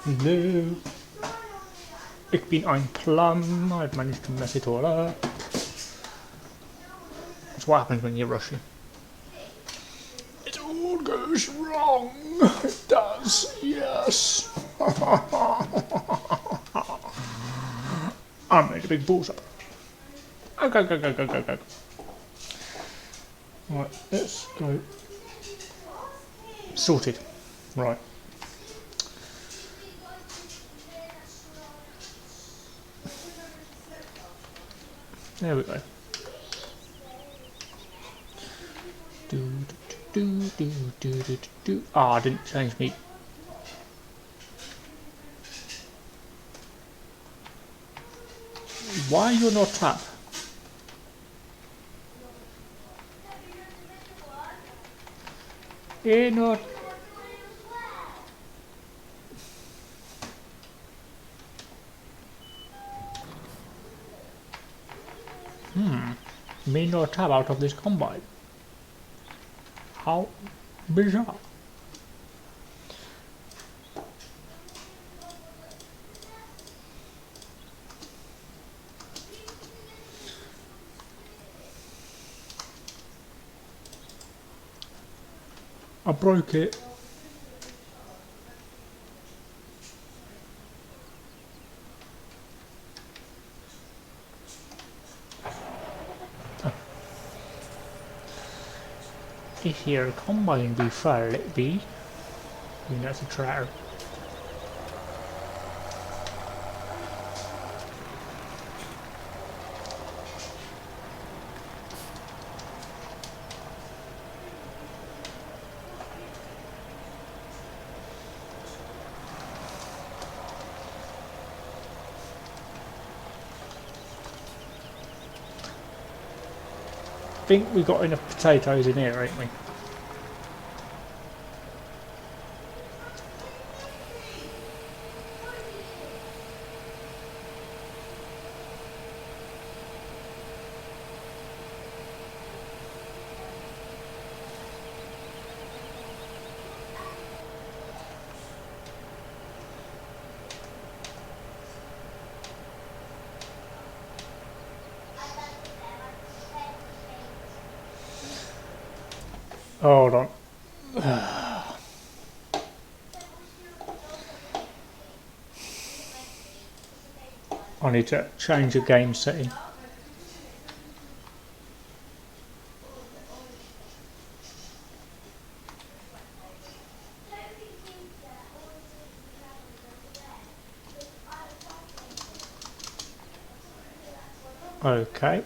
No. Ich bin ein Plum. I've managed to mess it all up. That's what happens when you're rushing. It all goes wrong. It does, yes. I made a big balls up. Go, go, go, go, go, go. Right, let's go. Sorted. Right. There we go. Ah, I didn't change me. Why you're not up? You're not. Me not tab out of this combine. How bizarre. I broke it. This here combine be fair, it be. I mean, that's a tractor. I think we got enough potatoes in here, ain't we? Hold on. I need to change the game setting. Okay,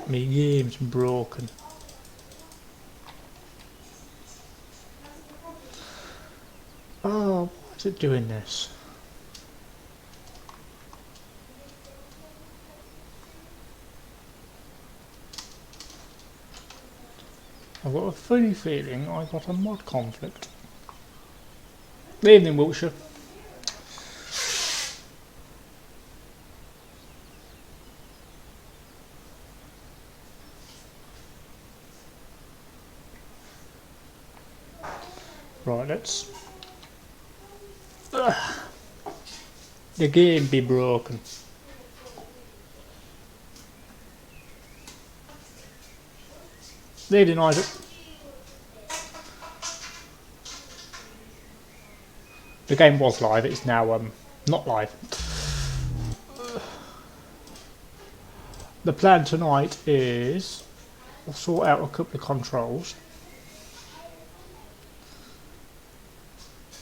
my game's broken. Oh, why is it doing this? I've got a funny feeling I got a mod conflict. Evening, Wiltshire. Right, let's. The game be broken. They denied it. The game was live, it's now not live. The plan tonight is I'll sort out a couple of controls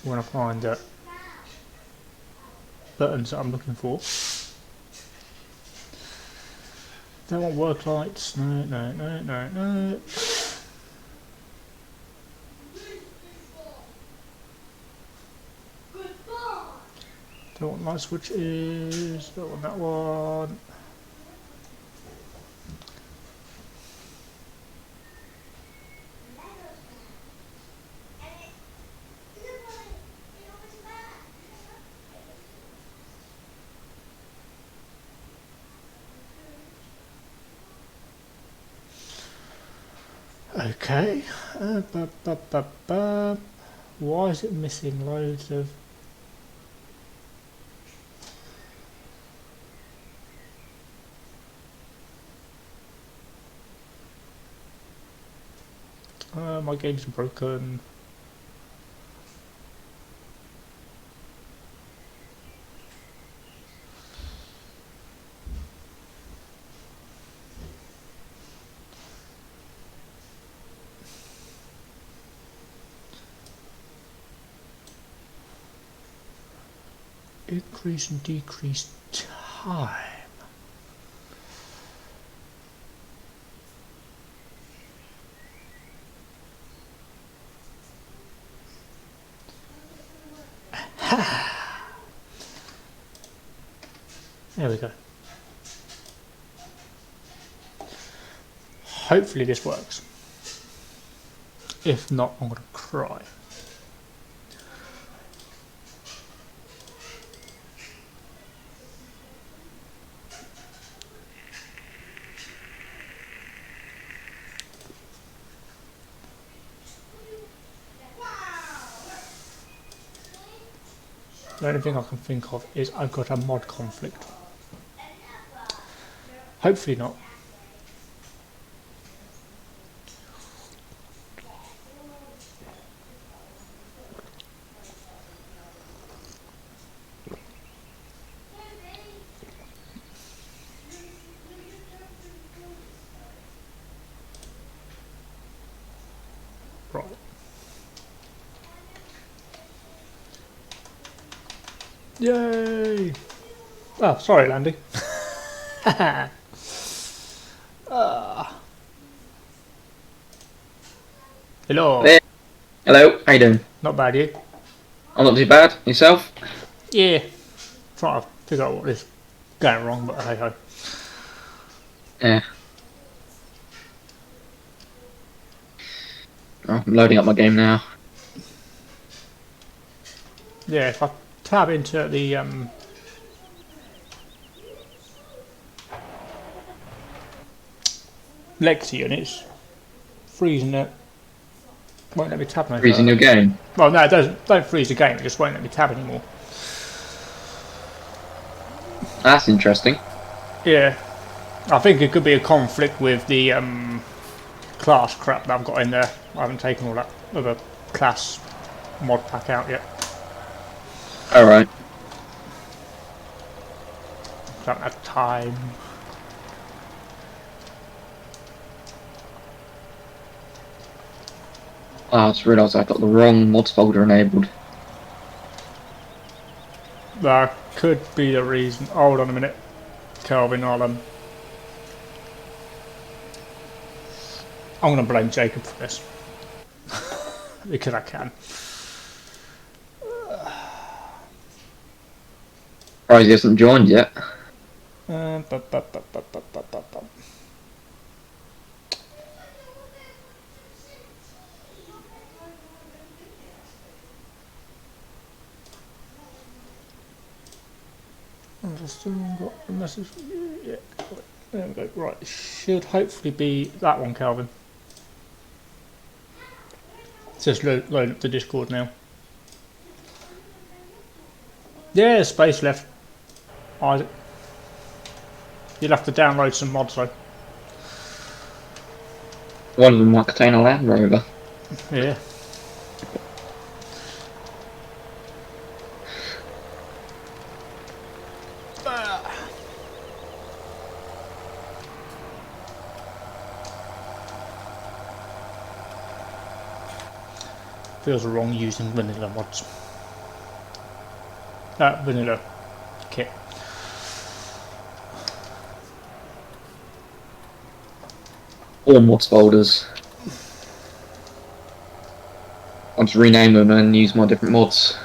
when I find the buttons that I'm looking for. Don't want work lights, no, no, no, no, no. Don't want light switches, don't want that one. Okay, why is it missing loads of My game's broken. Increase and decrease time. There we go. Hopefully this works. If not, I'm gonna cry. The only thing I can think of is I've got a mod conflict. Hopefully not. Right. Yay! Oh, sorry, Landy. Hello. There. Hello, how you doing? Not bad, you? I'm not too bad. Yourself? Yeah. Trying to figure out what is going wrong, but hey ho. Yeah. Oh, I'm loading up my game now. Yeah, if I tab into the legacy units, freezing it. Won't let me tab no Freezing further. your game. Well, no, it doesn't. Don't freeze the game. It just won't let me tab anymore. That's interesting. Yeah, I think it could be a conflict with the class crap that I've got in there. I haven't taken all that other class mod pack out yet. Alright. Don't have time. Oh, I just realised I got the wrong mods folder enabled. That could be the reason. Hold on a minute, Kelvin. I'm going to blame Jacob for this because I can. Surprised he hasn't joined yet. Uh, bu- bu- bu- bu- bu- bu- bu- bu. I've still got a message. Yeah, there we go. Right, it should hopefully be that one, Calvin. It's just loading up the Discord now. Yeah, there's space left. Isaac. You'll have to download some mods though. One of them might contain a Land Rover. Yeah. Feels wrong using vanilla mods. Vanilla kit. All mods folders. I'll just rename them and use my different mods.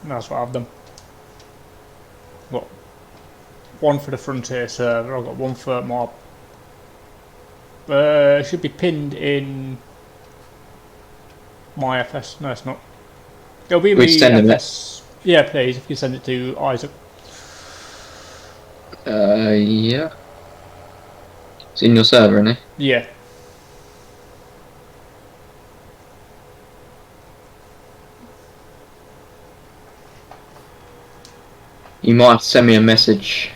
That's what I've done. Got one for the Frontier server. I've got one for my. It should be pinned in my FS. No, it's not. It'll be in We'd send them FS. Yeah, please. If you send it to Isaac. Yeah. It's in your server, isn't it? Yeah. You might have to send me a message.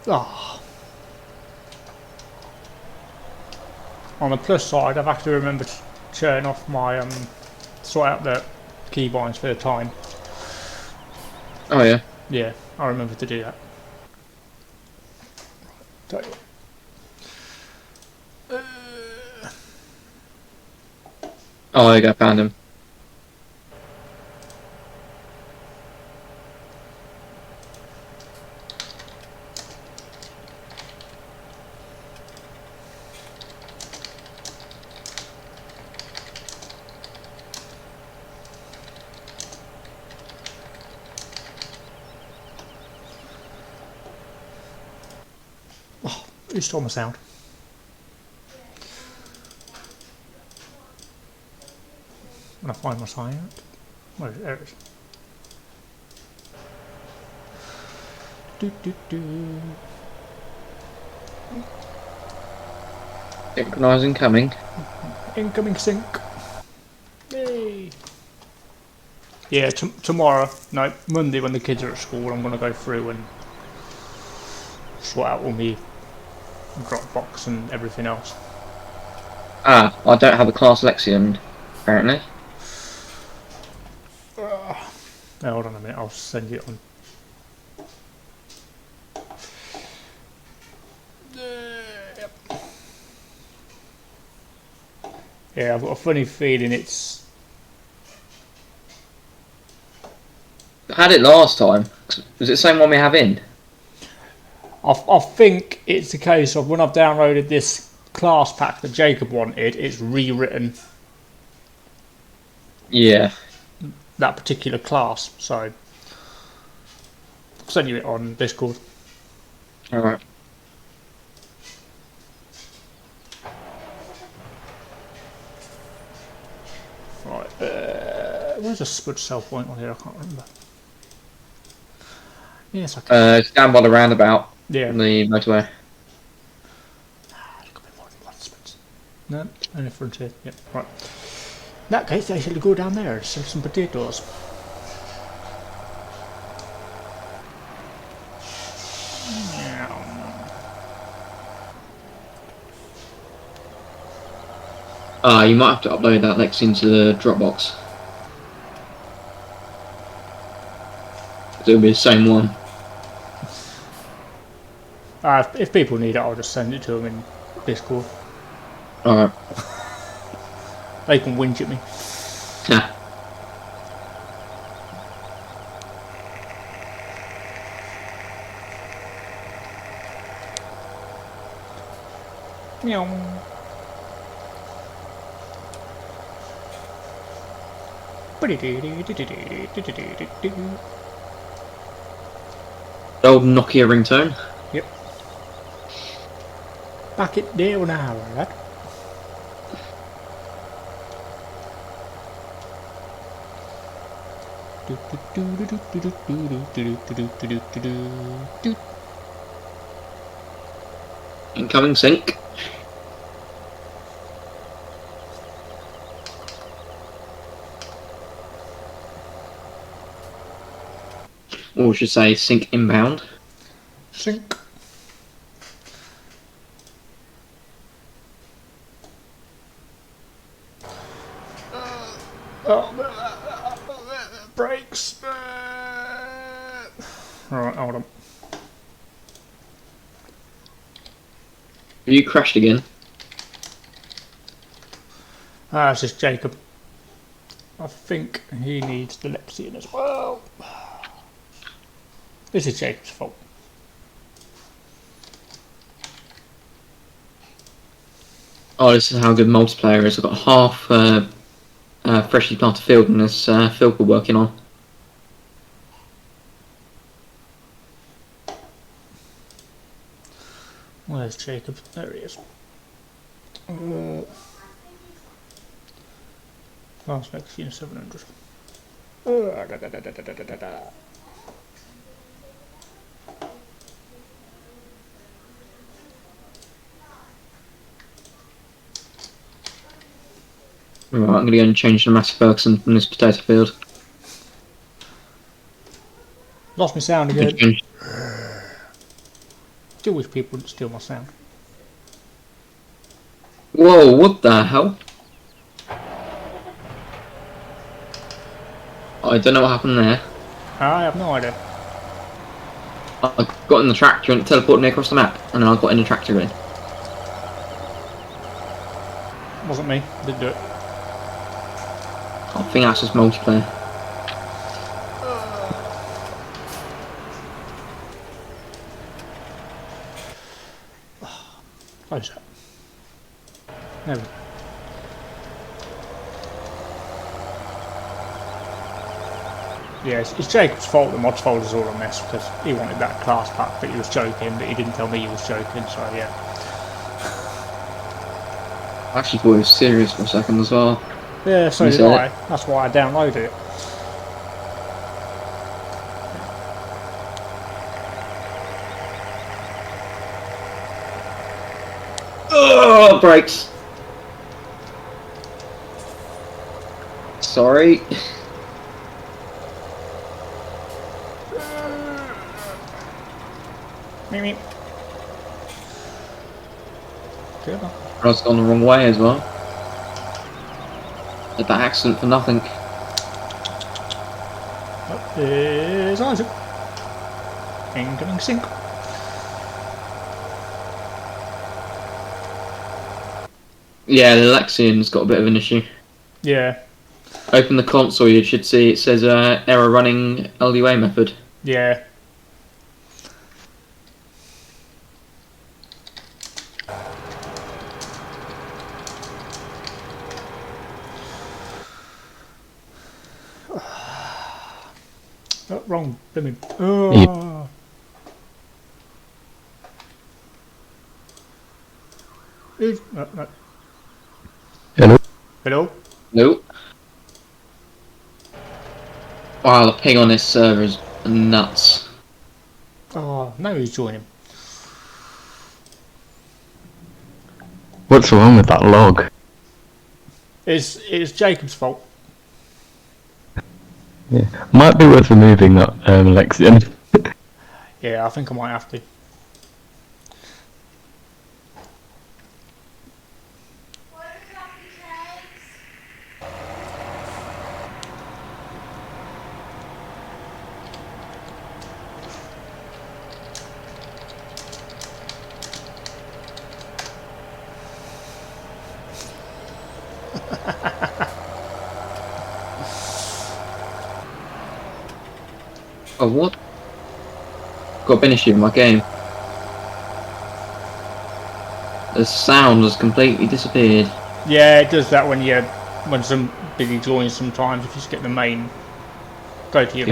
Ah. On the plus side, I've had to remember to turn off my sort out the keybinds for the time. Oh yeah. Yeah, I remember to do that. Tell you what. Oh, there you go, found him. Who stole my sound? When I find my sound. Where is it? There it is. Do, do, do. Synchronise incoming. Incoming sync. Yay. Yeah, tomorrow, no, Monday when the kids are at school, I'm going to go through and sort out all my Dropbox and everything else. Ah, I don't have a class Lexion, apparently. Now, hold on a minute, I'll send it on. Yep. Yeah, I've got a funny feeling it's... I had it last time. Was it the same one we have in? I think it's a case of when I've downloaded this class pack that Jacob wanted, it's rewritten Yeah. that particular class. So I'll send you it on Discord. Alright. Right, where's the spud cell point on here? I can't remember. Yes, I can. It's down by the roundabout. Yeah. On the motorway. There's got to be more than one spuds. No, only frontier. Yep, right. In that case, they should go down there and sell some potatoes. You might have to upload that Lex into the Dropbox. It'll be the same one. If people need it, I'll just send it to them in Discord. Alright. They can whinge at me. Yeah. Meow. Old Nokia ringtone. Yep. Back it down now, lad. Incoming sync. Or we should say sync inbound. Sync. Brakes. Alright, hold on. Have you crashed again? It's just Jacob. I think he needs the Lexion as well. This is Jacob's fault. Oh, this is how good multiplayer is. I've got half freshly planted field in this field we're working on. Where's Jacob? There he is. Last Lexion 700. Right, I'm going to go and change the Massey Ferguson from this potato field. Lost my sound again. Still wish people wouldn't steal my sound. Whoa, what the hell? I don't know what happened there. I have no idea. I got in the tractor and it teleported me across the map, and then I got in the tractor again. Wasn't me. Didn't do it. I think that's just multiplayer. Close that. There we go. Yeah, it's Jacob's fault the mods folder's all a mess because he wanted that class pack, but he was joking, but he didn't tell me he was joking, so yeah. I actually thought it was serious for a second as well. Yeah, so did I. That's why I downloaded it. Oh, brakes! Sorry. Meep meep. Good. I was gone the wrong way as well. Had that accident for nothing. That is Isaac. Incoming sync. Yeah, the Lexian's got a bit of an issue. Yeah. Open the console, you should see it says error running LUA method. Yeah. Oh, wrong. Let me. Oh. No. Hello? Hello? Nope. Wow, the ping on this server is nuts. Oh, now he's joining. What's wrong with that log? It's Jacob's fault. Yeah. Might be worth removing that Lexian. Yeah, I think I might have to. Oh, what? Got an issue in my game. The sound has completely disappeared. Yeah, it does that when somebody joins sometimes. If you just get the main, go to your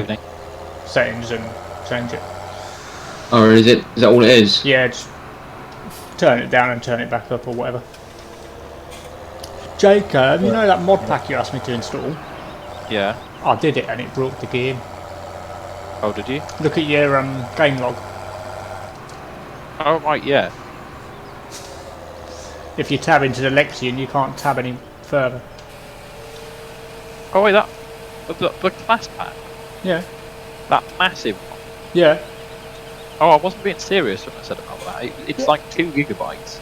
settings and change it. Or is that all it is? Yeah, just turn it down and turn it back up or whatever. Jacob, you know that mod pack you asked me to install? Yeah. I did it and it broke the game. Oh, did you? Look at your game log. Oh, right, yeah. If you tab into the Lexian, you can't tab any further. Oh, wait, the class pack? Yeah. That massive one? Yeah. Oh, I wasn't being serious when I said about that. It's like 2 gigabytes.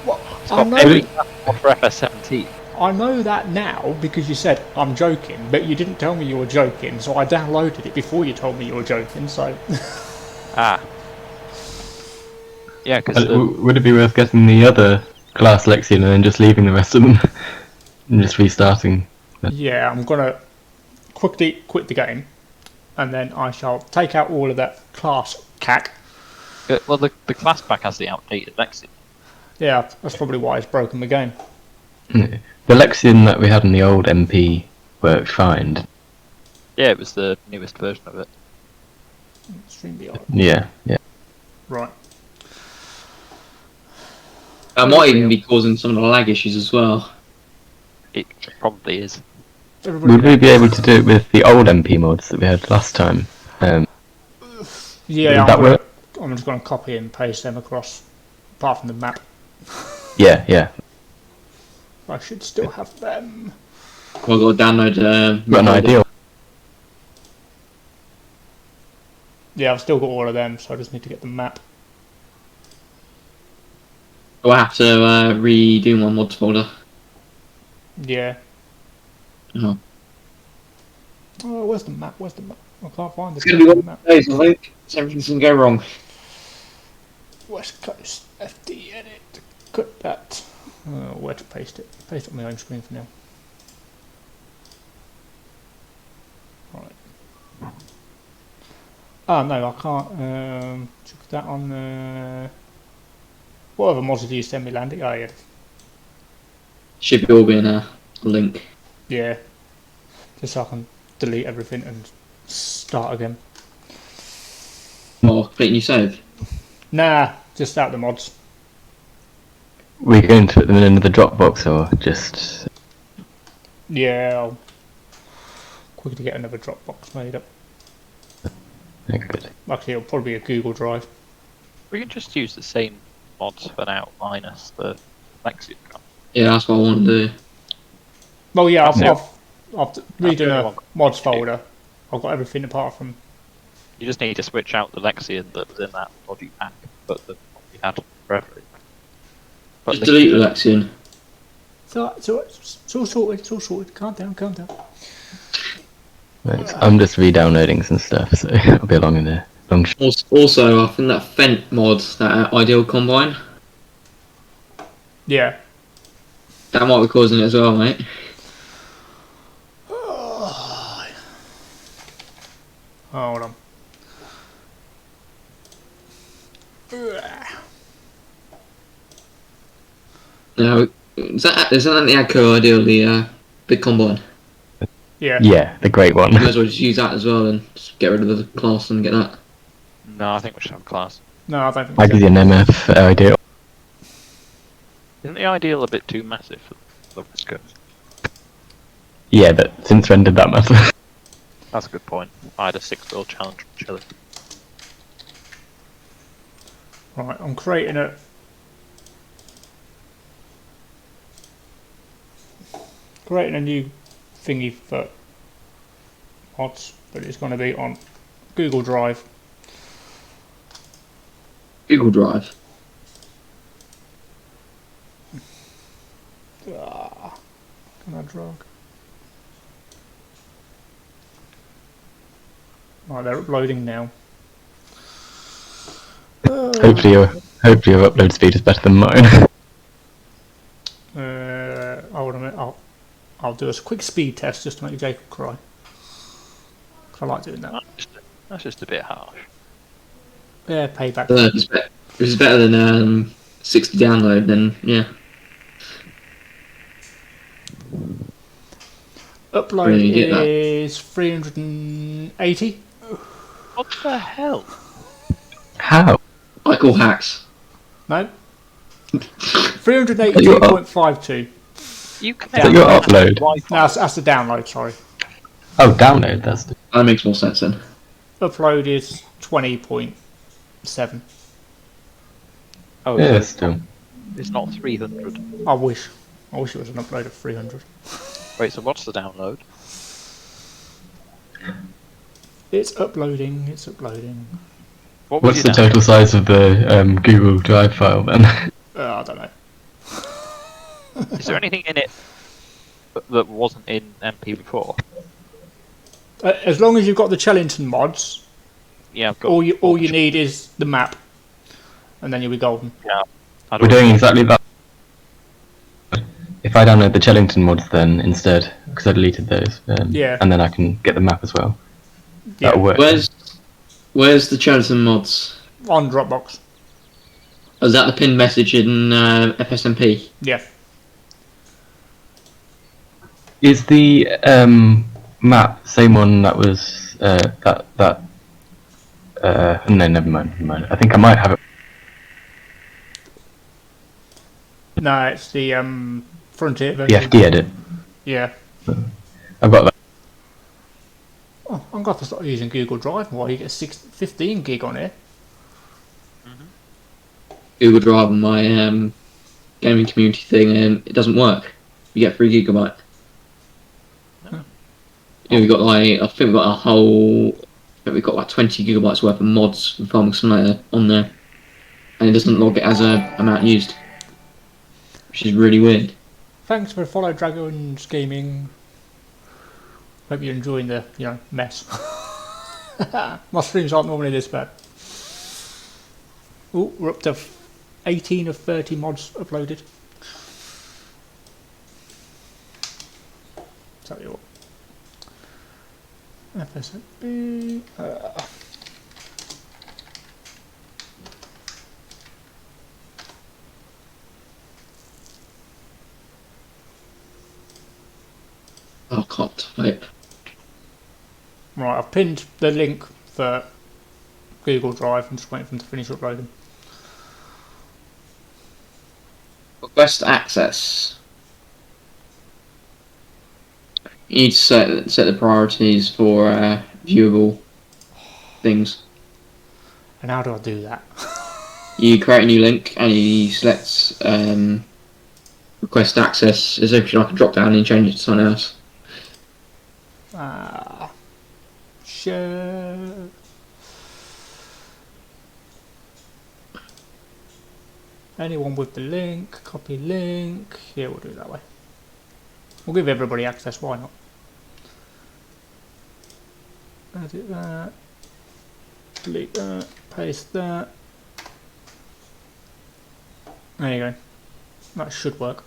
What? It's got every class for FS17. I know that now because you said I'm joking, but you didn't tell me you were joking, so I downloaded it before you told me you were joking, so... Ah. Yeah, because... Would it be worth getting the other class Lexian and then just leaving the rest of them? And just restarting? Yeah, I'm gonna quickly quit the game, and then I shall take out all of that class cack. Well, the class pack has the outdated Lexi. Yeah, that's probably why it's broken the game. Yeah. The Lexian that we had in the old MP worked fine. Yeah, it was the newest version of it. Extremely odd. Yeah. Right. That might even be causing some of the lag issues as well. It probably is. Would we be able to do it with the old MP mods that we had last time? Yeah, Would that work? I'm just going to copy and paste them across, apart from the map. Yeah. I should still have them. Well, I've got to download... Got an idea. Yeah, I've still got all of them, so I just need to get the map. I'll have to redo my mods folder. Yeah. Oh. Oh, where's the map? Where's the map? I can't find the It's going to be one map. of those, I think. Everything's going to go wrong. West Coast FD edit. Cut that. Where to paste it? Paste it on my home screen for now. Right. Oh no, I can't. Check that on. What other mods did you send me, Landy? Oh yeah. Should be all be in a link. Yeah. Just so I can delete everything and start again. Oh, complete new save. Nah, just out the mods. We're going to put them in another Dropbox or just... Yeah, I'll quickly get another Dropbox made up. Yeah, good. Actually, it'll probably be a Google Drive. We can just use the same mods for now, minus the Lexion. Yeah, that's what I want to do. Well, yeah, Yeah. I've redone a mods folder. I've got everything apart from. You just need to switch out the Lexion that was in that dodgy pack, but the one you had forever. But Just delete the Lexion. It's all sorted. It's all sorted. Calm down. Calm down. Right, I'm just re-downloading some stuff, so I'll be along in a long Also, I think that Fent mod, that Ideal Combine, Yeah. that might be causing it as well, mate. Hold on. No, is that the Adco Ideal, the big combine? Yeah. Yeah, the great one. You might as well just use that as well and just get rid of the class and get that. No, I think we should have class. No, I don't think I so. give you an MF idea. Isn't the ideal a bit too massive for the West Coast? Yeah, but since when did that matter? That's a good point. I had a 6-build challenge from Chile. Right, I'm creating a. Creating a new thingy for mods, but it's going to be on Google Drive. Google Drive. Can I drag? Right, they're uploading now. Hopefully your upload speed is better than mine. Hold on a minute. I'll do a quick speed test just to make Jacob cry. 'Cause I like doing that. That's just a bit harsh. Yeah, payback. If it's better than 60 download, then yeah. Upload Really get that. is 380. What the hell? How? I call hacks. No. 382.52. You can Is that your upload? Wi-Fi. No, that's the download, sorry. Oh, download, that's the... That makes more sense then. Upload is 20.7. Oh, Yeah, so still. it's not 300. I wish it was an upload of 300. Wait, so what's the download? It's uploading, it's uploading. What was What's your the total size of the Google Drive file then? I don't know. Is there anything in it that wasn't in MP before? As long as you've got the Chellington mods, Yeah, I've got. all you need is the map, and then you'll be golden. Yeah, We're doing exactly that. If I download the Chellington mods then instead, because I deleted those, Yeah. and then I can get the map as well. Yeah. That'll work. Where's the Cheriton mods? On Dropbox. Oh, is that the pinned message in FSMP? Yeah. Is the map same one that was no, never mind. I think I might have it. No, it's the Frontier The version. FD edit. Yeah. I've got that. Oh, I'm going to start using Google Drive more. You get 15 gig on here. Google Drive on my gaming community thing, and it doesn't work. You get 3 gigabyte. Yeah, we got like I think we've got like 20 gigabytes worth of mods from Farming Simulator on there, and it doesn't log it as a amount used. which is really weird. Thanks for follow Dragons Gaming. Hope you're enjoying the, mess. My streams aren't normally this bad. Oh, we're up to 18 of 30 mods uploaded. Tell you what. FSB. Oh, can't type. Right, I've pinned the link for Google Drive. I'm just waiting for them to finish uploading. Request access. You need to set the priorities for viewable things. And how do I do that? You create a new link and you select request access. As if you like a drop down and you change it to something else. Share. Anyone with the link, copy link. Yeah, we'll do it that way. We'll give everybody access, why not? Edit that. Delete that. Paste that. There you go. That should work.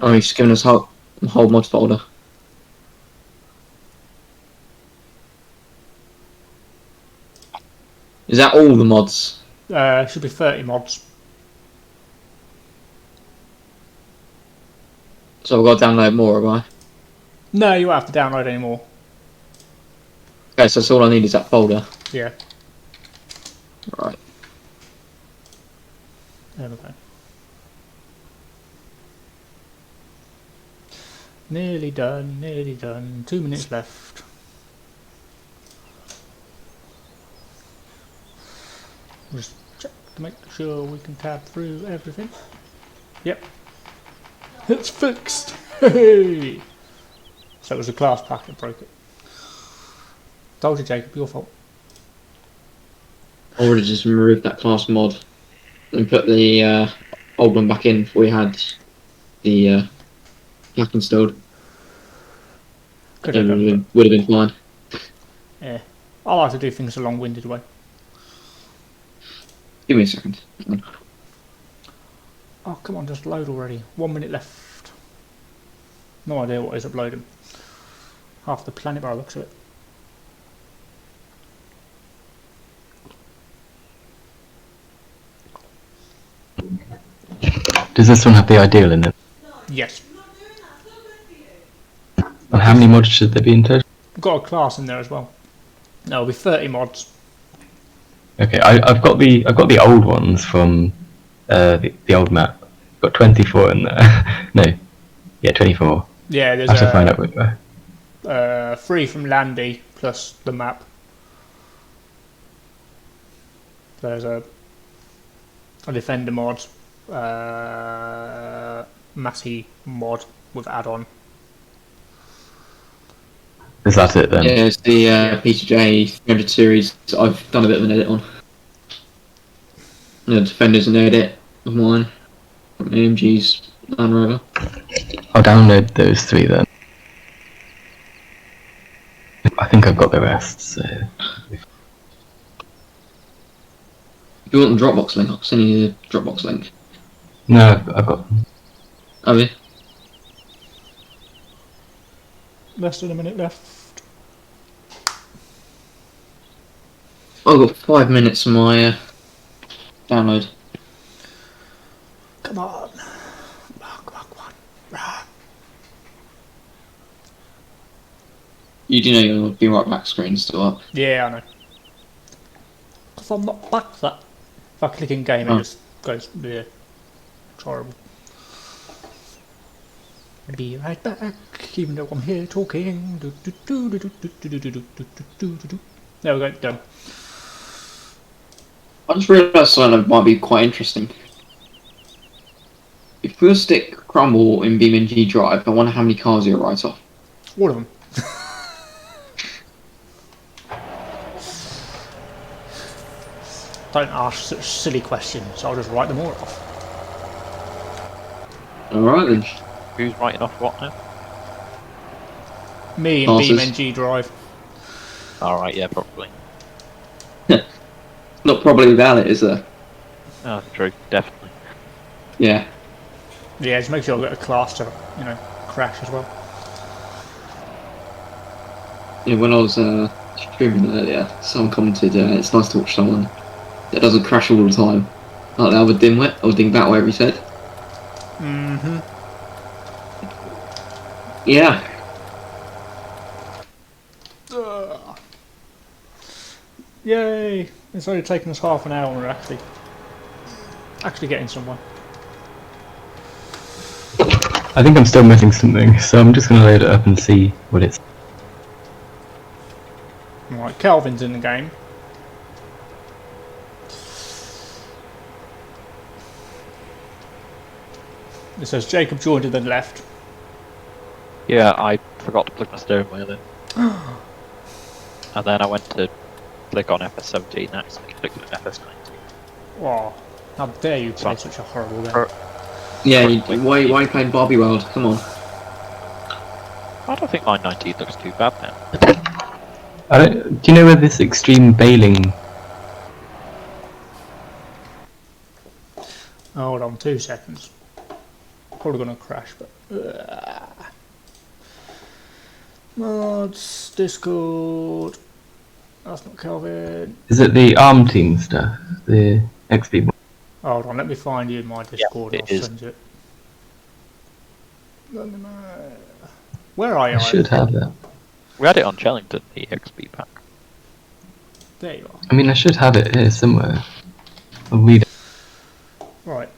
Oh, he's given us whole mod folder. Is that all the mods? Should be 30 mods. So I've got to download more, have I? No, you won't have to download any more. Okay, so that's all I need is that folder. Yeah, Right. there we go. Nearly done, nearly done. 2 minutes left. Just check to make sure we can tab through everything. Yep. It's fixed! Hey! So it was a class pack that broke it. Told you, Jacob, your fault. I would have just removed that class mod and put the old one back in before we had the pack installed. Could It have done, would have been fine. yeah. I like to do things a long-winded way. Give me a second. Oh, come on, just load already. 1 minute left. No idea what is uploading. Half the planet by the looks of it. Does this one have the ideal in it? Yes. And how many mods should there be in total? I've got a class in there as well. There'll be 30 mods. Okay, I've got the old ones from the old map. Got 24 in there. No, yeah, 24. Yeah, there's I have to find out which way. 3 from Landy plus the map. There's a Defender mod, Massey mod with add-on. Is that it then? Yeah, it's the PTJ 300 series that I've done a bit of an edit on. The Defender's an edit of mine from AMG's Land Rover. I'll download those 3 then. I think I've got the rest, so... If you want the Dropbox link, I'll send you the Dropbox link. No, I've got them. Have you? Less than a minute left. I've got 5 minutes on my download. Come on. Come on. Rah. You do know your Be Right Back screen's still up. Yeah, I know. Because I'm not back that. If I click in game, Oh. it just goes, yeah. It's horrible. Be right back, even though I'm here talking. There we go, done. I just realised something that might be quite interesting. If we stick Crumble in BeamNG Drive, I wonder how many cars you'll write off. All of them. Don't ask such silly questions. I'll just write them all off. Alright then. Who's writing off what now? Me and Passes. BeamNG Drive. Alright, yeah, probably. Not probably valid, is there? Oh, true, definitely. Yeah. Yeah, just make sure I get a class to, crash as well. Yeah, when I was streaming earlier, someone commented, it's nice to watch someone that doesn't crash all the time. Like the other dimwit, or dingbat, whatever he said. Mm-hmm. Yeah. Yay! It's only taken us half an hour and we're actually getting somewhere. I think I'm still missing something, so I'm just going to load it up and see what it's. Right, Calvin's in the game. It says Jacob joined and then left. Yeah, I forgot to plug my steering wheel in. And then I went to click on FS17 and accidentally clicked on FS19. Wow, how dare you play Sorry. such a horrible game. Yeah, why are you playing Barbie World? Come on. I don't think line 19 looks too bad now. Do you know where this extreme bailing? Hold on 2 seconds. Probably gonna crash, but. Mods, Discord. That's not Calvin. Is it the ARM team stuff? The XP one? Hold on, let me find you in my Discord and it I'll is. send you it. Where are you? I should have that. We had it on Chellington, the XP pack. There you are. I mean, I should have it here somewhere. I'll read it. Right.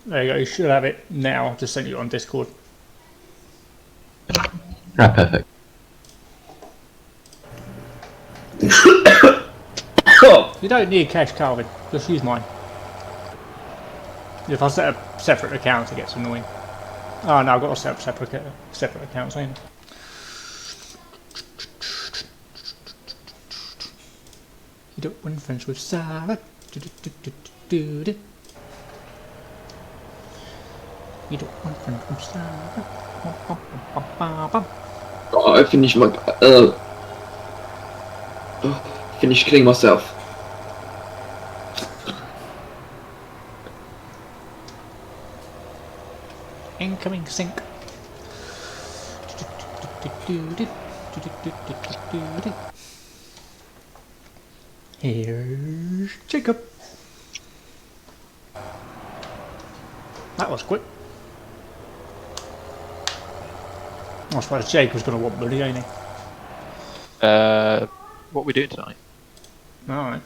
There you go, you should have it now. I've just sent you on Discord. Ah, perfect. You don't need cash, Calvin. Just use mine. If I set up separate accounts, it gets annoying. Oh no, I've got to set up separate accounts, ain't I? You don't want friends with salad. You don't want friends with salad. Oh, I finished my. Finished killing myself. Incoming sync. Here's Jacob. That was quick. I suppose Jacob's going to want money, ain't he? What are we doing tonight? Alright.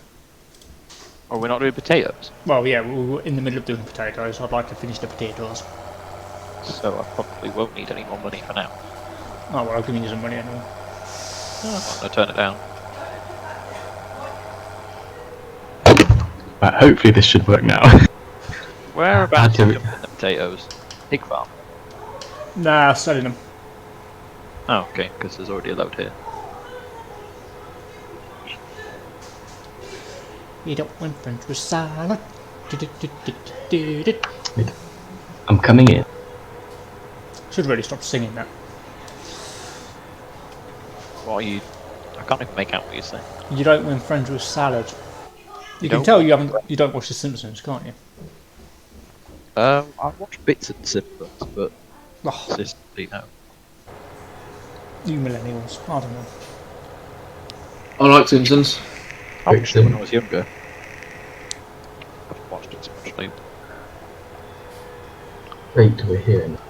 Oh, we're not doing potatoes? Well, yeah, we're in the middle of doing potatoes. I'd like to finish the potatoes. So I probably won't need any more money for now. Oh, well, I'll give you some money anyway. Oh, I'm gonna turn it down. Right, hopefully this should work now. Whereabouts do are it. you putting the potatoes? Pig farm? Nah, selling them. Oh, okay, because there's already a load here. You don't want friends with salad. I'm coming in. Should really stop singing that. What are you... I can't even make out what you're saying. You don't win friends with salad. You can Don't. tell you don't watch The Simpsons, can't you? I watch bits of The Simpsons, but Oh, consistently no. you millennials. I don't know. I like Simpsons. I watched it when I was younger. I haven't watched it so much lately. Great, we're here now.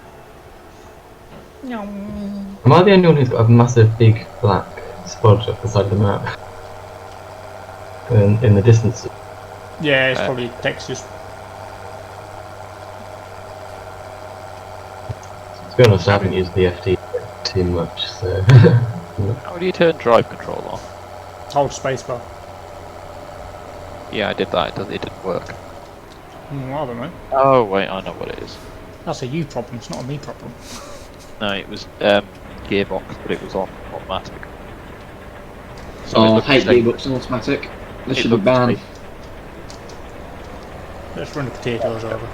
No. Am I the only one who's got a massive big black spot up the side of the map? In the distance. Yeah, it's probably Texas. To be honest, I haven't used the FD too much, so... How do you turn drive control on? Hold spacebar. Yeah, I did that. It didn't work. I don't know. Oh, wait, I know what it is. That's a you problem. It's not a me problem. No, it was gearbox, but it was on automatic. So it Oh, I looks hate like- gearbox and automatic. This it should be looks banned. like- Let's run the potatoes over.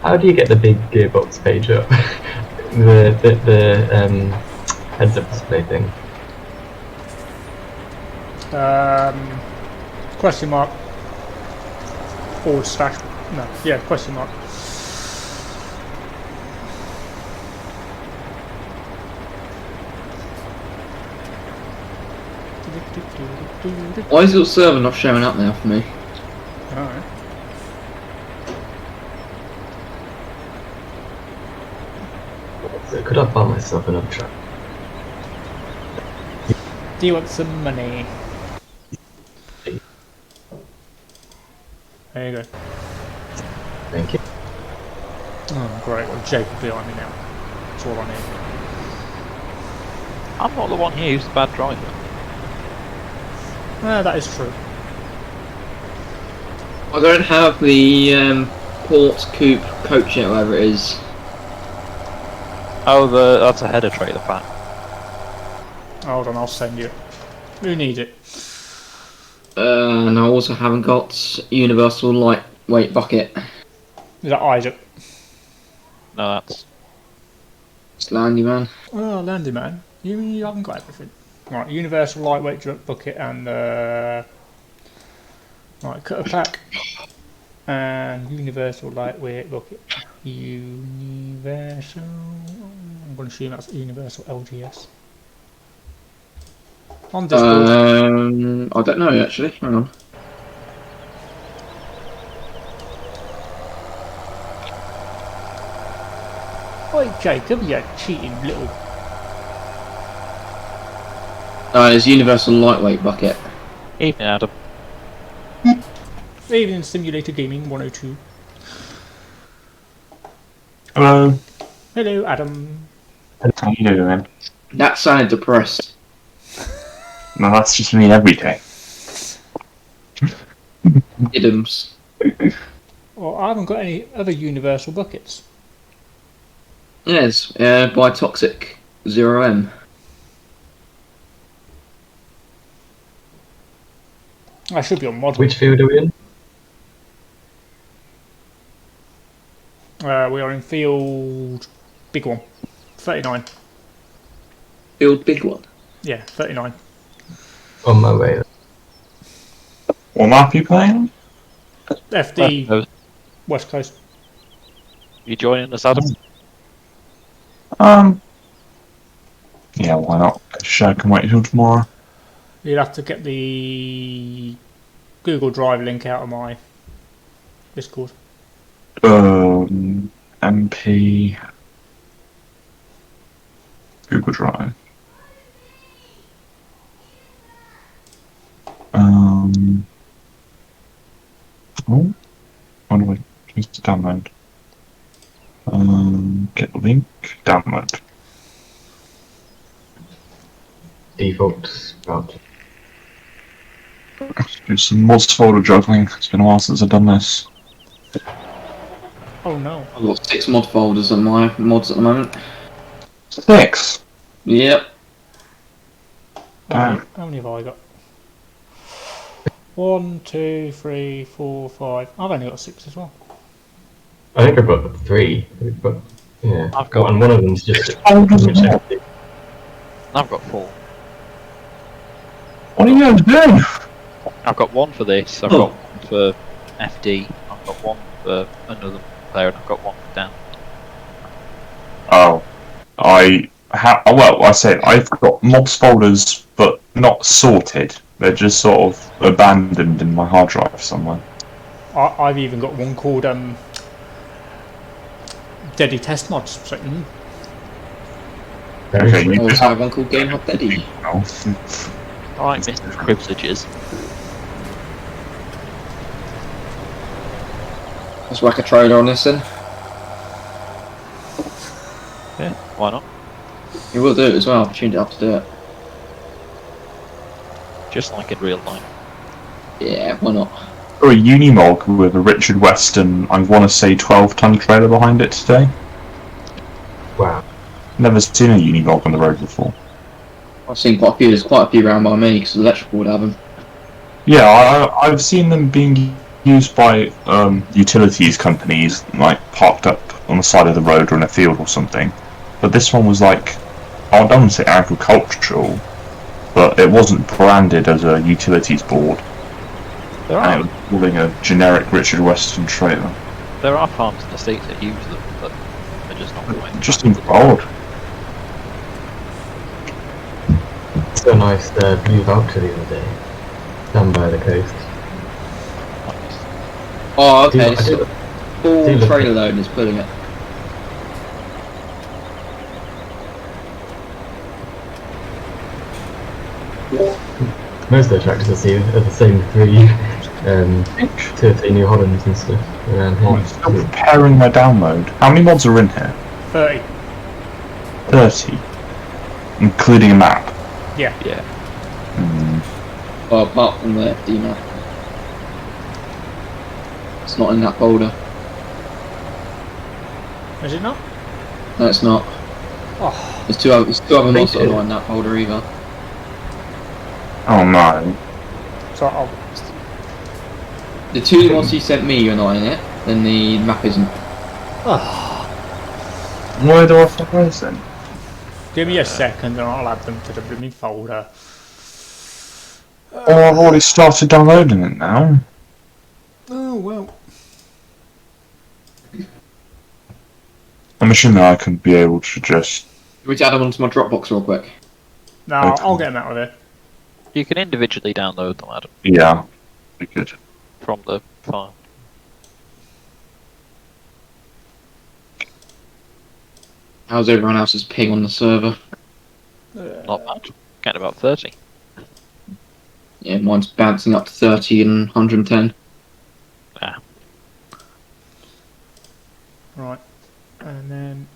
How do you get the big gearbox page up? the heads up display thing. Question mark. Forward slash. No, yeah, question mark. Why is your server not showing up now for me? Alright. So could I buy myself another truck? Do you want some money? There you go. Thank you. Oh, great. Well, Jake will be behind me now. That's all I need. I'm not the one here who's the bad driver. That is true. I don't have the Port Coupe coach yet, whatever it is. Oh, that's a header tray, the fan. Hold on, I'll send you it. Who needs it? And I also haven't got universal lightweight bucket. Is that Isaac? No, that's It's Landy man. Oh, Landy man. You haven't got everything. Right, universal lightweight drip bucket and right, cutter pack and universal lightweight bucket. Universal. I'm going to assume that's universal LGS. On Discord. I don't know actually. Hang on. Oi, Jacob, you cheating little. It's universal lightweight bucket. evening, Adam. Evening Simulator Gaming 102. Hello. Hello, Adam. How you doing? That sounded depressed. No, that's just me every day. Idioms. Well, I haven't got any other universal buckets. Yes, by Toxic 0M. I should be on model. Which field are we in? We are in field big one. 39. Build big one. Yeah, 39. On my way. What map are you playing? FD Are West Coast. you joining us, Adam? Yeah, why not? Sure, I can wait until tomorrow. You'll have to get the Google Drive link out of my Discord. MP Google Drive. Oh, how do I choose to download? Get link, download. Default route. Do some mods folder juggling. It's been a while since I've done this. Oh no. I've got 6 mod folders on my mods at the moment. 6. Yep. Damn. How many have I got? 1, 2, 3, 4, 5. I've only got 6 as well. I think I've got 3. But yeah, I've got and one of them's just. Oh, doesn't matter. I've got 4. What are you guys doing? I've got 1 for this. I've got 1 for FD. I've got 1 for another player, and I've got 1 for Dan. Oh, well, I said I've got mods folders, but not sorted. They're just sort of abandoned in my hard drive somewhere. I've even got one called Deadly Test Mods. So, Okay, I you also just have one called Game Hub Daddy. I like Mr. Privileges. Let's whack a trailer on this then. Yeah, why not? You will do it as well. I've tuned it up to do it. Just like in real life. Yeah, why not? saw a Unimog with a Richard Weston, I want to say 12-ton trailer behind it today. Wow. Never seen a Unimog on the road before. I've seen quite a few. There's quite a few around by me because electrical would have them. Yeah, I've seen them being used by utilities companies, like parked up on the side of the road or in a field or something. But this one was like, I don't want to say agricultural, but it wasn't branded as a utilities board. There And are it was calling a generic Richard Weston trailer. there are farms and estates that use them, but they're just not going. It just seems odd. So nice blue voucher the other day. Down by the coast. Oh, okay. I do- Full do look- trailer load is pulling it. Most of the tractors I see are the same 3, 2 or 3 New Hollands and stuff around here. I'm still preparing my download. How many mods are in here? 30. 30. Including a map. Yeah. Yeah. Well, apart from the FD map. It's not in that folder. Is it not? No, it's not. Oh, There's two other mods that are too. not in that folder either. Oh no. so I'll... The two mods he sent me are not in it, then the map isn't. Why do I find those then? Give me a second and I'll add them to the blooming folder. Oh, I've already started downloading it now. Oh, well. I'm assuming I can be able to just... Would you add them onto my Dropbox real quick? No, Okay. I'll get them out of there. You can individually download them, Adam, Yeah. Be good. from the file. How's everyone else's ping on the server? Not bad. Getting about 30. Yeah, mine's bouncing up to 30 and 110. Ah. Right. And then...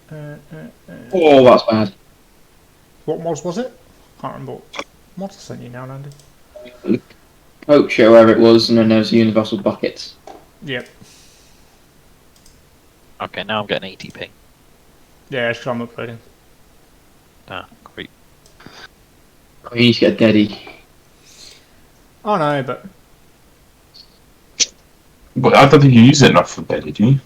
Oh, that's bad. what mods was it? Can't remember what mods I sent you now, Andy. Coach or wherever it was, and then there's universal buckets. Yep. Okay, now I'm getting 80 ping. Yeah, it's 'cause I'm uploading. Ah, great. Oh, you need to get a Deddy. Oh no, but But I don't think you use it enough for bed, did you?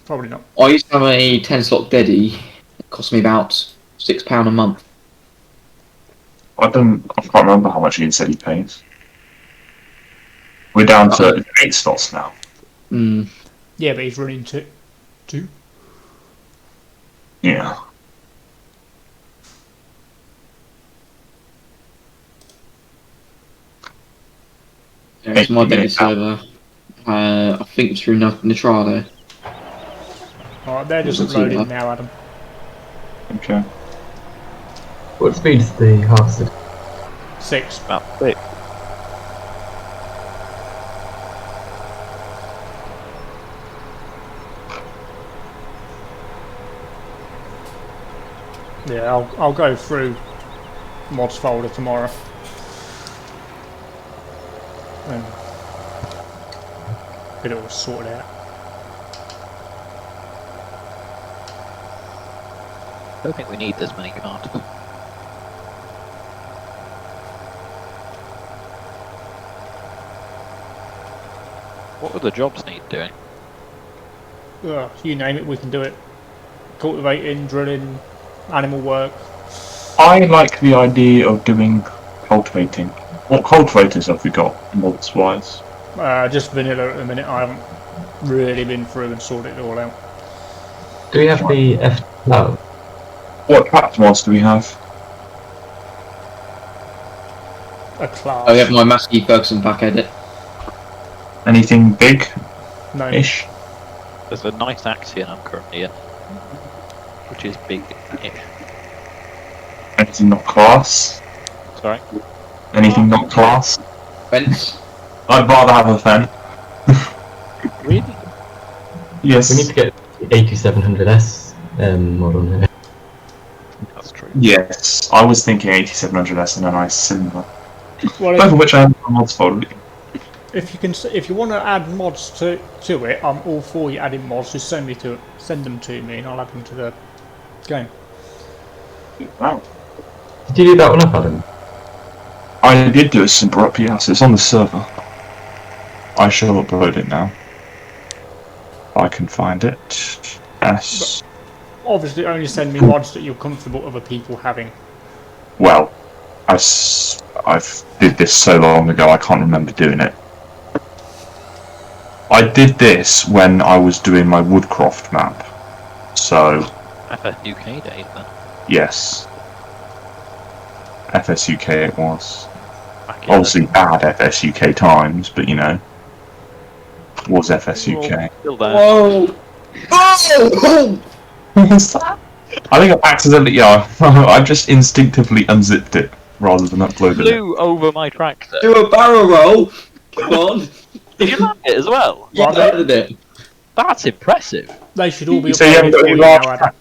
probably not. I used to have a 10-slot Deddy. It cost me about £6 a month. I can't remember how much Ian said he pays. We're down to 8 slots now. Hmm. Yeah, but he's running two. Yeah. Yeah, it's my Hey, Deddy yeah. server. I think it's through Nitrado. Alright, they're just Wasn't too uploading bad. now, Adam. Okay. What speed is the harvested? 6. About 6. Yeah, I'll go through mods folder tomorrow. And get it all sorted out. I don't think we need this many cards. What would the jobs need doing? You name it, we can do it. Cultivating, drilling, animal work. I like the idea of doing cultivating. What cultivators have we got, mods wise? Just vanilla at the minute. I haven't really been through and sorted it all out. Do we have the F? No. What trapped mods do we have? A class. I have my Massey Ferguson pack edit. Anything big-ish? No. There's a nice Axion I'm currently in, which is big-ish. Anything not class? Sorry? Anything not class? Fence. I'd rather have a fen. Really? Yes. We need to get the 8700S mod on here. That's true. Yes. I was thinking 8700S and a nice Simba. Well, Both of which I have on mods folder. if you want to add mods to it, I'm all for you adding mods. Just send them to me, and I'll add them to the game. Wow. Did you do that one up, Adam? I did do a simple up, yes. It's on the server. I shall upload it now. I can find it. Yes. Obviously, only send me mods that you're comfortable other people having. Well, I've did this so long ago, I can't remember doing it. I did this when I was doing my Woodcroft map. So, FSUK days then. yes. FSUK it was. Back in Obviously bad FSUK times, but you know. Was FSUK. Still there. Whoa! Oh! What was that? I think I accidentally, yeah, I just instinctively unzipped it rather than uploading it. Flew over my tractor. Do a barrel roll! Come on! Did you land it as well? You Right, landed it. That's impressive. They should all be So you haven't uploaded got for any you large now, Adam.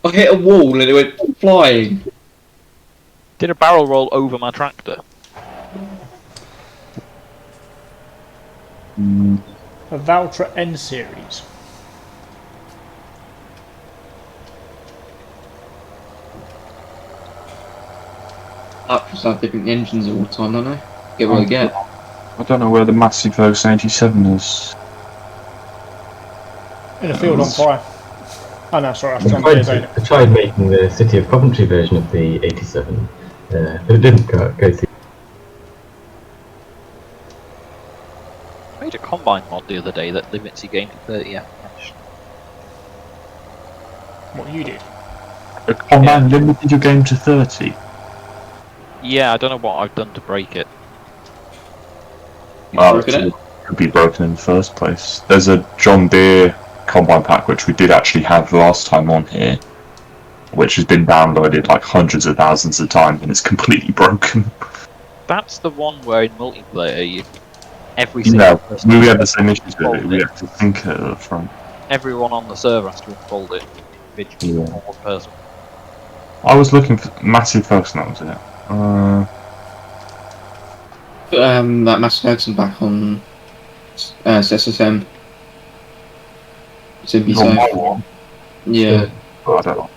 I hit a wall and it went flying. Did a barrel roll over my tractor. A Valtra N series. Up just have different engines all the time, don't they? Get what I get. I don't know where the Massey Ferguson 87 is. In a field on fire. Oh no, sorry, that's I John tried, Deere's, ain't it? I tried making the City of Coventry version of the 87, but it didn't go through. I made a combine mod the other day that limits your game to 30 FPS. What you did. Oh man, limited your game to 30. Yeah, I don't know what I've done to break it. Well, broken it could be broken in the first place. There's a John Deere combine pack which we did actually have last time on here, which has been downloaded like hundreds of thousands of times and it's completely broken. That's the one where in multiplayer every You single know, person we had the same issues with it. Unfold We it. have to think at the front. Everyone on the server has to unfold it individually Yeah. for one person. I was looking for Massive Ferguson, that was it. That Master Ferguson back on SSM. Simply Not my so. one. Yeah. Oh, I don't know.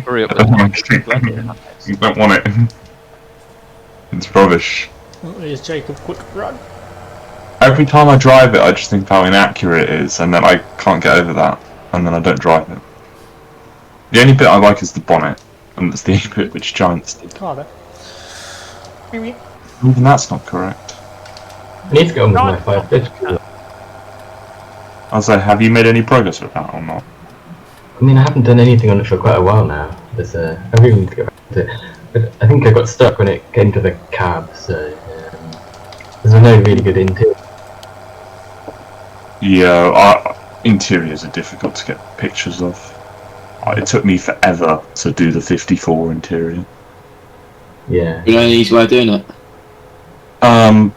Hurry up I don't and like it. You don't want it. It's rubbish. Oh, here's Jacob, quick run. Every time I drive it, I just think how inaccurate it is, and then I can't get over that, and then I don't drive it. The only bit I like is the bonnet, and that's the only bit which Giants did. Car there. Even that's not correct. I need to get on with my 550. I was like, have you made any progress with that or not? I mean, I haven't done anything on it for quite a while now. I really need to get back to it. But I think I got stuck when it came to the cab, so there's no really good interior. Yeah, interiors are difficult to get pictures of. It took me forever to do the 54 interior. Yeah. You know the easy way of doing it?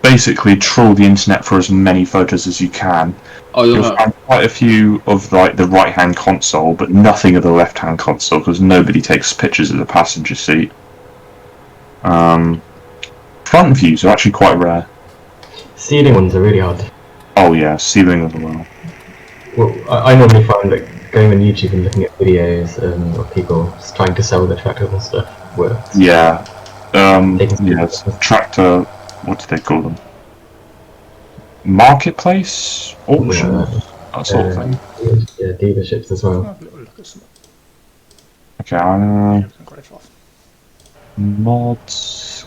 Basically trawl the internet for as many photos as you can. Oh, you're You'll not. find quite a few of like the right-hand console, but nothing of the left-hand console because nobody takes pictures of the passenger seat. Front views are actually quite rare. Ceiling ones are really hard. Oh yeah, ceiling as well. Well, I normally find that going on YouTube and looking at videos of people just trying to sell their tractors and stuff works. Yeah. Taking Yes. Tractor. What do they call them? Marketplace, auction, that sort of thing. Yeah, dealerships as well. Have a little look at some. Okay. Yeah, got it off. Mods.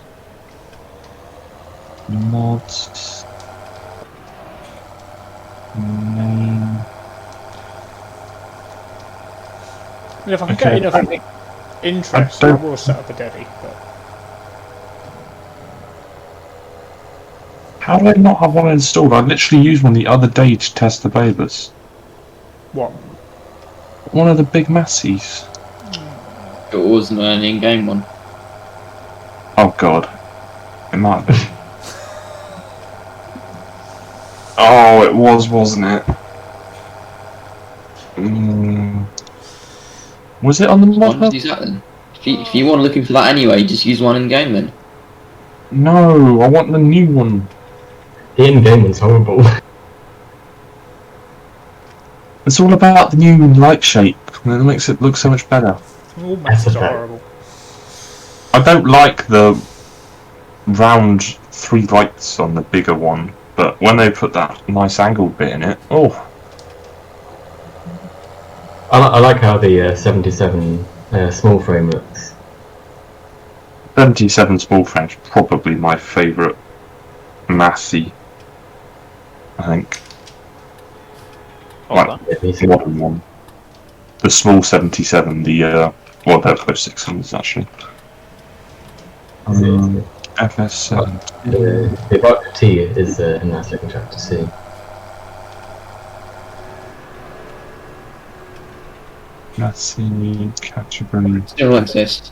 Name. And if I can Okay, get enough interest, I will set up a Deddy. But How do I not have one installed? I literally used one the other day to test the Babers. what? One of the big Massies. It wasn't an in-game one. Oh god. It might have been. Oh, it was, wasn't it? Was it on the Why mod not use that then? If you want looking for that anyway, just use one in-game then. No, I want the new one. The in-game one's horrible. It's all about the new light shape, and it makes it look so much better. All masses are okay. horrible. I don't like the round 3 lights on the bigger one, but when they put that nice angled bit in it, oh, I like how the 77 small frame looks. 77 small frame's probably my favourite Massey, I think. What's Like, that? Yeah, me the too. modern one. The small 77, well, they're close 600s actually. FS7. The Evoque T is a nice looking track to see. Massey category. Still exists.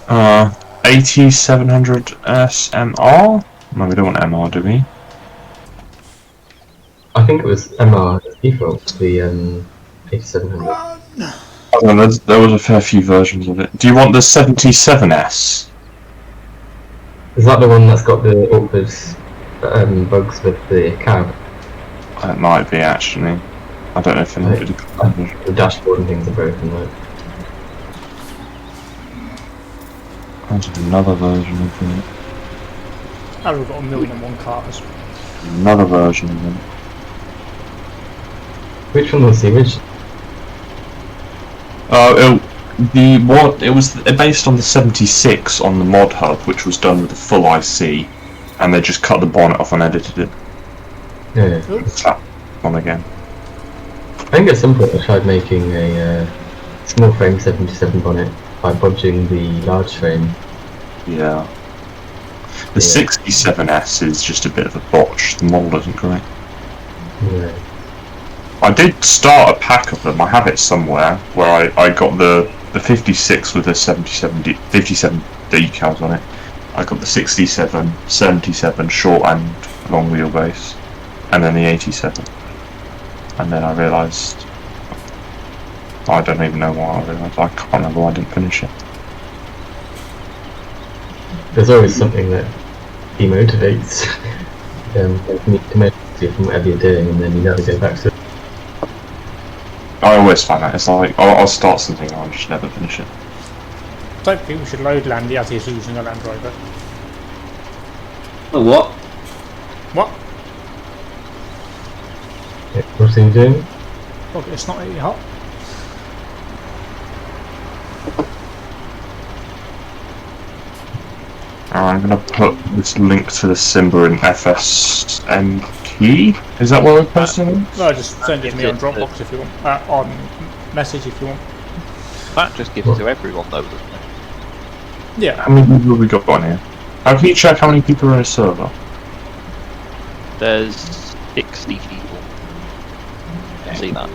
Uh, 8700 SMR? No, we don't want MR, do we? I think it was MR default, the 8700. I don't know, there was a fair few versions of it. Do you want the 77S? Is that the one that's got the awkward bugs with the cab? That might be actually. I don't know if anybody. The dashboard and things are broken, like. There's another version of it. Oh, we've got 1,000,001 cars. Another version of it. Which one was the original? It was based on the 76 on the mod hub, which was done with the full IC, and they just cut the bonnet off and edited it. Yeah. Tap on again. I think at some point I tried making a small frame 77 bonnet by bodging the large frame. Yeah. The Yeah. 67S is just a bit of a botch. The model isn't great. Yeah. I did start a pack of them. I have it somewhere where I got the 56 with the 57 decals on it. I got the 67, 77 short and long wheelbase, and then the 87. And then I realised, I don't even know why I realised. I can't remember why I didn't finish it. There's always something that demotivates you from whatever you're doing, and then you never go back to it. I always find that it's like I'll start something and I'll just never finish it. Don't think we should load Landy as he's using a Land Rover. Oh, what? What? What are you doing? Look, it's not really hot. I'm gonna put this link to the Simba in FSM key. Is that where we're posting it? No, just send it to me on Dropbox if you want. On message if you want. That just gives it to everyone though, doesn't it? Yeah. How many people have we got on here? How can you check how many people are in a server? There's 60 people. You can see that.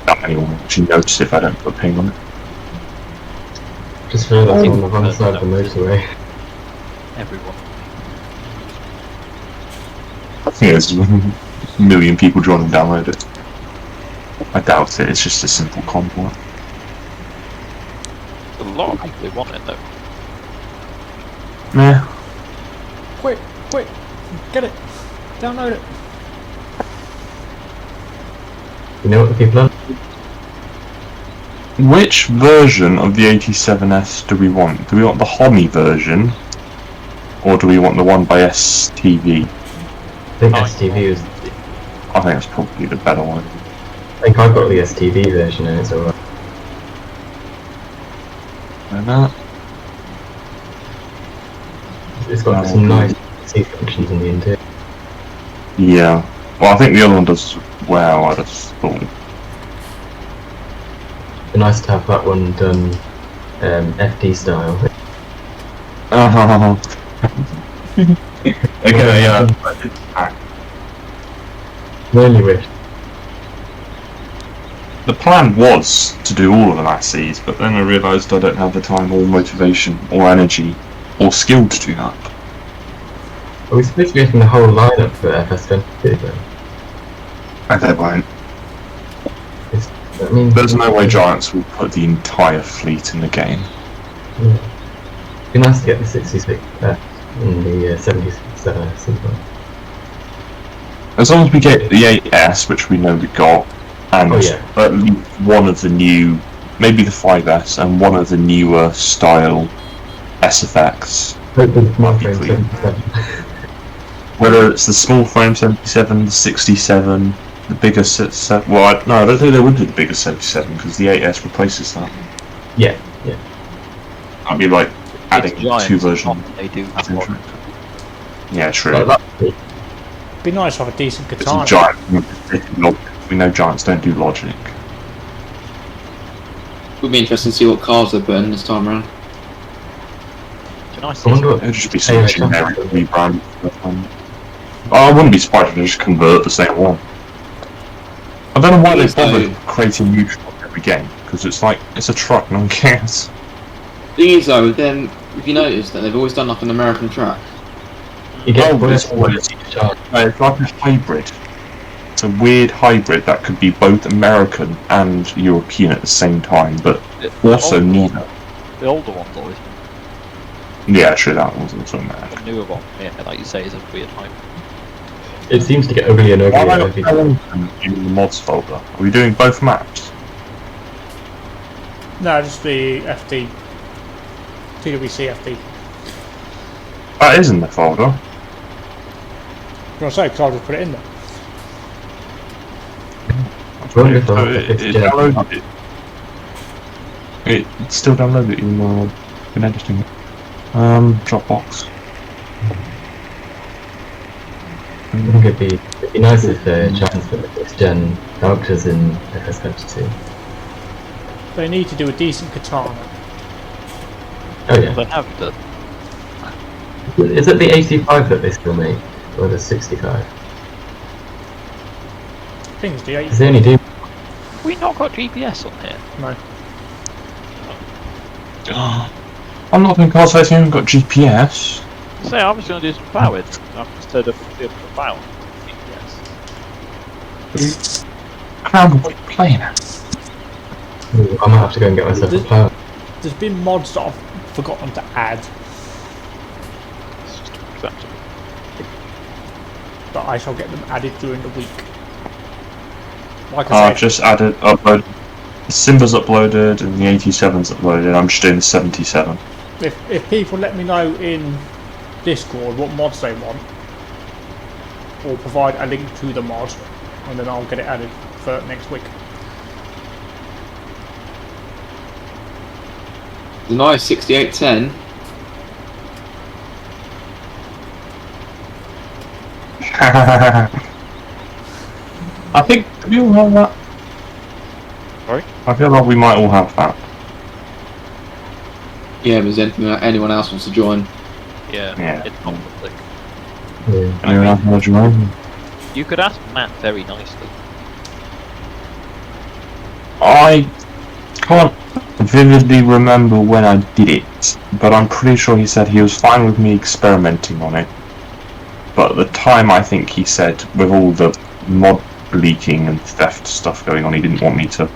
Not many will actually notice if I don't put a ping on it. Just realised I'm on the wrong side of the motorway. Everyone. I think there's a million people trying to download it. I doubt it, it's just a simple convoy. There's a lot of people who want it though. Yeah. Quick, quick, get it. Download it. You know what the people are? Which version of the 87S do we want? Do we want the Homie version? Or do we want the one by STV? I think STV is. I think that's probably the better one. I think I've got the STV version and it's alright. And that. It's got some nice C functions in the interior. Yeah. Well, I think the other one does well, I just thought. It'd be nice to have that one done FD style. Okay, yeah. Really wish. The plan was to do all of the Massies, but then I realised I don't have the time or motivation or energy or skill to do that. Are we supposed to be making the whole lineup for FS22 then? And they won't. I mean, There's no way Giants will put the entire fleet in the game. yeah. It'd be nice to get the 66 in the 77 as well. As long as we get the 8S, which we know we got, and Oh, yeah. at least one of the new, maybe the 5S, and one of the newer style SFX. Hopefully, more Might be frame clean. 77. Whether it's the small frame 77, the 67, the bigger 77. Well, no, I don't think they would do the bigger 77 because the 8S replaces that. Yeah, yeah. I'd be like adding It's Giants, two versions. They do That's have interesting. Yeah, true. Well, that's it. Be nice to have a decent It's a katana. giant. We know Giants don't do logic. Would be interesting to see what cars they're putting this time around. It's nice. I wonder what It'd just be some AI generic comes rebrand. I wouldn't be surprised if they just convert the same one. I don't know why they Yes, bother though. creating new truck every game, because it's like, it's a truck, no one cares. Thing is though, then if you notice that they've always done like an American track. You get Oh, but worse it's always- charge. It's like a hybrid. It's a weird hybrid that could be both American and European at the same time, but also neither. The older one's always Yeah, true, that was also American. the newer one. Yeah, like you say, is a weird hype. It seems to get uglier and Why uglier am I every not time. in the mods folder? Are we doing both maps? No, just the FD. TWC FD. That is in the folder. You want to say, because I'll just put it in there. Wonder if So I'll have to fix it Jen. downloaded it. It still downloaded it even though I've been editing it. Dropbox. I think it'd be nice if Giants put the 6th gen characters in FS22. They need to do a decent katana. Oh yeah. They have the Is it the 85 that they still make? Or the 65? I think it's the 8. Because they only do. we not got GPS on here. No. I'm not thinking cars facing haven't got GPS. Say I was going to do some powered. I've just heard of the power. GPS. How what are you playing at? Ooh, I might have to go and get myself a plow. There's been mods that I've forgotten to add, It's just acceptable. but I shall get them added during the week. Like I I've said, just uploaded. The Simba's uploaded and the 87's uploaded. I'm just doing the 77. if people let me know in Discord what mods they want, or provide a link to the mod, and then I'll get it added for next week. The nice 6810. I think do we all have that? Sorry? I feel like we might all have that. Yeah, but is anyone else wants to join? Yeah, Yeah. it's not public. Yeah. Anyone else want to join? You could ask Matt very nicely. I can't vividly remember when I did it, but I'm pretty sure he said he was fine with me experimenting on it. But at the time, I think he said, with all the mod leaking and theft stuff going on, he didn't want me to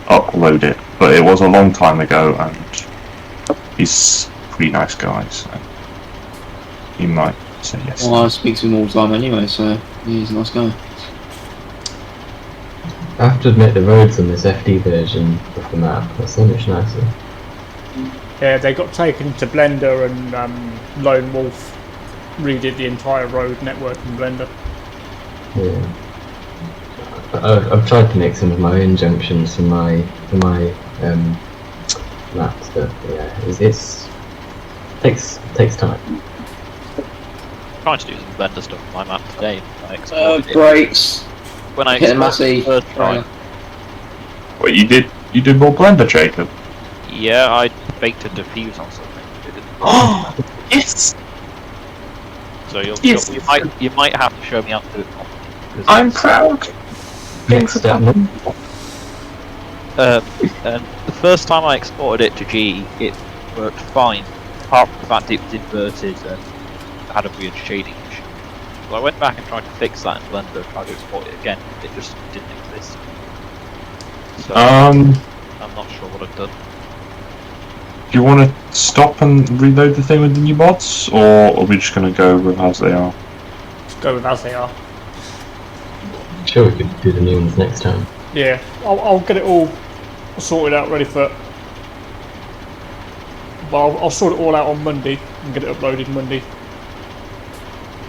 upload it. But it was a long time ago, and he's a pretty nice guy, so he might say yes. Well, I speak to him all the time anyway, so yeah, he's a nice guy. I have to admit the roads on this FD version of the map are so much nicer. Yeah, they got taken to Blender, and Lone Wolf redid the entire road network in Blender. Yeah. I've tried to make some of my own junctions for my maps, but yeah, it's takes time. I'm trying to do some Blender stuff on my map today. I exported it. Brakes. When I Hitting exported Massey. the first time, Wait, you did more Blender, Jacob? yeah, I baked a diffuse on something. Oh, yes! So Yes. you might have to show me how to do it properly. 'cause I'm it's, proud! Next step. and the first time I exported it to G, it worked fine, apart from the fact it was inverted and had a weird shading issue. So I went back and tried to fix that in Blender, tried to export it again, it just didn't exist. So Um, I'm not sure what I've done. do you want to stop and reload the thing with the new mods, or are we just going to go with as they are? Just go with as they are. Sure, we could do the new ones next time. Yeah, I'll get it all sorted out, ready for. Well, I'll sort it all out on Monday and get it uploaded Monday.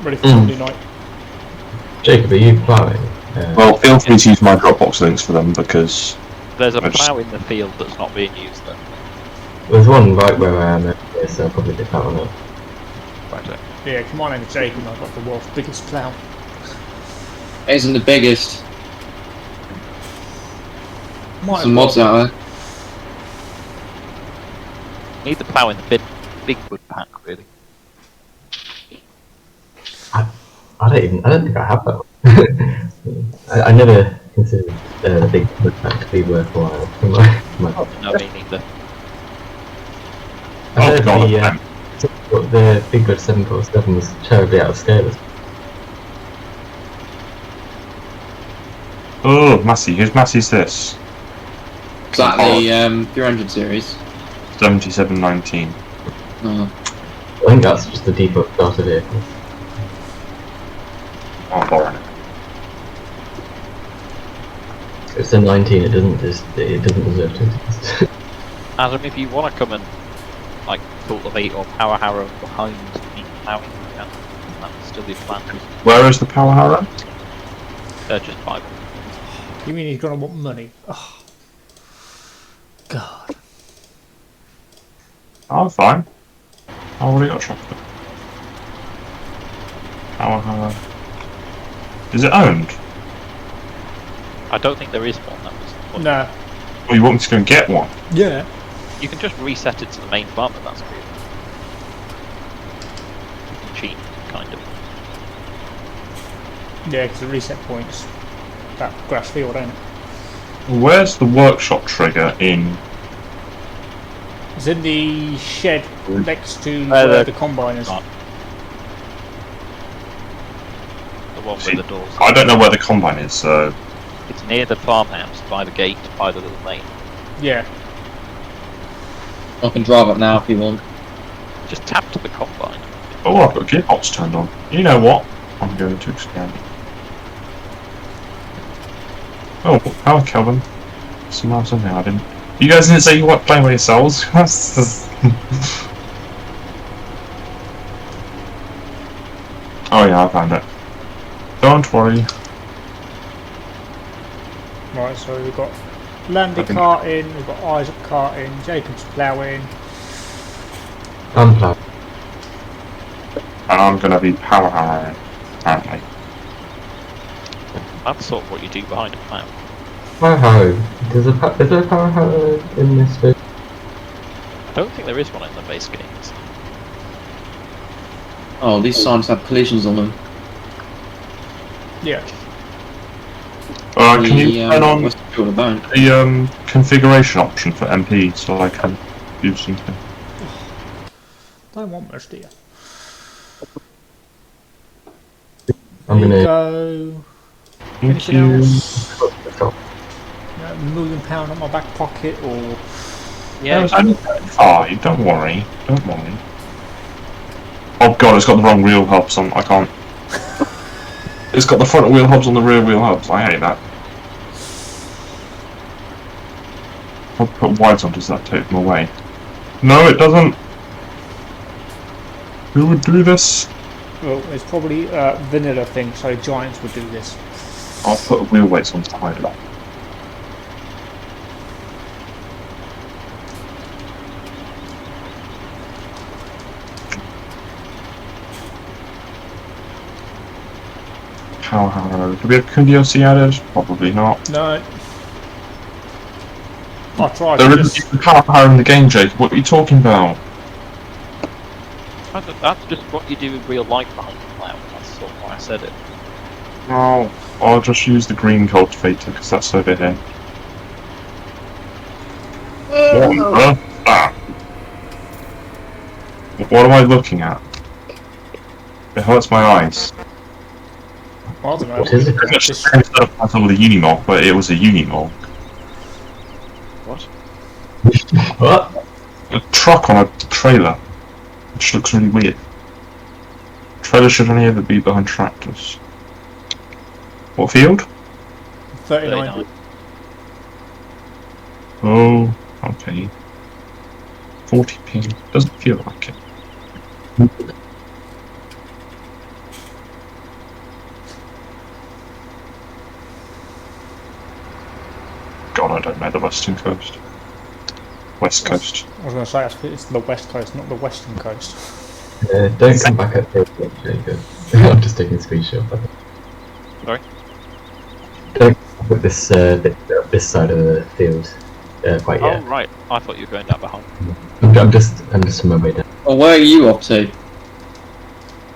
Ready for Monday night. Jacob, are you ploughing? Well, feel free to use my Dropbox links for them because There's a I just- plough in the field that's not being used though. There's one right where I am, so I'll probably get that one up. Right, Yeah, come on, name's Jacob. I've got the world's biggest plough. It isn't the biggest. Might Some mods out there. need the plough in the big wood pack really. I don't think I have that one. I never considered the big wood pack to be worthwhile. No, me neither. I heard God, the Big Bird 747 was terribly out of scale. oh, Massey, whose Massey's this? Is that the 300 series? 7719. No. I think that's just the default starter vehicle. Oh, boring. It's a 19. It doesn't deserve to exist. Adam, if you want to come and like cultivate or power harrow behind me ploughing, then that's still your plan. Where is the power harrow? Just 5. You mean he's gonna want money? Oh. God. Oh, fine. I already got tractor. Power harrow. Is it owned? I don't think there is one. That was the point. Nah. Well, you want me to go and get one? Yeah. You can just reset it to the main farm, but that's good. You can cheat, kind of. Yeah, because the reset points that grass field, ain't it? Where's the workshop trigger in? It's in the shed next to Where where the- the combine is. Right. The one with the doors. I don't know where the combine is, so It's near the farmhouse, by the gate, by the little lane. Yeah. I can drive up now if you want. Just tap to the combine. oh, I've got gearbox turned on. You know what? I'm going to expand. Oh, hello, Kelvin. Somehow something I didn't. You guys didn't say you weren't playing with yourselves. Oh yeah, I found it. Don't worry. Right, so we've got Landy Okay. carting, we've got Isaac carting, Jacob's ploughing. I'm ploughing. And I'm gonna be power harrowing, apparently. That's sort of what you do behind a plough. Power harrow. Is there a power harrow in this bit? I don't think there is one in the base games. Oh, these signs have collisions on them. Yeah. Can you turn on West Field don't. the configuration option for MP so I can do something? Don't want much, do you? I'm There you gonna. go. Thank Anything you. else? £1 million on my back pocket, or Yeah, It's only 35, don't worry. Don't worry. Oh god, it's got the wrong wheel hubs on. I can't. It's got the front wheel hubs on the rear wheel hubs. I hate that. I'll put wides on, does that take them away? No, it doesn't. Who would do this? well, it's probably a vanilla thing. So Giants would do this. I'll put wheel weights on to hide it. Power harrow. Do we have TWC added? Probably not. No. I tried. There to isn't just, even power harrow in the game, Jake. What are you talking about? that's just what you do in real life behind a plough. That's sort of why I said it. No. I'll just use the green cultivator because that's over here. What on earth is that? What am I looking at? It hurts my eyes. I don't know. What is it? Pretty much the same stuff I thought with a Unimog, but it was a Unimog. What? What? A truck on a trailer, which looks really weird. Trailers should only ever be behind tractors. What field? 39. 39. Oh, okay. 40p. Doesn't feel like it. God, I don't know the western coast. West coast. I was going to say it's the west coast, not the western coast. Don't come back at 30, Jacob. I'm just taking a screenshot. Sorry? Don't come with this this side of the field quite Oh yet. right, I thought you were going down behind. I'm just on my way down. Oh, where are you off to?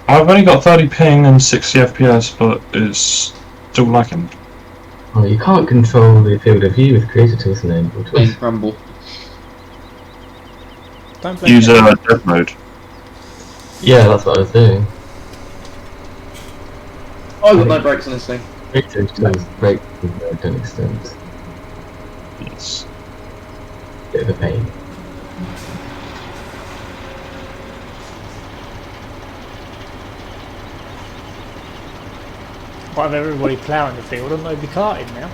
I've only got 30 ping and 60 FPS, but it's still lagging. Oh, you can't control the field of view with creator tools enabled. Playing Crumble. Don't blame Use me. dev mode. Yeah, that's what I was doing. Oh, I've got no brakes on this thing. Creator tools break don't extend. Yes. Bit of a pain. Why have everybody ploughing the field and nobody carting now?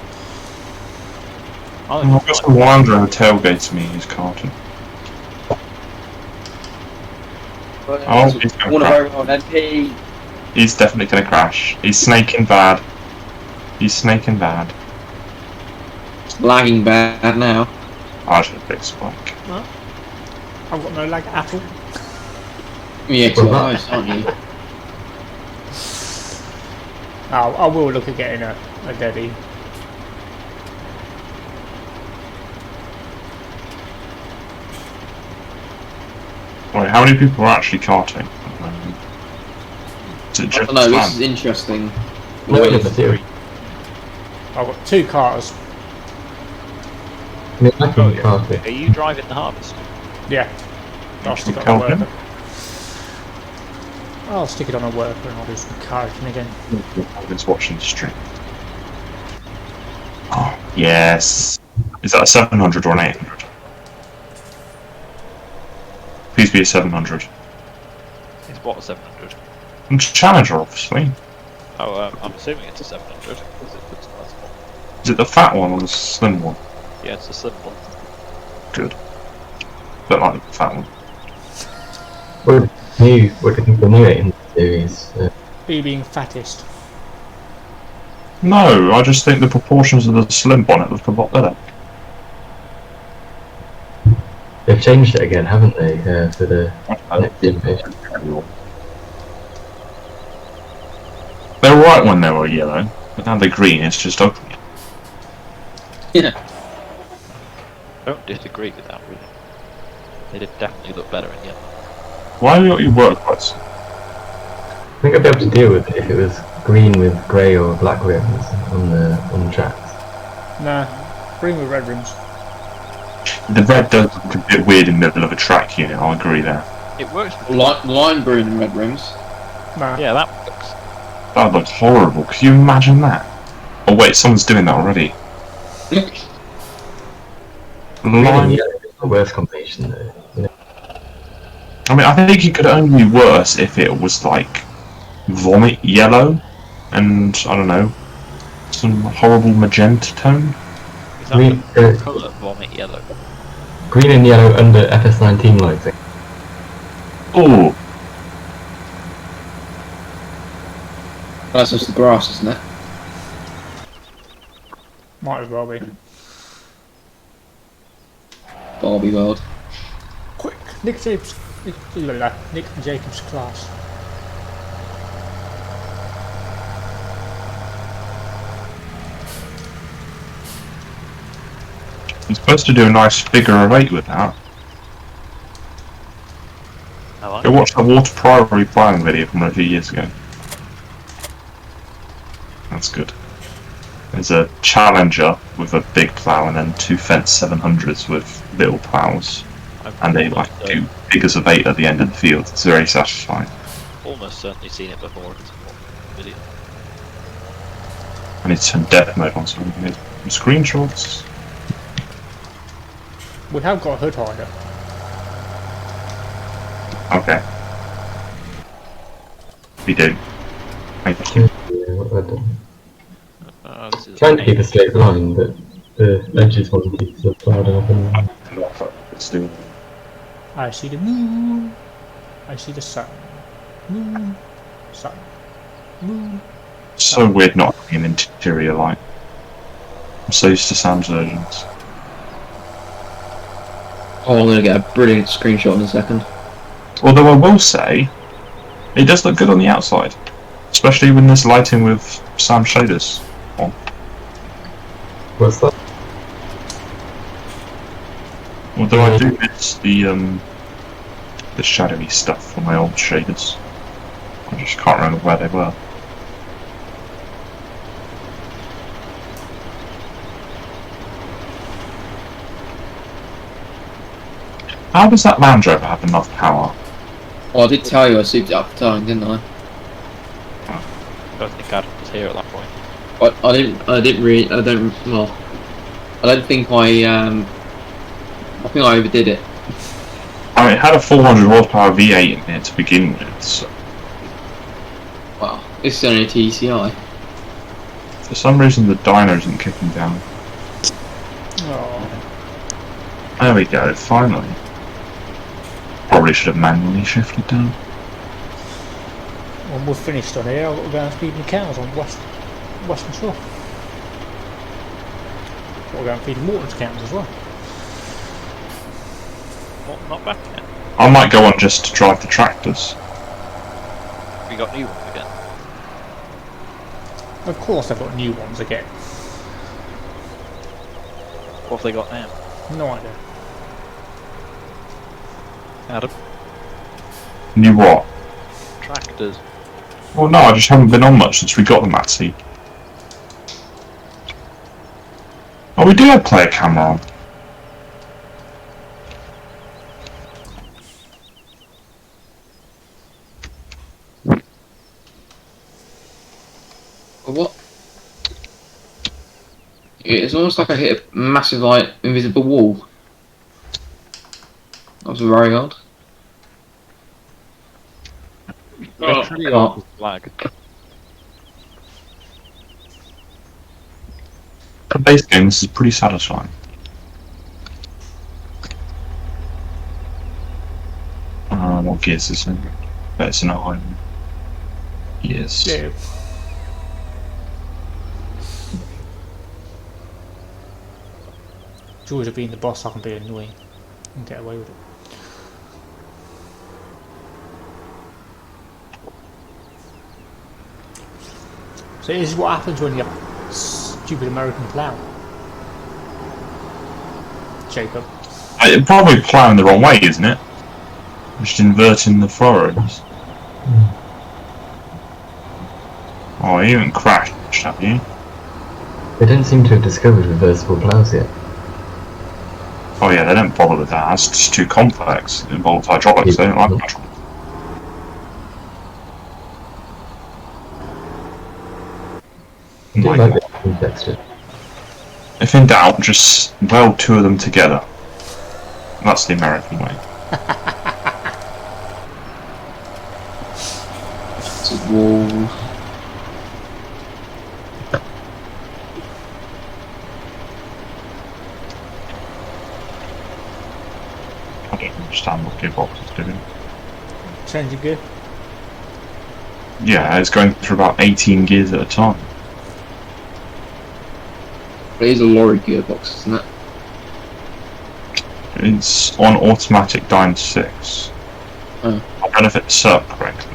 Oh, I've got some wander and a tailgate to me who's carting. Oh, he's gonna One of crash. our own MP. He's definitely gonna crash. He's snaking bad. He's snaking bad. It's lagging bad now. I should fix spike. I've got no lag at all. Yeah, because you're nice, aren't you? I will look at getting a Deddy. Wait, how many people are actually carting? Is it I just don't know, this Slam? is interesting. No, Wait, it's three. I've got 2 cars. I mean, I can cast it. are you driving the harvest? Yeah. I'll Actually stick it on a carting? worker. I'll stick it on a worker and I'll do some carting again. Everyone's watching the stream. Oh, yes. Is that a 700 or an 800? Please be a 700. It's what, 700? And Challenger, obviously. Oh, I'm assuming it's a 700 because it looks nice. Is it the fat one or the slim one? Yeah, it's a slim one. Good. Don't like the fat one. What do you think of the new 800 series? Me being fattest. No, I just think the proportions of the slim bonnet look a lot better. They've changed it again, haven't they, for the next generation? They were right when they were yellow, but now they're green, it's just ugly. Yeah. I don't disagree with that, really. They did definitely look better in yellow. Why are you work clothes? I think I'd be able to deal with it if it was green with grey or black rims on the tracks. Nah, green with red rims. The red does look a bit weird in the middle of a track unit, I'll agree there. It works with Lime green and red rims. Nah. Yeah, that works. That looks horrible, could you imagine that? Oh wait, someone's doing that already. Green and Lime. yellow is the worst combination though. You know? I mean, I think it could only be worse if it was like vomit yellow and, I don't know, some horrible magenta tone. Is that Green, the colour vomit yellow? green and yellow under FS19 lighting. Oh, That's just the grass, isn't it? Might as well be. Barbie world. Quick, Nick Jacobs class. you're supposed to do a nice figure of 8 with that. I like Go watch the water priority plowing video from a few years ago. That's good. There's a Challenger with a big plough and then 2 fence 700s with little ploughs. And they like do figures of 8 at the end of the field. It's very satisfying. almost certainly seen it before in some video. I need to turn death mode on so we can get some screenshots. We have got a hood hider. Okay. We do. Thank you. Yeah, what have I done? This is Trying to keep a straight line, but the edges wasn't keep so far up and Let's do. I see the moon. I see the sun. Moon. Sun. Moon. So weird not having an interior light. I'm so used to Sam's versions. Oh, I'm gonna get a brilliant screenshot in a second. Although I will say, it does look good on the outside. Especially when there's lighting with Sam shaders on. what's that? Although I do miss the shadowy stuff from my old shaders. I just can't remember where they were. How does that Land Rover have enough power? Oh, I did tell you I souped it up for towing, didn't I? I don't think Adam was here at that point. I don't think I think I overdid it. I mean, it had a 400 horsepower V8 in it to begin with, so Wow, this is only a TCI. for some reason the dyno isn't kicking down. Oh. There we go, finally. Probably should have manually shifted down. When we're finished on here, I've got to go and feed the cows on Western Shore. Got to go and feed Morton's cows as well. What, not back yet? I might go on just to drive the tractors. We got new ones again. Of course I've got new ones again. What have they got now? No idea. Adam? New what? Tractors. Well, no, I just haven't been on much since we got the Maxi. Oh, we do have player camera on. What? It's almost like I hit a massive, like, invisible wall. That was very odd. Literally Oh, on the flag. For a base game, this is pretty satisfying. What gear is this in? Bet it's in a high one. Yes. Yeah. Joys of being the boss, I can be annoying and get away with it. So this is what happens when you have stupid American plow. Jacob. It's probably ploughing the wrong way, isn't it? Just inverting the furrows. Oh, you haven't crashed, have you? They don't seem to have discovered reversible plows yet. Oh yeah, they don't bother with that. That's just too complex. It involves hydraulics. They don't like hydraulics. I do My like God. the complexity. If in doubt, just weld two of them together. That's the American way. it's a wall. I don't understand what gearbox is doing. Change of gear. Yeah, it's going through about 18 gears at a time. It is a lorry gearbox, isn't it? It's on automatic Dyne 6. Oh. I don't know if it's set up correctly,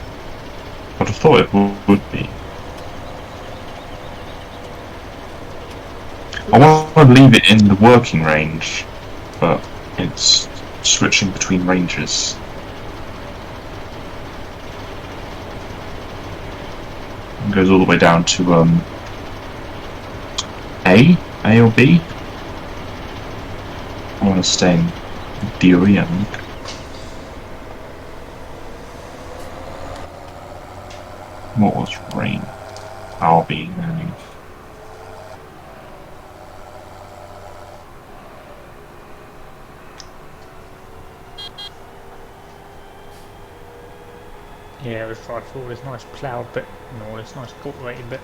but I thought it would be. I want to leave it in the working range, but it's switching between ranges. It goes all the way down to A or B. I want to stay in DOE, I think. What was rain? RB. Yeah, let's try for all this nice ploughed bit and all this nice cultivated bit.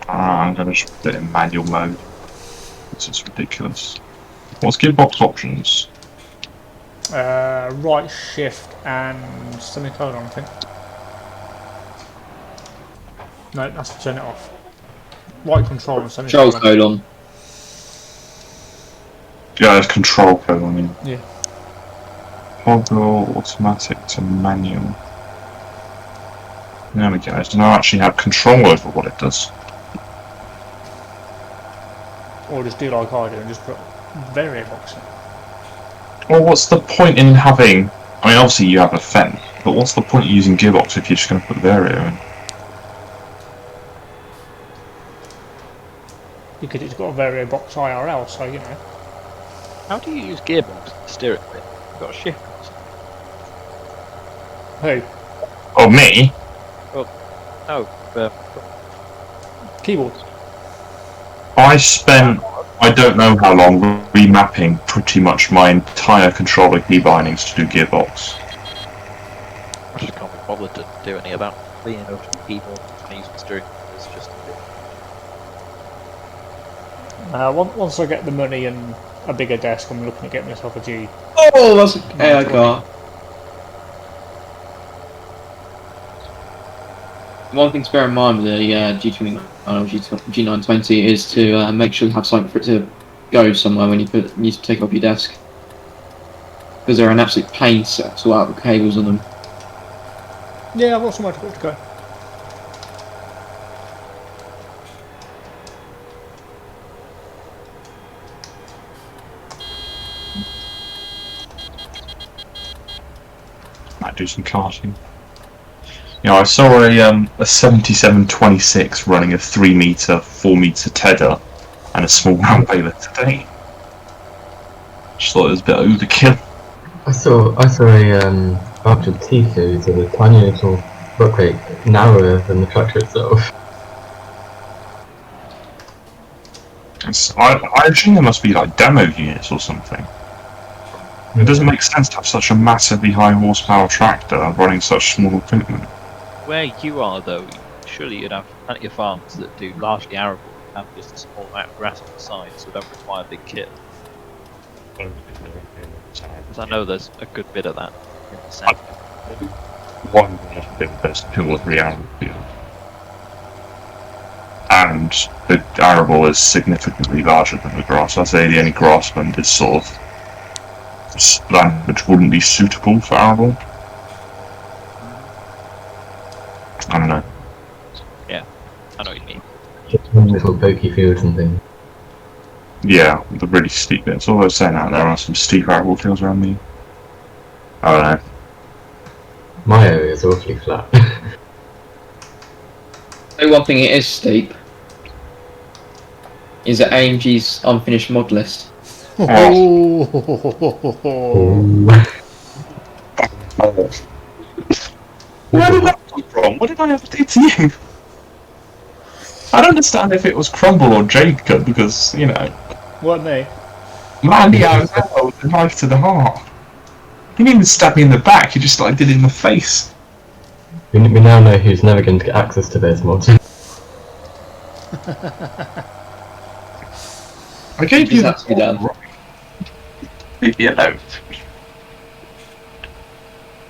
I'm going to just put it in manual mode. This is ridiculous. What's gearbox options? Right shift and semicolon, I think. No, that's to turn it off. Right control and Control semicolon. colon. Yeah, there's control code on it. Yeah. Toggle automatic to manual. There we go. So now I actually have control over what it does. Or just do like I do and just put variables in. Well, what's the point in having... I mean, obviously you have a fen, but what's the point of using gearbox if you're just going to put vario in? Because it's got a variabox IRL, so you know. How do you use gearbox to steer it with? You've got a shift. Who? Oh, me? No, Keyboard. I spent, I don't know how long, remapping pretty much my entire controller key bindings to do gearbox. I just can't be bothered to do any of that. Cleaning up the keyboard and using the steering wheel is just a bit. Once I get the money and a bigger desk, I'm looking at getting myself a G. Oh, that's an AI car. One thing to bear in mind with the G920 is to make sure you have something for it to go somewhere when you need to take off your desk. Because they're an absolute pain to sort out the cables on them. Yeah, I've got somewhere to go. Might do some karting. You know, I saw a 7726 running a 3 metre, 4 metre tether and a small round baler today. Just thought it was a bit overkill. I saw a bunch of T-Foods with a tiny little book rate narrower than the tractor itself. I assume there must be like demo units or something. It doesn't make sense to have such a massively high horsepower tractor running such small equipment. Where you are, though, surely you'd have plenty of farms that do largely arable and have just a small amount of grass on the side, so don't require a big kit. Because I know there's a good bit of that in the south. One bit there's 2 or 3 arable fields. And the arable is significantly larger than the grass. I'd say the only grassland is sort of land which wouldn't be suitable for arable. I don't know. Yeah, I know what you mean. Just one little pokey fields and things. Yeah, the really steep bits. Although saying that, there are some steep arable fields around me. I don't know. My area is awfully flat. So one thing it is steep is that AMG's unfinished mod list. Oh. Where did that come from? What did I ever do to you? I don't understand if it was Crumble or Jacob because, you know, What me? Mandy out with a knife to the heart. He didn't even stab me in the back, he just like did it in the face. We now know who's never going to get access to those mods. I gave you That to be done. Leave me alone.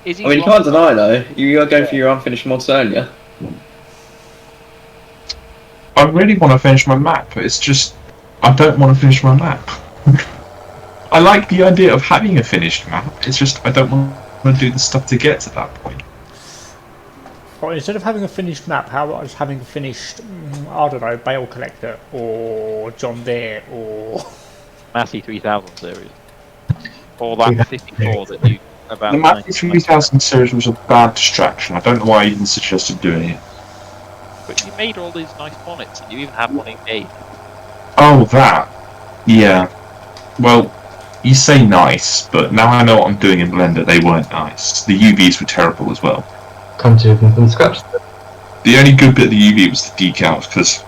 Is he I mean, you can't deny though, you are going for your unfinished mods earlier. I really want to finish my map, but it's just I don't want to finish my map. I like the idea of having a finished map, it's just I don't want to do the stuff to get to that point. Or instead of having a finished map, how about just having a finished, I don't know, Bale Collector or John Deere or Massey 3000 series? Or that 54 that you about The Map 3000 series was a bad distraction. I don't know why I even suggested doing it. But you made all these nice bonnets, and you even have one in game. Oh, that. Yeah. Well, you say nice, but now I know what I'm doing in Blender, they weren't nice. The UVs were terrible as well. Come to them from scratch. The only good bit of the UV was the decals, because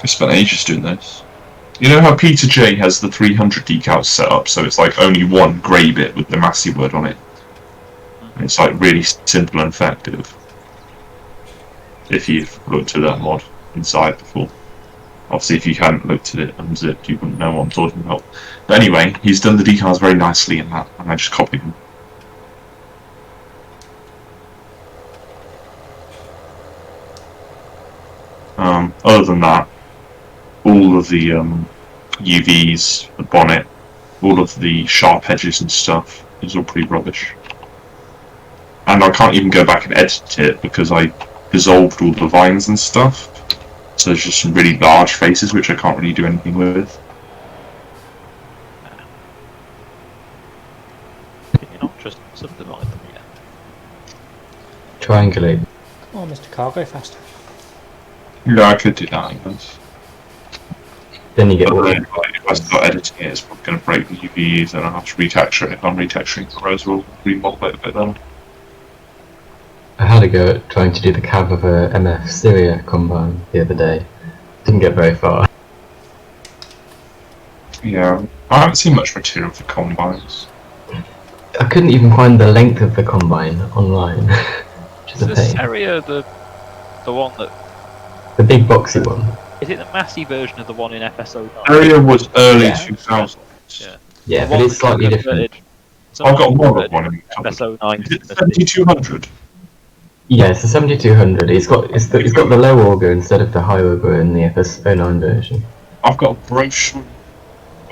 I spent ages doing those. You know how Peter J has the 300 decals set up, so it's like only one grey bit with the Massey word on it? It's like really simple and effective. If you've looked at that mod inside before. Obviously, if you hadn't looked at it unzipped, you wouldn't know what I'm talking about. But anyway, he's done the decals very nicely in that, and I just copied him. Other than that, all of the UVs, the bonnet, all of the sharp edges and stuff is all pretty rubbish. And I can't even go back and edit it because I dissolved all the vines and stuff. So there's just some really large faces which I can't really do anything with. Can you not just subdivide them yet? Triangulate. Come on, Mr. Cargo, faster. Yeah, I could do that, I guess. Then you get But all then, if I start editing it, it's probably going to break the UVs, and I'll have to retexture it. If I'm retexturing the rows, we'll remodel it a bit then. I had a go at trying to do the cav of a MF Syria combine the other day. Didn't get very far. Yeah, I haven't seen much material for combines. I couldn't even find the length of the combine online, which is Is a this pain. area the one that... The big boxy one. Is it the massy version of the one in FSO9? Area was early Yeah. 2000s. Yeah. Yeah, The but one it's slightly that different. converted- I've got more converted of one in the cupboard. FSO9 Is it to 7200? Yeah, it's a 7200. It's got the low auger instead of the high auger in the FS09 version. I've got a brochure.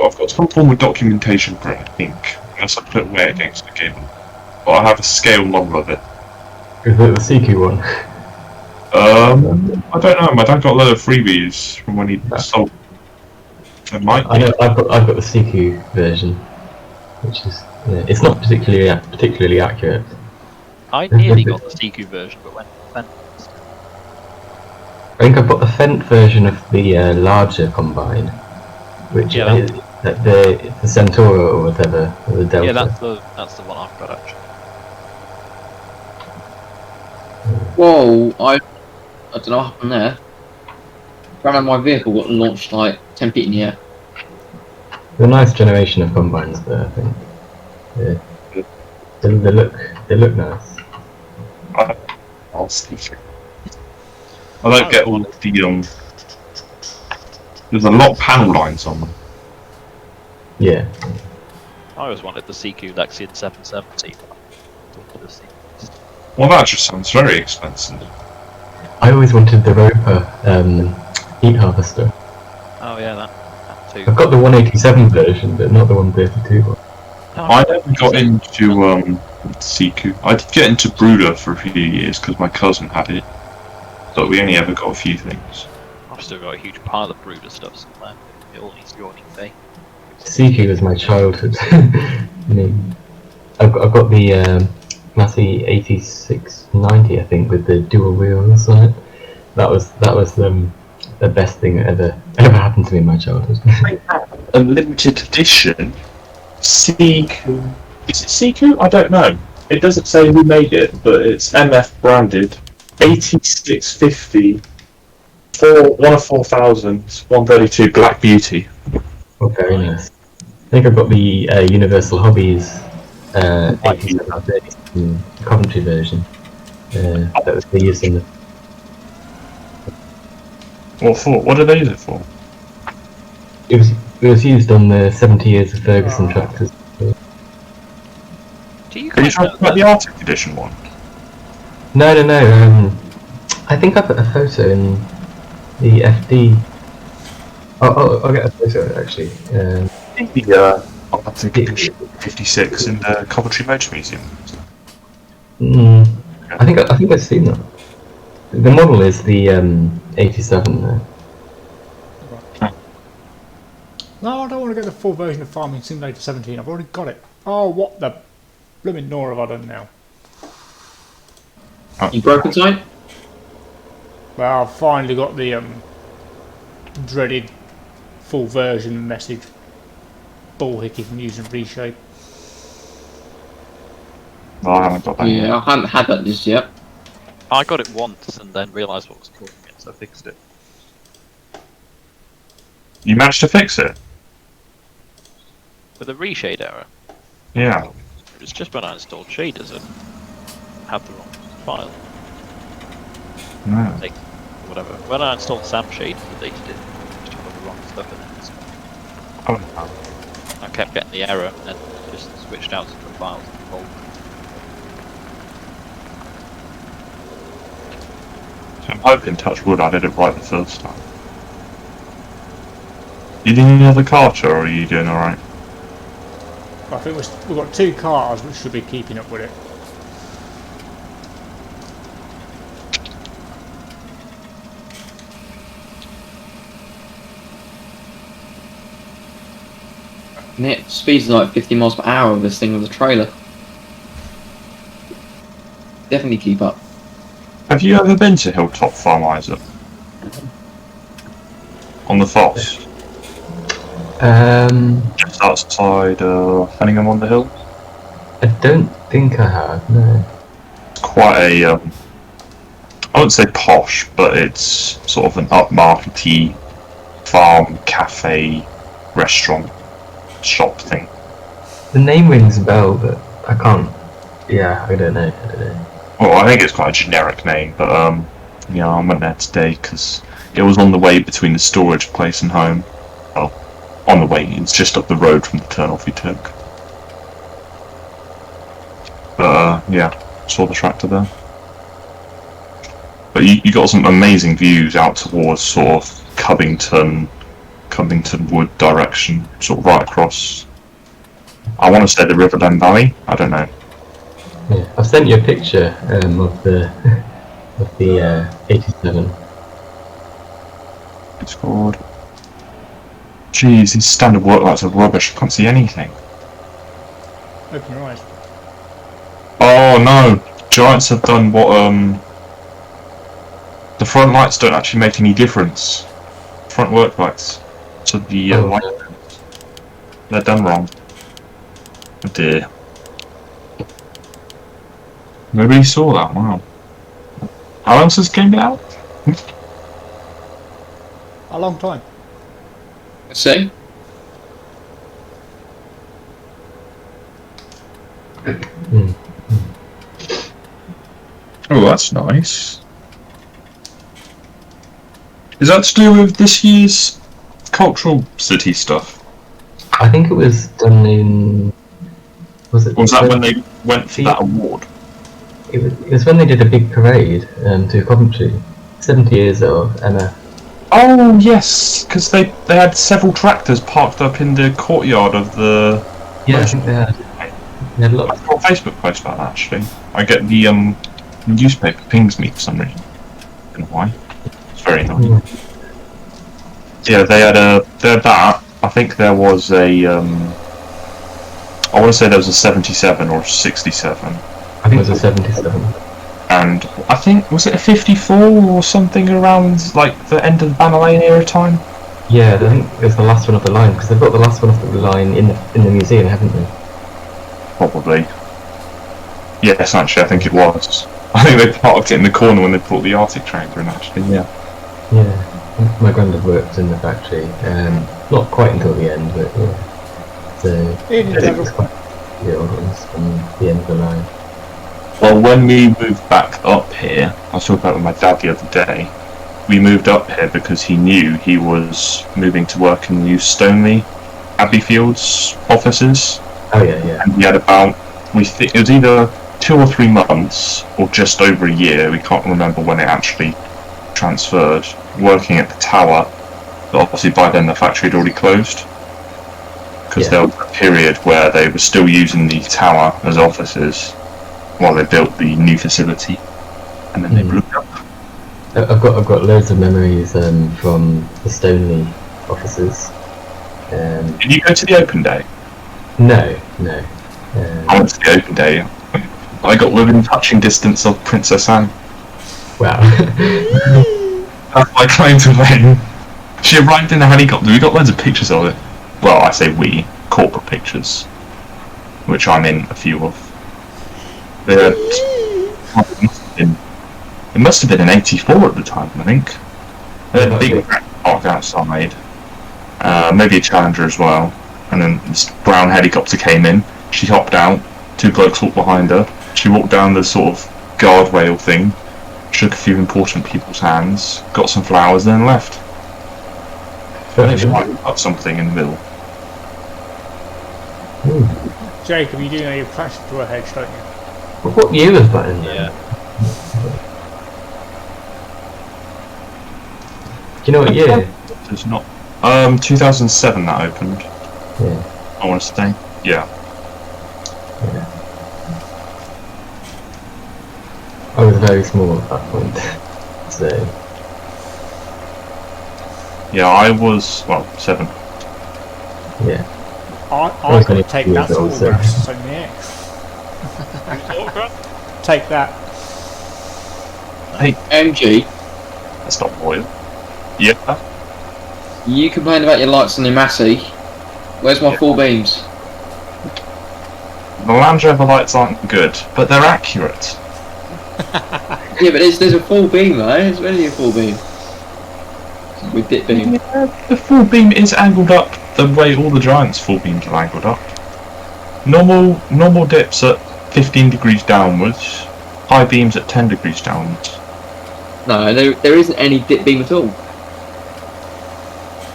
I've got some form of documentation for it, I think. Unless I put it away against the game. But I have a scale model of it. Is it the CQ one? I don't know. My dad got a load of freebies from when he sold. It might be. I know. I've got the CQ version, which is it's not particularly accurate. I nearly got the CQ version, but went Fendt. I think I've got the Fendt version of the larger combine, which Yeah, is the Centauro or whatever, or the Delta. Yeah, that's the one I've got actually. Whoa, I don't know what happened there. Apparently my vehicle got launched like 10 feet in the air. They're a nice generation of combines there, I think. Yeah. They look nice. I'll see. I don't get all of the There's a lot of panel lines on them. Yeah. I always wanted the CQ Lexion 770. Well, that just sounds very expensive. I always wanted the Roper heat harvester. Oh yeah, that too. I've got the 187 version, but not the 132 one. I never got into CQ. I did get into Brooder for a few years because my cousin had it, but we only ever got a few things. I've still got a huge pile of Brooder stuff somewhere. It all needs joining day. CQ was my childhood. I mean, I've got the Massey 8690, I think, with the dual wheels on it. That was the best thing that ever happened to me in my childhood. A limited edition CQ. Is it CQ? I don't know. It doesn't say who made it, but it's MF branded. 8650. 1 of 4000. 132 Black Beauty. Oh, very nice. I think I've got the Universal Hobbies 87 Coventry version. That was the use in the. What for? What did they use it for? It was used on the 70 years of Ferguson tractors. Do you Are you guys know talking about that? the Arctic edition one? No. I think I put a photo in the FD. I'll get a photo actually. The Arctic edition 56 in the Coventry Motor Museum. I think I've seen that. The model is the 87 though. No, I don't want to get the full version of Farming Simulator 17. I've already got it. Oh, what the blooming Nor have I done now? You broken side? Well, I've finally got the dreaded full version message. Bullhickey from using Reshape. No, I haven't got that yet. Yeah, I haven't had that just yet. I got it once and then realised what was causing it, so I fixed it. You managed to fix it? With a reshade error. Yeah. It's just when I installed shaders and have the wrong file. No. Like, whatever. When I installed Sam Machine, I deleted it. Just put the wrong stuff in it. So Oh, no. I kept getting the error and then just switched out to the files and folders. So I'm hoping, touch wood, I did it right the first time. You doing any other Carter, or are you doing alright? I think we've got 2 cars which should be keeping up with it. And it speeds like 50 miles per hour with this thing with a trailer. Definitely keep up. Have you ever been to Hilltop Farm, Isaac? On the Foss? Just outside Henningham on the Hill? I don't think I have, no. It's quite a, I wouldn't say posh, but it's sort of an upmarkety farm, cafe, restaurant, shop thing. The name rings a bell, but I can't. Yeah, I don't know. Well, I think it's quite a generic name, but yeah, I went there today because it was on the way between the storage place and home. Well, on the way, it's just up the road from the turn-off we took. But yeah, saw the tractor there. But you got some amazing views out towards sort of Covington Wood direction, sort of right across. I want to say the Riverland Valley. I don't know. Yeah, I've sent you a picture of the 87. It's called. Jeez, these standard work lights are rubbish. I can't see anything. Open your eyes. Oh no! Giants have done what the front lights don't actually make any difference. Front work lights. So the light, they're done wrong. Oh dear. Nobody saw that, wow. How long has this game been out? A long time. See? Oh, that's nice. Is that to do with this year's cultural city stuff? I think it was done in. Was that when they went for that award? It was when they did a big parade to Coventry. 70 years of MF. Oh yes, because they had several tractors parked up in the courtyard of the. Yeah, I think they had. They had I lots. saw a Facebook post about that actually. I get the newspaper pings me for some reason. I don't know why. It's very annoying. Yeah, they had that. I think there was a. I want to say there was a 77 or a 67. I think it was a 77. And I think, was it a 54 or something around like the end of the Banner Lane era time? Yeah, I think it was the last one off the line because they've got the last one off the line in the museum, haven't they? Probably. Yes, actually, I think it was. I think they parked it in the corner when they brought the Arctic tractor in. Actually, yeah. Yeah, my granddad worked in the factory. Not quite until the end, but yeah. So it was quite the old ones from the end of the line. Well, when we moved back up here, I was talking about it with my dad the other day. We moved up here because he knew he was moving to work in the new Stoneleigh Abbeyfield's offices. Oh yeah. And he had about, it was either 2 or 3 months, or just over a year, we can't remember when it actually transferred, working at the tower. But obviously by then the factory had already closed. Because there was a period where they were still using the tower as offices while they built the new facility, and then they blew it up. I've got loads of memories from the Stoneleigh offices. Did you go to the open day? No. I went to the open day. I got within touching distance of Princess Anne. Wow. That's my claim to fame. She arrived in a helicopter. We got loads of pictures of it. Well, I say we, corporate pictures, which I'm in a few of. It must have been an 84 at the time, I think. They had a big park outside, maybe a Challenger as well, and then this brown helicopter came in, she hopped out, 2 blokes walked behind her, she walked down the sort of guardrail thing, shook a few important people's hands, got some flowers, then left. And if you might up something in the middle. Jacob, you do know you've crashed into a hedge, don't you? What year was that in there? Yeah. Do you know what year? There's not. 2007 that opened. Yeah. I want to say. Yeah. I was very small at that point, so Yeah, I was, well, 7. yeah. I was could only take 2 that years old, so- autograph, so yeah. Take that. MG, That's not royal. Yeah. you complained about your lights on your Massey. Where's my 4 beams? The Land Rover lights aren't good, but they're accurate. Yeah, but there's a full beam, though. It's really a full beam. With dip beam. The full beam is angled up the way all the Giants' full beams are angled up. Normal dips at 15 degrees downwards, high beams at 10 degrees downwards. No, there isn't any dip beam at all.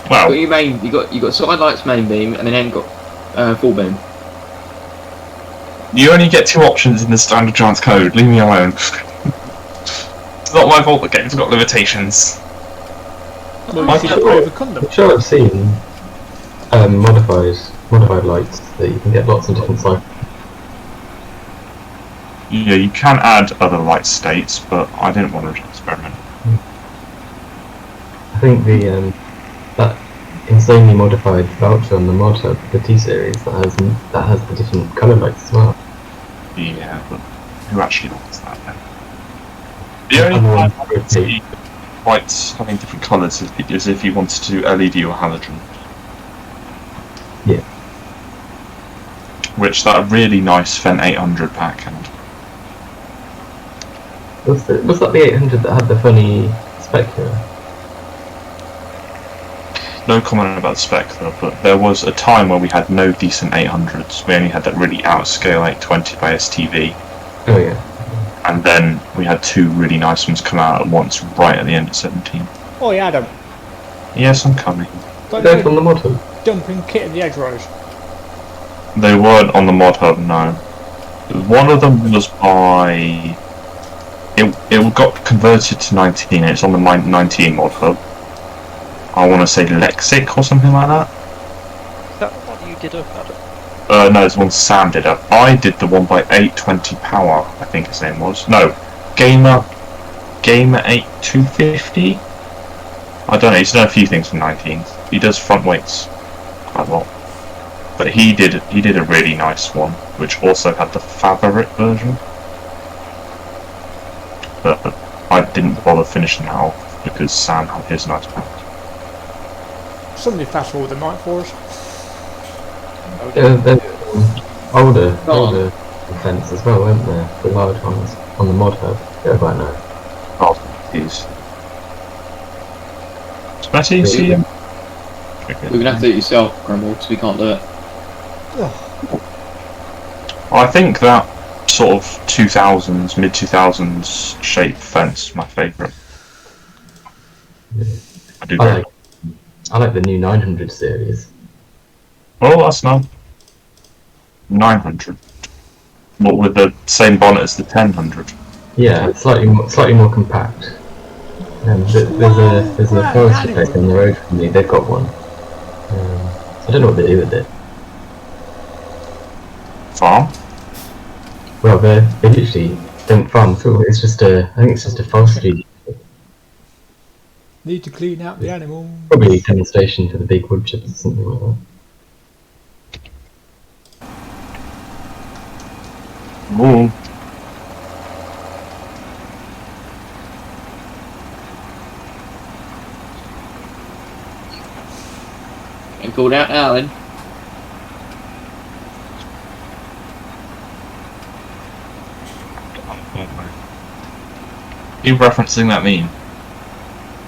Well, You got your side lights main beam, and then ain't got full beam. you only get 2 options in the standard Giants code, leave me alone. It's not my fault the game's got limitations. Well, I you should thought- overcome them. I'm sure I've seen modified lights that you can get lots of different cycles. Yeah, you can add other light states, but I didn't want to experiment. I think the that insanely modified voucher on the mod hub, the T series, that has the different colour lights as well. Yeah, but who actually wants that then? The only And time one I would see lights having different colours is if you wanted to do LED or halogen. Yeah. Which that really nice Fendt 800 pack had. Was that the 800 that had the funny spectre? No comment about the spec though, but there was a time where we had no decent 800s. We only had that really out-of-scale 820 by STV, Oh yeah. and then we had 2 really nice ones come out at once right at the end of 17. Oh, yeah, Adam. Yes, I'm coming. Don't They're you from the mod hub. dumping kit in the edge rows? They weren't on the mod hub, no. One of them was by... It got converted to 19, it's on the 19 mod hub. I want to say Lexic or something like that. Is that the one you did up, Adam? No, it's one Sam did up. I did the one by 820 Power, I think his name was. No, Gamer 8250? I don't know, he's done a few things for 19s. He does front weights quite a lot. But he did a really nice one, which also had the favorite version. But I didn't bother finishing that off because Sam had his nice pack. Somebody fast forward the night for us. They're older Go on. fence as well, weren't there? The large ones on the mod hub. Yeah, right now. Oh, he's... Smatty, see him? You're gonna have to do it yourself, Grumble, because we can't do it. I think that sort of 2000s, mid 2000s shape fence is my favourite. I do. I like the new 900 series. Well, that's not 900. What with the same bonnet as the 1000? Yeah, it's slightly more compact. There's a forestry place on the road from me. They've got one. I don't know what they do with it. Farm? Well, they literally don't farm at all. It's just I think it's just a forestry. Need to clean out the animal. Probably a demonstration for the big wood chips or something like that. Ooh. And called out Alan. You referencing that meme?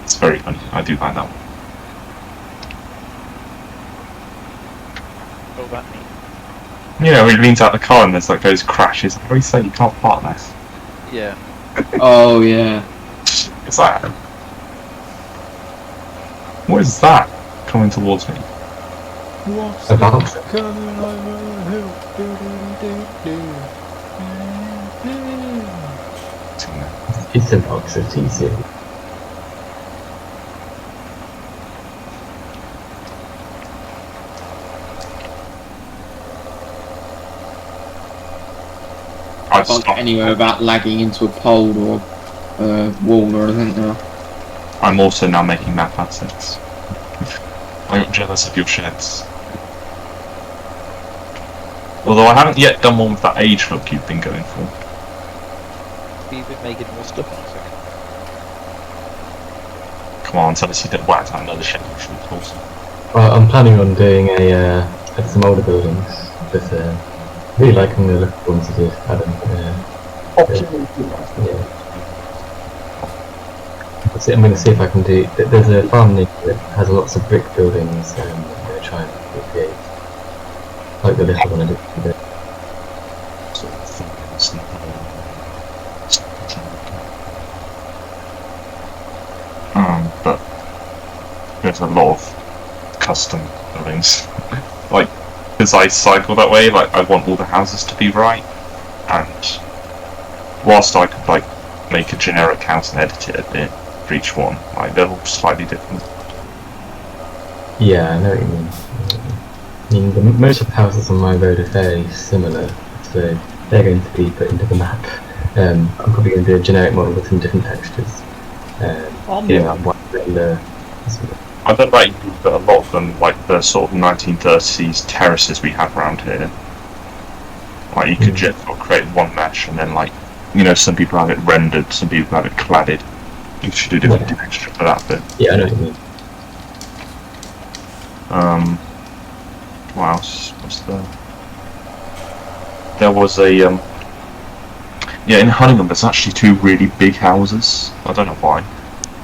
It's very funny. I do like that one. Oh, that me. You know, he leans out the car and there's like those crashes. How do you say you can't park this? Yeah. Oh yeah. Is that? What is that coming towards me? What's A bouncer. coming over the hill? It's a box of TC. I Can't get stopped. anywhere without lagging into a pole or a wall or anything now. I'm also now making map assets. I am jealous of your sheds. Although I haven't yet done one with that age look you've been going for. You've been making more stuff on second. Come on, tell us you did whack out another shed, which would be awesome. Well, I'm planning on doing some older buildings, but really liking the look of the ones you did, Adam. Yeah. I'm going to see if I can do. There's a farm near that has lots of brick buildings, and I'm going to try and recreate like the little one I did. Sort of thing, it's not but there's a lot of custom buildings. Like, because I cycle that way, like I want all the houses to be right, and whilst I could like make a generic house and edit it a bit for each one, like they're all slightly different. Yeah, I know what you mean. I mean, most of the houses on my road are fairly similar, so they're going to be put into the map. I'm probably going to do a generic model with some different textures. I'm wondering I don't know about you, but a lot of them, like the sort of 1930s terraces we have around here, like you could just sort of create one mesh and then, like, you know, some people have it rendered, some people have it cladded. You should do different texture for that bit. Yeah, I know what you mean. What else was there? There was a yeah, in Hunningham there's actually two really big houses. I don't know why.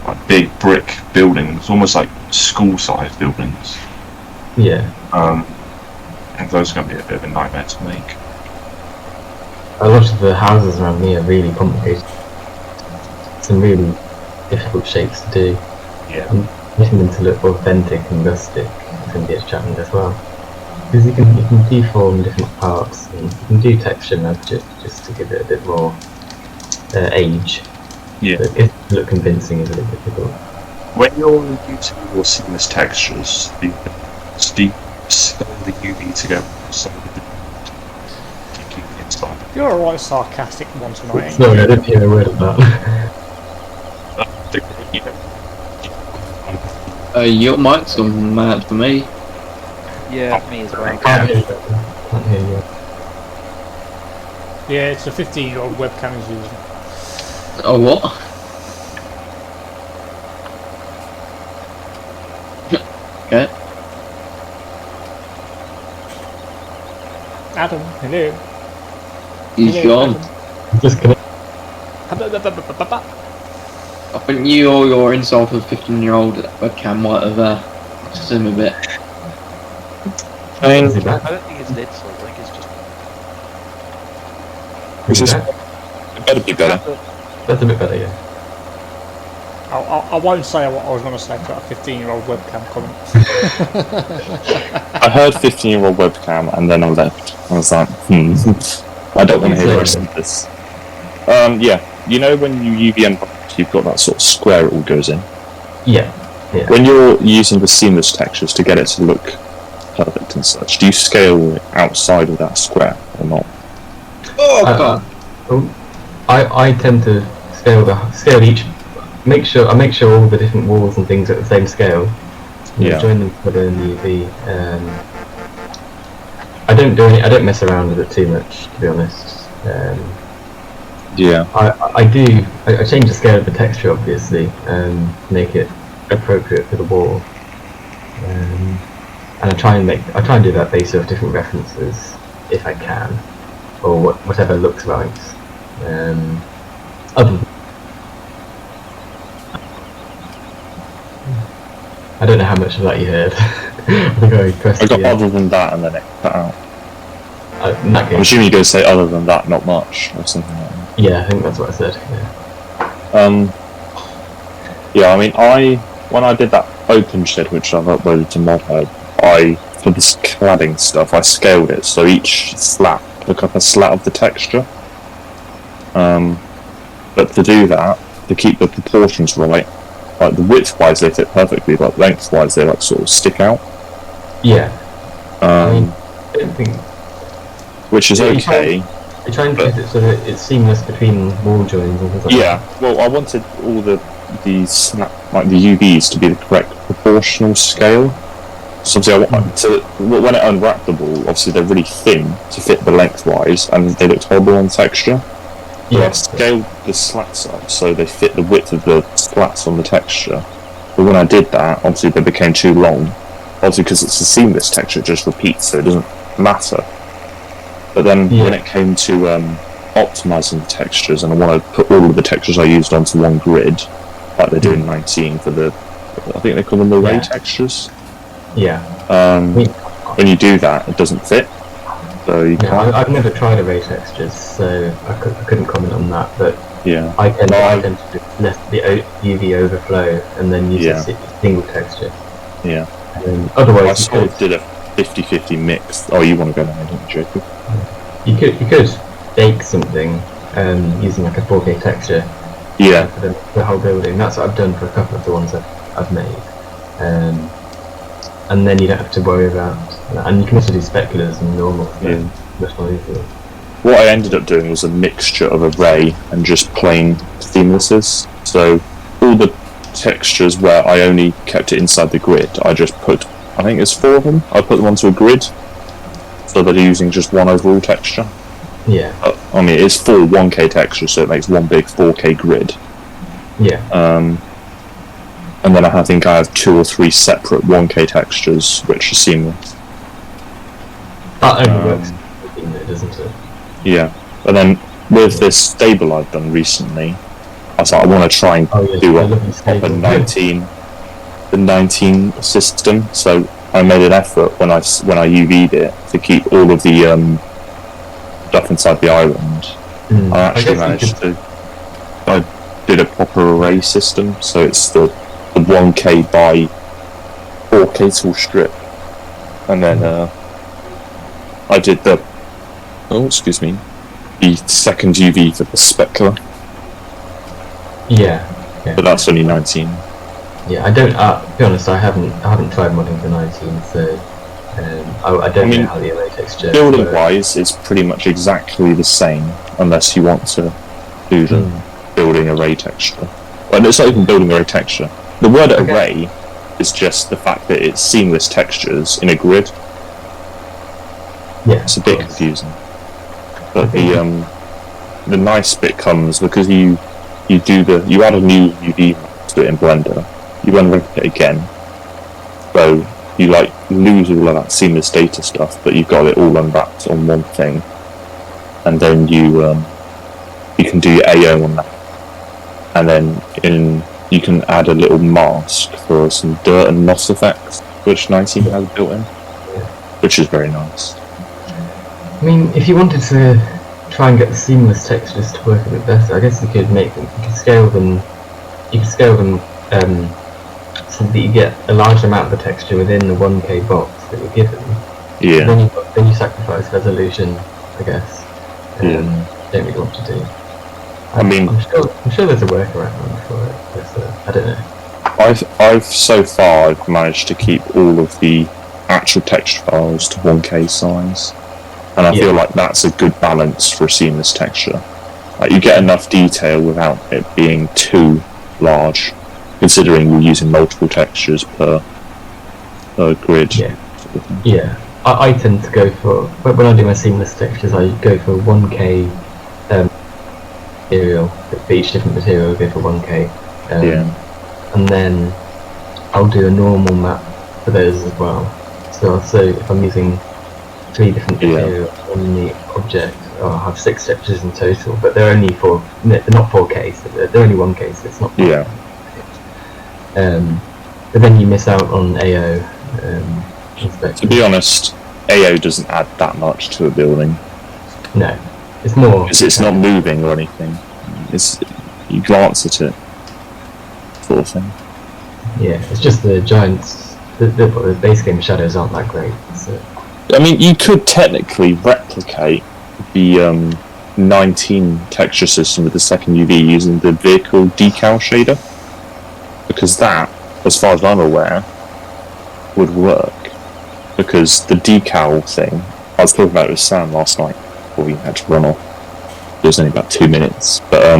Like big brick buildings, almost like school-sized buildings. Yeah. And those are going to be a bit of a nightmare to make. A lot of the houses around me are really complicated. Some really difficult shapes to do. Yeah. And making them to look authentic and rustic is going to be a challenge as well. Because you can deform different parts and you can do texture nudges just to give it a bit more age. Yeah. But if to look convincing is a bit difficult. When you're using your seamless textures, you can scale the UV to go some of the keep it inside. You're alright sarcastic one tonight, ain't Sorry, I didn't hear a word of that. You know, Your mic's on mad for me. Yeah, me as well. Can't hear you. Can't hear you. Yeah, it's a 15-year-old webcam he's using. Oh, what? Okay. Adam, hello. He's Hello, gone. Just gonna. Adam. I think you or your insult of 15-year-old webcam might have upset him a bit. I mean, Is he back? I don't think it's an insult, I think it's just... Is he Is back? it better be better. That's a bit better, yeah. I won't say what I was going to say to that 15-year-old webcam comment. I heard 15-year-old webcam and then I left. I was like, I don't want to hear the rest of this. Yeah, you know when you UVM, you've got that sort of square it all goes in. Yeah. Yeah. When you're using the seamless textures to get it to look perfect and such, do you scale it outside of that square or not? Oh, God. I tend to scale each. I make sure all the different walls and things are at the same scale. Yeah. Join them together in the UV. I don't mess around with it too much, to be honest. Yeah. I change the scale of the texture obviously, make it appropriate for the wall. And I try and do that based off different references if I can, or whatever looks right. Other than, I don't know how much of that you heard. I think I pressed I got the, other than that and then it cut out. in that I'm case, assuming you're going to say other than that, not much, or something like that. yeah, I think that's what I said. Yeah. Yeah, I mean, when I did that OpenShed, which I've uploaded to Modhub, for this cladding stuff, I scaled it so each slat took up a slat of the texture. But to do that, to keep the proportions right, like the width-wise they fit perfectly, but length-wise they like sort of stick out. Yeah. I mean, I don't think. Which is okay. You're trying to get it so that it's seamless between wall joins and things like that. Yeah. Well, I wanted all the snap, like the UVs, to be the correct proportional scale. So obviously, when it unwrapped the wall, obviously they're really thin to fit the lengthwise, and they looked horrible on texture. So I scaled the slats up so they fit the width of the slats on the texture. But when I did that, obviously they became too long. Obviously, because it's a seamless texture, it just repeats, so it doesn't matter. But then when it came to optimizing the textures, and I want to put all of the textures I used onto one grid, like they do in 19 for the, I think they call them array textures. Yeah. When you do that, it doesn't fit. So you can't. I've never tried array textures, so I couldn't comment on that. But yeah, I tend to let the UV overflow and then use a single texture. Yeah. Otherwise, I sort of did a 50-50 mix. Oh, you want to go down, don't you, Jacob? You could bake something using like a 4K texture. Yeah. For the whole building. That's what I've done for a couple of the ones I've made. And then you don't have to worry about that. And you can also do speculars and normal. Much more easily. What I ended up doing was a mixture of array and just plain seamlesses. So all the textures where I only kept it inside the grid, I just put, I think it's 4 of them, I put them onto a grid. So they're using just one overall texture. Yeah. I mean, it's full 1K texture, so it makes one big 4K grid. Yeah. And then I think I have 2 or 3 separate 1K textures, which are seamless. That only works, doesn't it? Yeah. And then with this stable I've done recently, I was like, I want to try and do a proper 19 system. So I made an effort when I UV'd it to keep all of the stuff inside the island. I actually managed to. I did a proper array system, so it's the 1K by 4K tall strip, and then I did the second UV for the specular. Yeah. But that's only 19. Yeah, I don't. To be honest, I haven't tried modding for 19, so I don't know how the array texture. Building wise, it's pretty much exactly the same, unless you want to do the building array texture. Well, it's not even building array texture. The word array is just the fact that it's seamless textures in a grid. Yeah, it's a bit confusing. But the nice bit comes because you add a new UV to it in Blender. You unwrap it again, so you lose all of that seamless data stuff, but you've got it all unwrapped on one thing, and then you can do your AO on that, and then you can add a little mask for some dirt and moss effects, which 19 has built in, which is very nice. I mean, if you wanted to try and get the seamless textures to work a bit better, I guess you could scale them so that you get a large amount of the texture within the 1K box that you're given. Yeah. Then you sacrifice resolution, I guess. Don't really want to do. I'm sure there's a workaround for it. But, I don't know. I've so far managed to keep all of the actual texture files to 1K size, and I feel like that's a good balance for a seamless texture. Like you get enough detail without it being too large, considering we're using multiple textures per grid. Yeah. I tend to go for, when I do my seamless textures, I go for 1K material. For each different material, I go for 1K. And then I'll do a normal map for those as well. So if I'm using 3 different materials on the object, I'll have 6 textures in total, but they're only they're not 4K, so they're only 1K, so it's not. But then you miss out on AO. To be honest, AO doesn't add that much to a building. No, it's more because it's not moving or anything. you glance at it, sort of thing. Yeah, it's just the giants. The base game shadows aren't that great. So. I mean, you could technically replicate the 19 texture system with the second UV using the vehicle decal shader, because that, as far as I'm aware, would work. Because the decal thing, I was talking about it with Sam last night before we had to run off. It was only about 2 minutes, but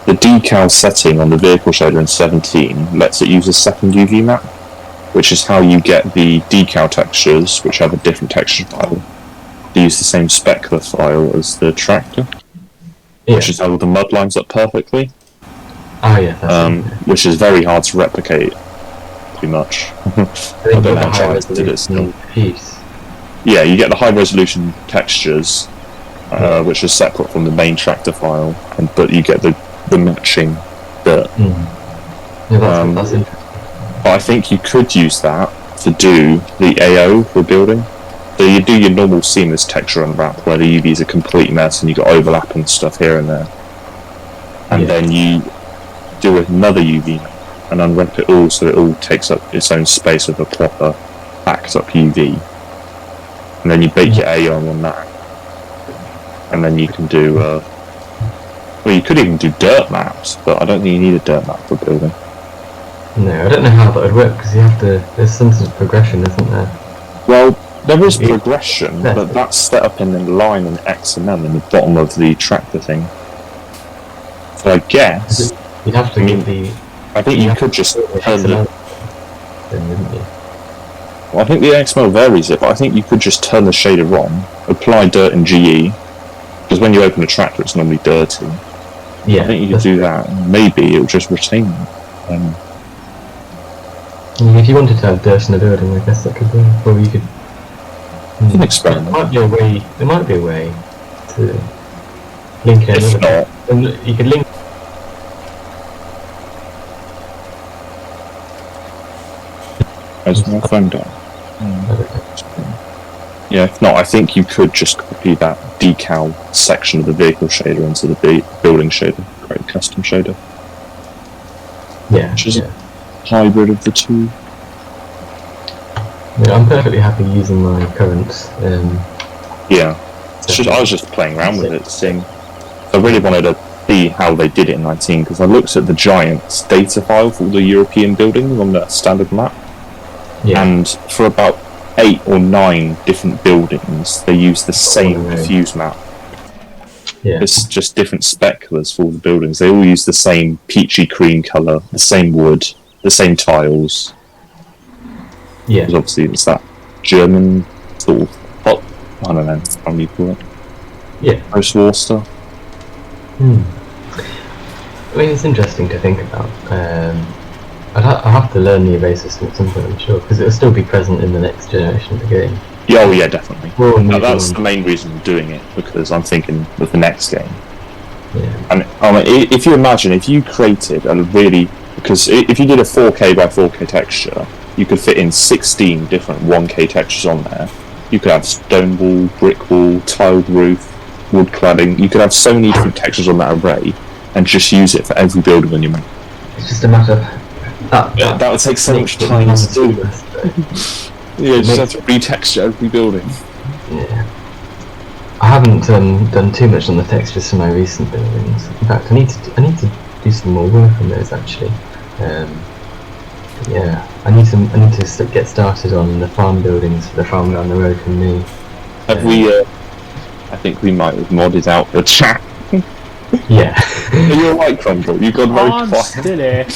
the decal setting on the vehicle shader in 17 lets it use a second UV map, which is how you get the decal textures, which have a different texture file. They use the same specular file as the tractor, which is how the mud lines up perfectly. Oh yeah, which is very hard to replicate, pretty much. I don't know how Giants did it still. Yeah, you get the high resolution textures, which are separate from the main tractor file, but you get the matching dirt. Yeah, that's interesting. But I think you could use that to do the AO for building. So you do your normal seamless texture unwrap where the UV's a complete mess and you got overlap and stuff here and there. And then you do another UV and unwrap it all so it all takes up its own space with a proper backed up UV. And then you bake your AO on that. And then you can do, well, you could even do dirt maps, but I don't think you need a dirt map for building. No, I don't know how that would work because you have to. There's some sort of progression, isn't there? Well, there is progression, but that's set up in the line in XML in the bottom of the tractor thing. So I guess you'd have to give the. I think you could just turn the. Then, wouldn't you? Well, I think the XML varies it, but I think you could just turn the shader on, apply dirt in GE, because when you open a tractor, it's normally dirty. Yeah, I think you could do that, and maybe it would just retain them. If you wanted to have dirt in a building, I guess that could be. Or you could. An experiment. There might be a way. There might be a way to link it. If not, and you could link. as my phone down. Yeah, if not, I think you could just copy that decal section of the vehicle shader into the building shader, create a custom shader. Yeah. Which is a hybrid of the two. Yeah, I'm perfectly happy using my current. Yeah. I was just playing around with it, seeing. I really wanted to see how they did it in 19 because I looked at the Giants data file for all the European buildings on the standard map. Yeah. And for about 8 or 9 different buildings, they use the same diffuse map. Yeah. It's just different speculars for all the buildings. They all use the same peachy cream colour, the same wood, the same tiles. Yeah. Because obviously it's that German sort of hot, I don't know how you call it. Yeah. Post-war stuff. I mean, it's interesting to think about. I'll have to learn the array system at some point, I'm sure, because it'll still be present in the next generation of the game. Yeah, oh yeah, definitely. No, that's the main reason I'm doing it, because I'm thinking with the next game. Yeah. And I mean, if you imagine, if you created a really... Because if you did a 4K by 4K texture, you could fit in 16 different 1K textures on there. You could have stone wall, brick wall, tiled roof, wood cladding. You could have so many different textures on that array, and just use it for every building on your map. It's just a matter of... That would take so much time to do. Yeah, you just have to retexture every building. Yeah. I haven't done too much on the textures for my recent buildings. In fact, I need to do some more work on those actually. Yeah, I need to get started on the farm buildings for the farm down the road from me. Have we? I think we might have modded out the chat. Yeah. Are you alright, Crumble? You got very I'm quiet. still here.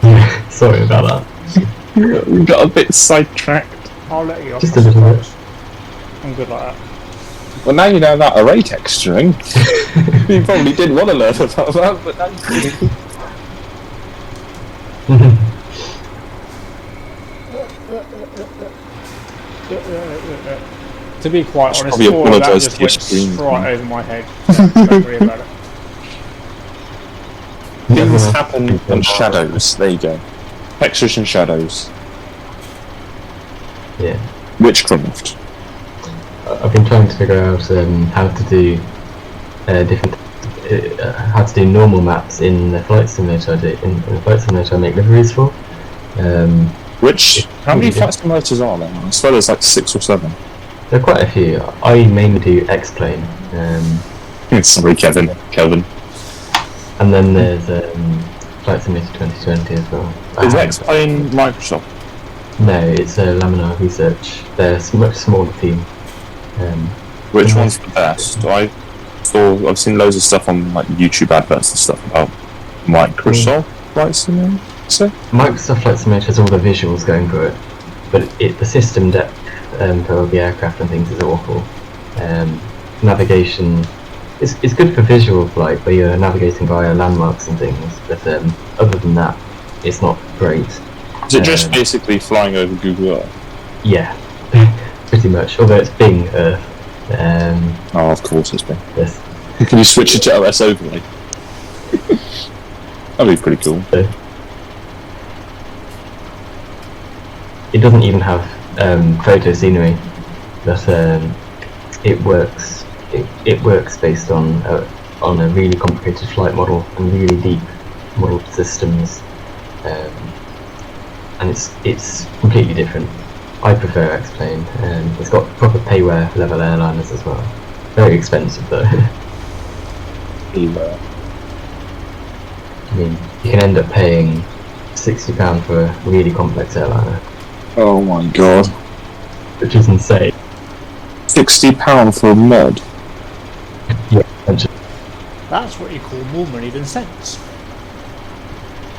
Yeah, sorry about that. We got a bit sidetracked. I'll let you off. Just a little bit. I'm good like that. Well, now you know about array texturing. You probably didn't want to learn about that, but now you do. To be quite honest, probably all of that apologise just to your went screen. straight over my head. Don't worry about it. Things happen in shadows. There you go. Textures and shadows. Yeah. Witchcraft. I've been trying to figure out how to do different how to do normal maps in the flight simulator. In the flight simulator I make liveries for. How many flight simulators are there? I swear there's like 6 or 7. There are quite a few. I mainly do X-Plane. Sorry, Kelvin. And then there's Flight Simulator 2020 as well. Is X-Plane Microsoft? No, it's Laminar Research. They're a much smaller team. Which one's the best? I've seen loads of stuff on like YouTube adverts and stuff about Microsoft Flight Simulator. Microsoft Flight Simulator has all the visuals going for it, but the system depth for the aircraft and things is awful. Navigation it's good for visual flight where you're navigating via landmarks and things, but other than that, it's not great. Is it just basically flying over Google Earth? Yeah, pretty much. Although it's Bing Earth. Oh, of course it's Bing. Yes. Can you switch it to OS overlay? That'd be pretty cool. So, it doesn't even have photo scenery, but it works. It works based on a really complicated flight model and really deep model systems, and it's completely different. I prefer X-Plane. It's got proper payware level airliners as well. Very expensive though. Payware. I mean, you can end up paying £60 for a really complex airliner. Oh my god. Which is insane. £60 for a mod? Yeah, essentially. That's what you call more money than sense.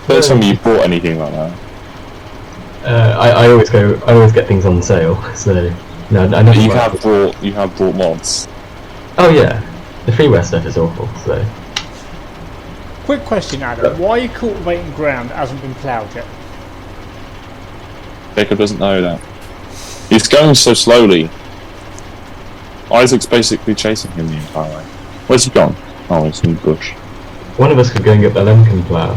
First time you bought anything like that? I always get things on sale, so no, I never. You have bought mods. Oh yeah, the freeware stuff is awful. So, Quick question, Adam. Why cultivating ground hasn't been ploughed yet? Jacob doesn't know that. He's going so slowly. Isaac's basically chasing him the entire way. Where's he gone? Oh, he's in the bush. one of us could go and get the Lemkin plough.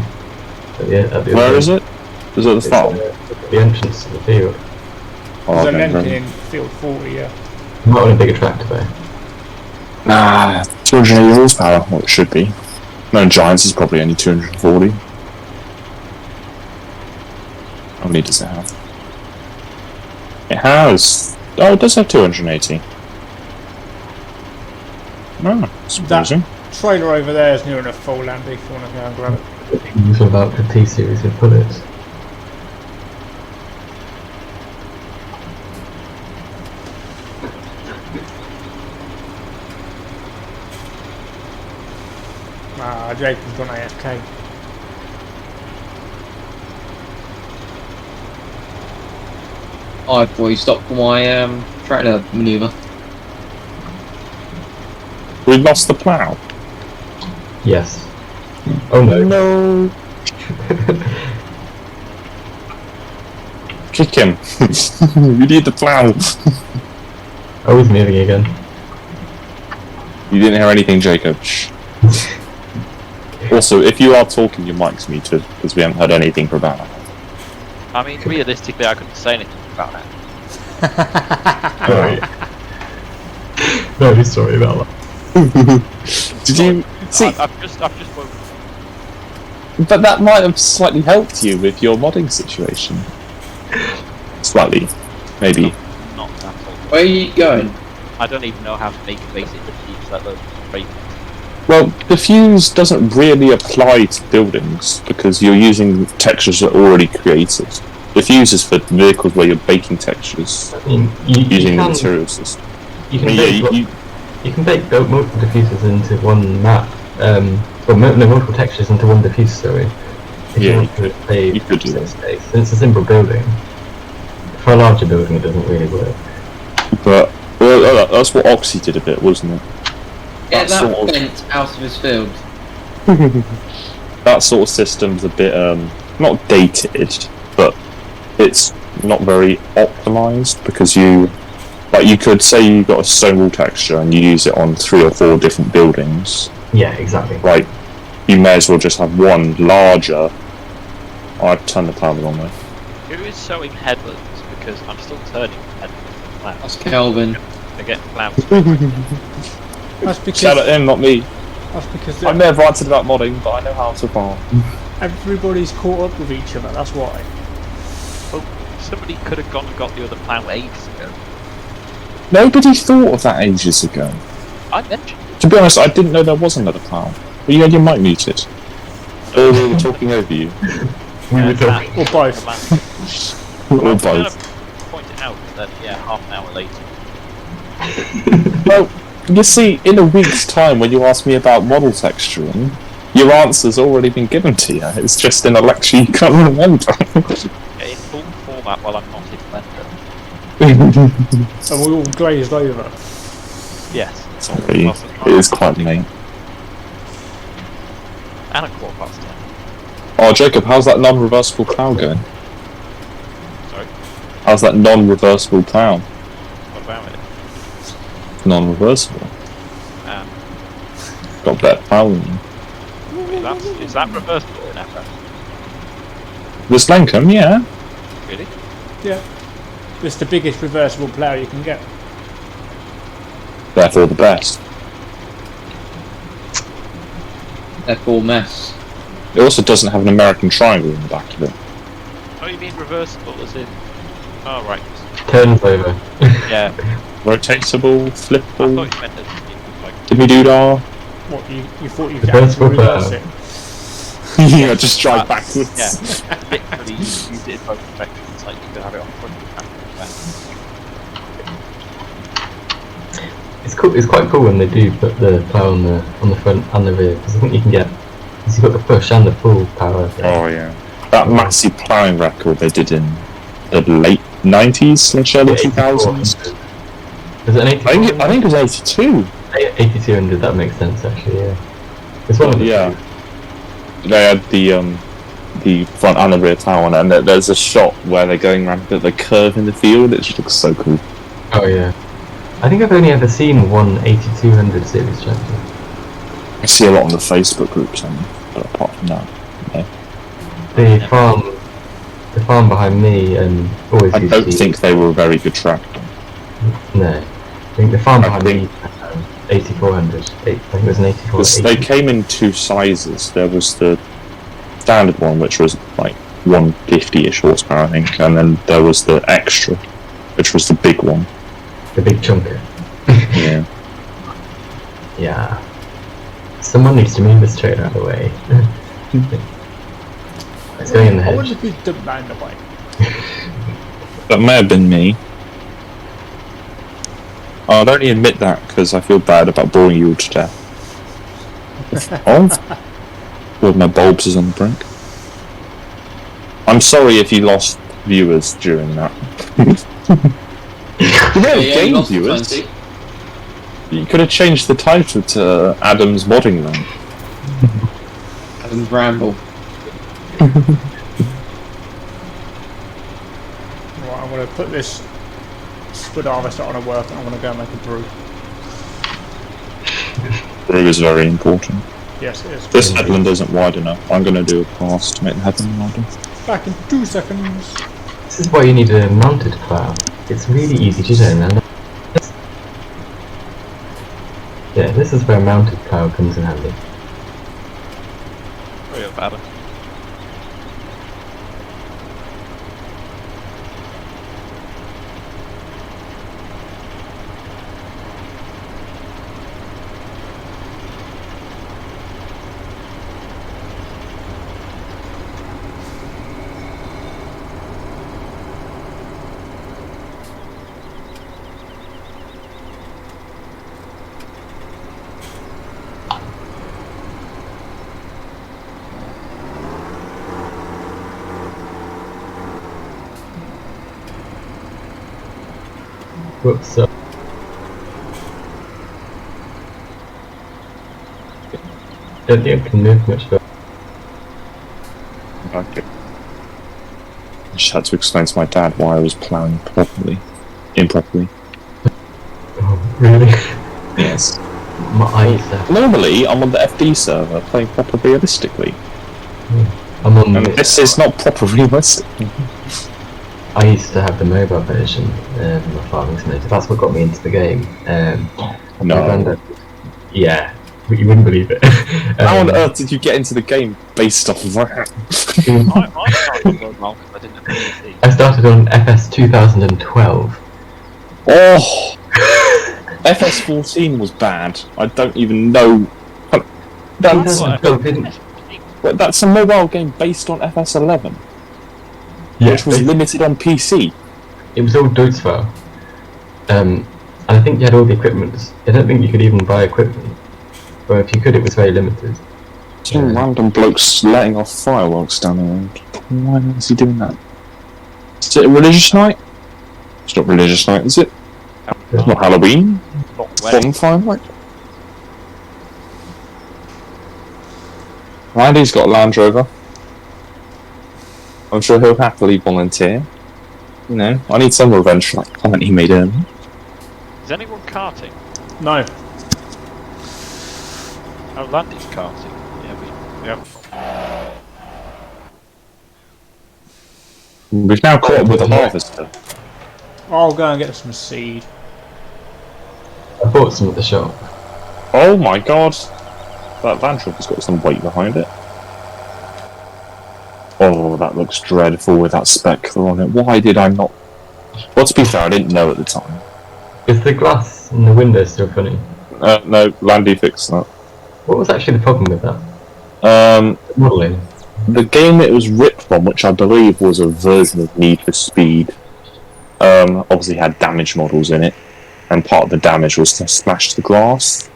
Where is it? Is it the farm? The entrance to the field. Oh, There's a okay, Lemkin great. in field 40, yeah. You might want a bigger tractor though. Nah, 280 horsepower. Well, it should be. No, Giants is probably only 240. How many does it have? It has. Oh, it does have 280. Oh, surprising. Trailer over there is near enough full, Andy, if you want to go and grab it. It's about the T-series with bullets. Ah, Jacob's gone AFK. Alright, boy, stop for my tractor manoeuvre. We lost the plough. Yes. Oh no. No. Kick him. You need the plough. Oh, he's moving again. You didn't hear anything, Jacob. Shh. Also, if you are talking, your mic's muted because we haven't heard anything for about that. I mean, realistically, I couldn't say anything about that. Sorry. Very sorry about that. Did you see? I've just woken. But that might have slightly helped you with your modding situation. Slightly, maybe. Not that all. Where are you going? I don't even know how to make a basic diffuse let alone break. Well, diffuse doesn't really apply to buildings because you're using textures that are already created. Diffuse is for vehicles where you're baking textures I mean, you using the can, material system. you can I mean, bake, you can bake multiple diffusers into one map. Multiple textures into one diffuse, sorry. If Yeah, you want to play you could do that. space. It's a simple building. For a larger building, it doesn't really work. But that's what Oxy did a bit, wasn't it? Get That that sort of- fence out of his field. That sort of system's a bit not dated, but it's not very optimized because you could say you got a stone wall texture and you use it on 3 or 4 different buildings. Yeah, exactly. Like, you may as well just have one larger. Oh, I've turned the plough the wrong way. Who is sewing headlands? Because I'm still turning headlands. That's Kelvin. I get plans. That's because Shout at him, not me. That's because I'm never answered about modding, but I know how to farm. everybody's caught up with each other, that's why. Well, somebody could have gone and got the other plough ages ago. Nobody thought of that ages ago. I mentioned it. To be honest, I didn't know there was another plough. But you had your mic muted. Or we were talking over you. We were talking. Or both. Or Well, kind both. of pointed out that, yeah, half an hour later. Well, you see, in a week's time when you ask me about model texturing, your answer's already been given to you. It's just in a lecture you can't remember. In full format while I'm not in Blender. And we all glazed over. Yes. Sorry, it is quite late. And a 10:15. Oh, Jacob, how's that non-reversible plough going? Sorry, How's that non-reversible plough? what about it? Non-reversible. Um, Got better plough than you. is that reversible in FF? This Lancome, yeah. Really? Yeah. It's the biggest reversible plough you can get. Therefore the best. F4 mess. It also doesn't have an American triangle in the back of it. Oh, you mean reversible as in... Oh, right. Turns over. Yeah, Rotatable, I flippable, thought you meant as in, like... dimmy-doo-dah. What, you thought you could Reversible actually reverse plough. it? Yeah, just drive backwards. Yeah, literally use it in both directions, like you could have it on front and back. It's cool. It's quite cool when they do put the plough on the front and the rear, because I think you can get. Because you've got the push and the pull power. Oh yeah. That massive ploughing record they did in the late 90s, early 2000s. Was it an 82? I think it was 82. 8200. That makes sense actually. Yeah. It's one of the Yeah. two. They had the front and the rear plough on it, and there's a shot where they're going around the curve in the field. It just looks so cool. Oh yeah. I think I've only ever seen one 8200 series tractor. I see a lot on the Facebook groups, but apart from that, no. The farm behind me always I used don't to think they were a very good tractor. No. I think the farm behind me 8400. I think it was an 84. They came in two sizes. There was the standard one, which was like 150-ish horsepower, I think, and then there was the extra, which was the big one. The big chunker. Yeah. Yeah. Someone needs to move this trailer out of the way. It's going in the I wonder hedge. if he's dumped that in the way. That may have been me. I'd only admit that because I feel bad about boring you all to death. Well, my bulbs is on the brink. I'm sorry if you lost viewers during that. You may have you gained lost viewers. 20. You could have changed the title to Adam's Modding Room. Adam's Ramble. Right, I'm going to put this spud harvester on a work and I'm going to go and make a brew. Brew is very important. Yes, it is. This headland isn't wide enough. I'm going to do a pass to make the headland wider. Back in 2 seconds. This is why you need a mounted plough. It's really easy to turn around. Yeah, this is where a mounted plough comes in handy. Real bad. Whoops. Don't think I can move much further. Okay. I just had to explain to my dad why I was ploughing improperly. Oh, really? Yes. My eyes Normally, I'm on the FD server playing proper realistically, I'm on and this is not proper realistic. I used to have the mobile version of my farming simulator. That's what got me into the game. My No. granddad, yeah, you wouldn't believe it. How on earth did you get into the game based off of that? I started on well because I didn't have a PC. I started on FS 2012. Oh! FS14 was bad. I don't even know. That's, 2012 didn't. but that's a mobile game based on FS11, Yeah, which was limited on PC. it was all Deutschfall. And I think you had all the equipment. I don't think you could even buy equipment. Or if you could, it was very limited. Some random blokes letting off fireworks down the road. Why is he doing that? Is it a religious night? It's not religious night, is it? It's not Halloween? Not wedding. Bonfire night? Randy's got a Land Rover. I'm sure he'll happily volunteer. You know, I need some revenge for that comment he made earlier. Is anyone karting? No. Oh, Landy's karting. Yeah, we have. We've now caught up with the harvester. I'll go and get some seed. I bought some at the shop. Oh my god! That van truck has got some weight behind it. Oh, that looks dreadful with that speckler on it. Why did I not... Well, to be fair, I didn't know at the time. Is the glass in the window still funny? No, Landy fixed that. What was actually the problem with that? Modelling. The game it was ripped from, which I believe was a version of Need for Speed, obviously had damage models in it, and part of the damage was to smash the glass.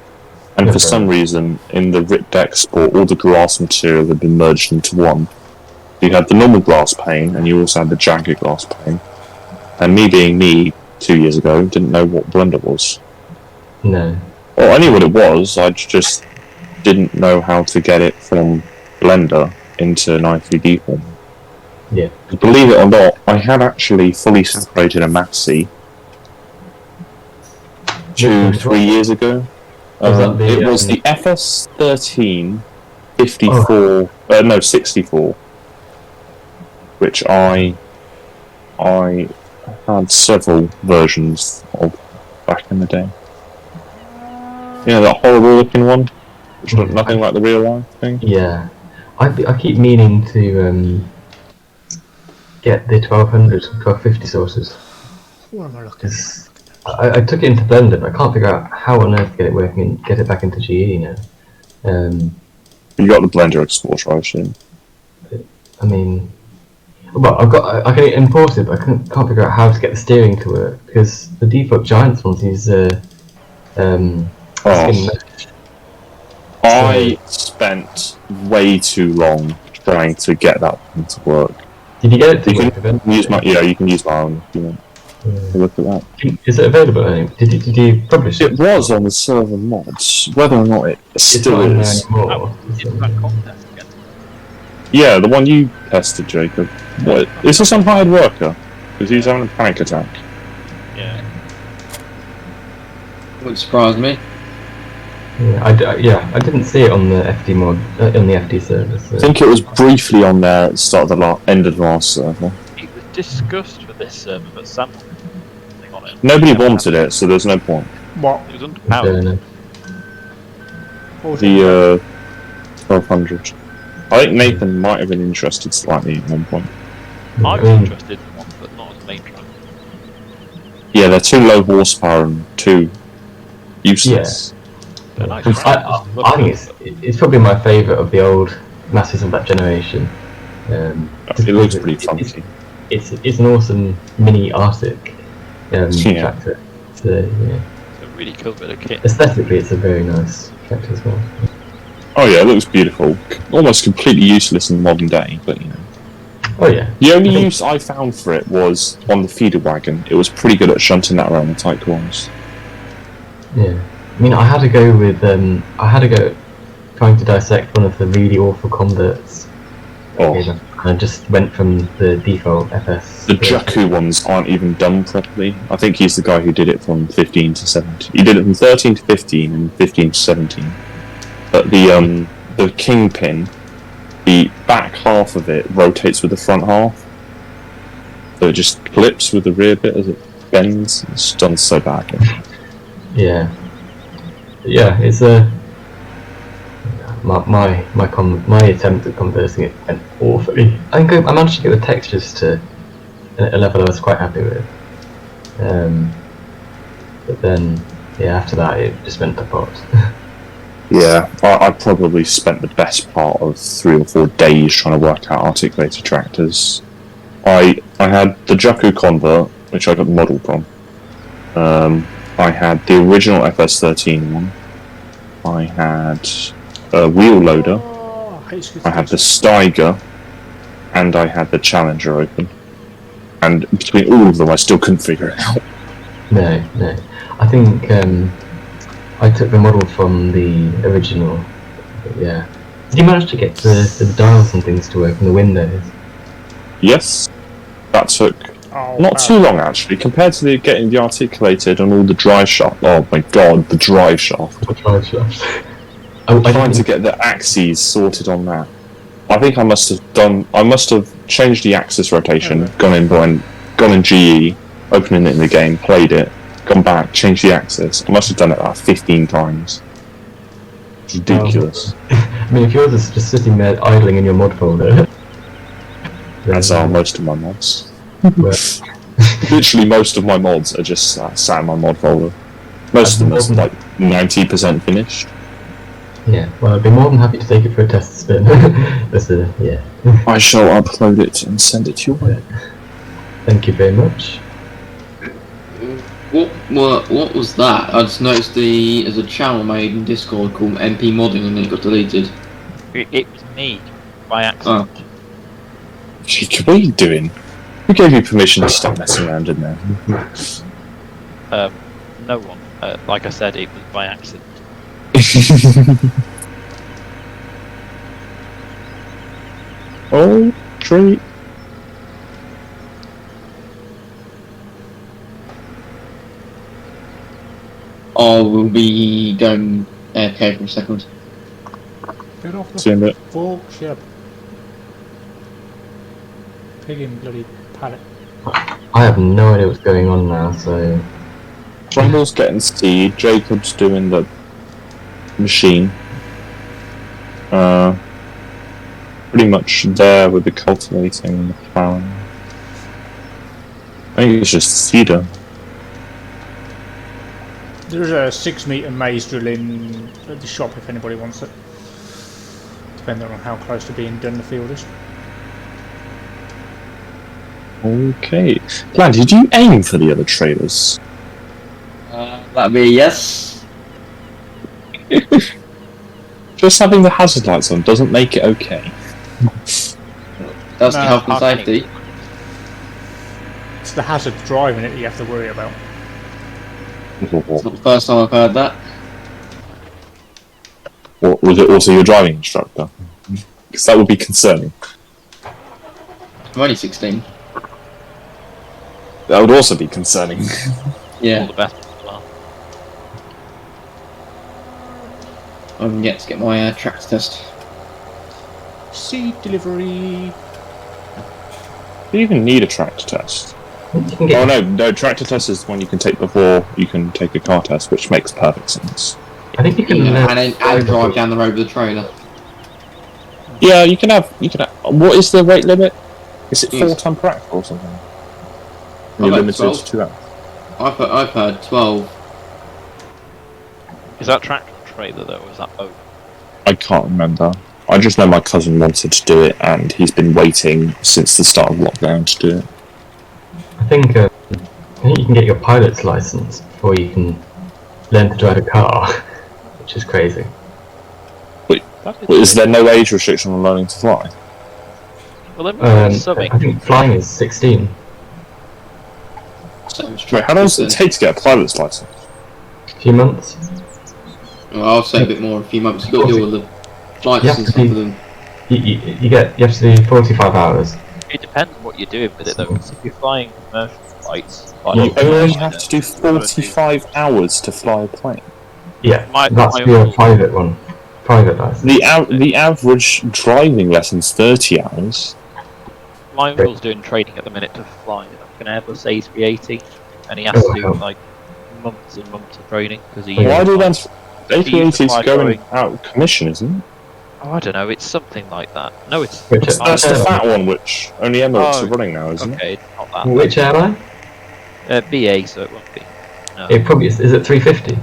And for Okay. some reason, in the ripped export, all the glass material had been merged into one. You had the normal glass pane, and you also had the jagged glass pane. And me being me, 2 years ago, didn't know what Blender was. No. Well, I knew what it was, I just didn't know how to get it from Blender into an i3D form. Yeah. Believe it or not, I had actually fully separated a Massey 3 years ago. Was that the, it was the FS13 54, no 64, which I had several versions of back in the day. You know, that horrible looking one, which looked nothing like the real life thing. Yeah. I keep meaning to get the 1200 1250 sources. What am I looking Because I took it into Blender, but I can't figure out how on earth to get it working and get it back into GE now. You got the Blender exporter, I assume. I mean, well, I can import it, but I can't figure out how to get the steering to work because the default Giants ones use skin mesh. I spent way too long trying to get that one to work. Did you get it to You work can eventually? use you can use my own if you want. Have a look at that. Is it available anyway? Did you publish it? It was on the server mods. Whether or not it It's still not on there is. anymore. It's that contest again. Yeah, the one you tested, Jacob. What? Is this some hired worker? Because he's having a panic attack. Yeah. Wouldn't surprise me. Yeah, I didn't see it on the FD mod, on the FD server. So. I think it was briefly on there at the start of the end of the last server. It was discussed for this server, but Sam thing on it. Nobody wanted it, so there's no point. What? It was Fair underpowered. enough. What was it? The 1200. I think Nathan might have been interested slightly at one point. I was interested in one, but not as a main drive. Yeah, they're too low horsepower and too useless. But nice I think it's probably my favourite of the old masses of that generation. It looks pretty funky. It's an awesome mini Arctic Yeah. tractor. So, yeah. It's a really cool bit of kit. Aesthetically, it's a very nice tractor as well. Oh yeah, it looks beautiful. Almost completely useless in the modern day, but you know. Oh yeah. The only use I found for it was on the feeder wagon. It was pretty good at shunting that around the tight corners. Yeah. I mean, I had to go trying to dissect one of the really awful converts. Oh. And I just went from the default FS. The Jakku ones aren't even done properly. I think he's the guy who did it from 15 to 17. He did it from 13 to 15 and 15 to 17. But the Kingpin, the back half of it rotates with the front half. So it just clips with the rear bit as it bends. It's done so badly. Yeah. Yeah, my attempt at conversing it went awfully. I think I managed to get the textures to a level I was quite happy with. But then, yeah, after that it just went to pot. Yeah, I probably spent the best part of 3 or 4 days trying to work out articulated tractors. I had the Jakku Convert, which I got the model from. I had the original FS13 one. I had a wheel loader. I had the Steiger, and I had the Challenger open. And between all of them, I still couldn't figure it out. No. I think I took the model from the original. But yeah. Did you manage to get the dials and things to work on the windows? Yes, that took not too long actually, compared to getting the articulated and all the drive shaft. Oh my god, the drive shaft. The drive shaft. Trying to get the axes sorted on that. I think I must have changed the axis rotation, gone in GE, opening it in the game, played it, gone back, changed the axis. I must have done it like 15 times. It's ridiculous. I mean, if yours is just sitting there idling in your mod folder. As are most of my mods. Well, Literally most of my mods are just sat in my mod folder. Most of them are like 90% finished. yeah, well, I'd be more than happy to take it for a test spin. Yeah. I shall upload it and send it to you. Thank you very much. What was that? I just noticed there's a channel made in Discord called MP Modding and it got deleted. It was me, by accident. What are you doing? Who gave you permission to stop messing around in there? No one. Like I said, it was by accident. Oh, treat. Oh, we'll be going AFK for a second. Get off See you in a the bit. fork ship. Pigging bloody pallet. I have no idea what's going on now, so... Rumble's getting seed, Jacob's doing the machine. Pretty much there with the cultivating and the plowing. I think it's just cedar. There's a 6-metre maze drill in at the shop if anybody wants it. Depending on how close to being done the field is. Okay. Glenn, did you aim for the other trailers? That'd be a yes. Just having the hazard lights on doesn't make it okay. That's No, the health and how can safety. It's the hazard driving it that you have to worry about. It's not the first time I've heard that. Or was it also your driving instructor? Because that would be concerning. I'm only 16. That would also be concerning. All Yeah, the best as well. I'm yet to get my tractor test. Seed delivery. Do you even need a tractor test? You can get Oh no, tractor test is one you can take before you can take a car test, which makes perfect sense. I think you can And then drive down the road with a trailer. Yeah, you can have. What is the weight limit? Is it Yes. 4 ton practical or something? I've You're had limited 12. to 2 hours. I've heard 12. Is that tractor trailer though, or is that boat? I can't remember. I just know my cousin wanted to do it, and he's been waiting since the start of lockdown to do it. I think you can get your pilot's license before you can learn to drive a car, which is crazy. Is there no age restriction on learning to fly? Well, then I subbing. think flying is 16. So Wait, how long does it take to get a pilot's license? A few months. Well, I'll say a bit more in a few months. You've got to do all the flights Yeah, and stuff with them. You have to do 45 hours. It depends on what you're doing with it though, because if you're flying commercial flights, like You only have to do 45 hours to fly a plane. Yeah, My- that's my your uncle- private one. Private license. The average driving lesson's 30 hours. my uncle's doing training at the minute to fly like an Airbus A380, and he has to do like months and months of training because he. Why do then He's A380's fly going going. out of commission, isn't it? Oh, I don't know. It's something like that. No, it's. Which, That's the fat one, which only Emirates are running now, isn't it? Okay, it's not that. which airline? BA, so it won't be. No, It probably is it 350?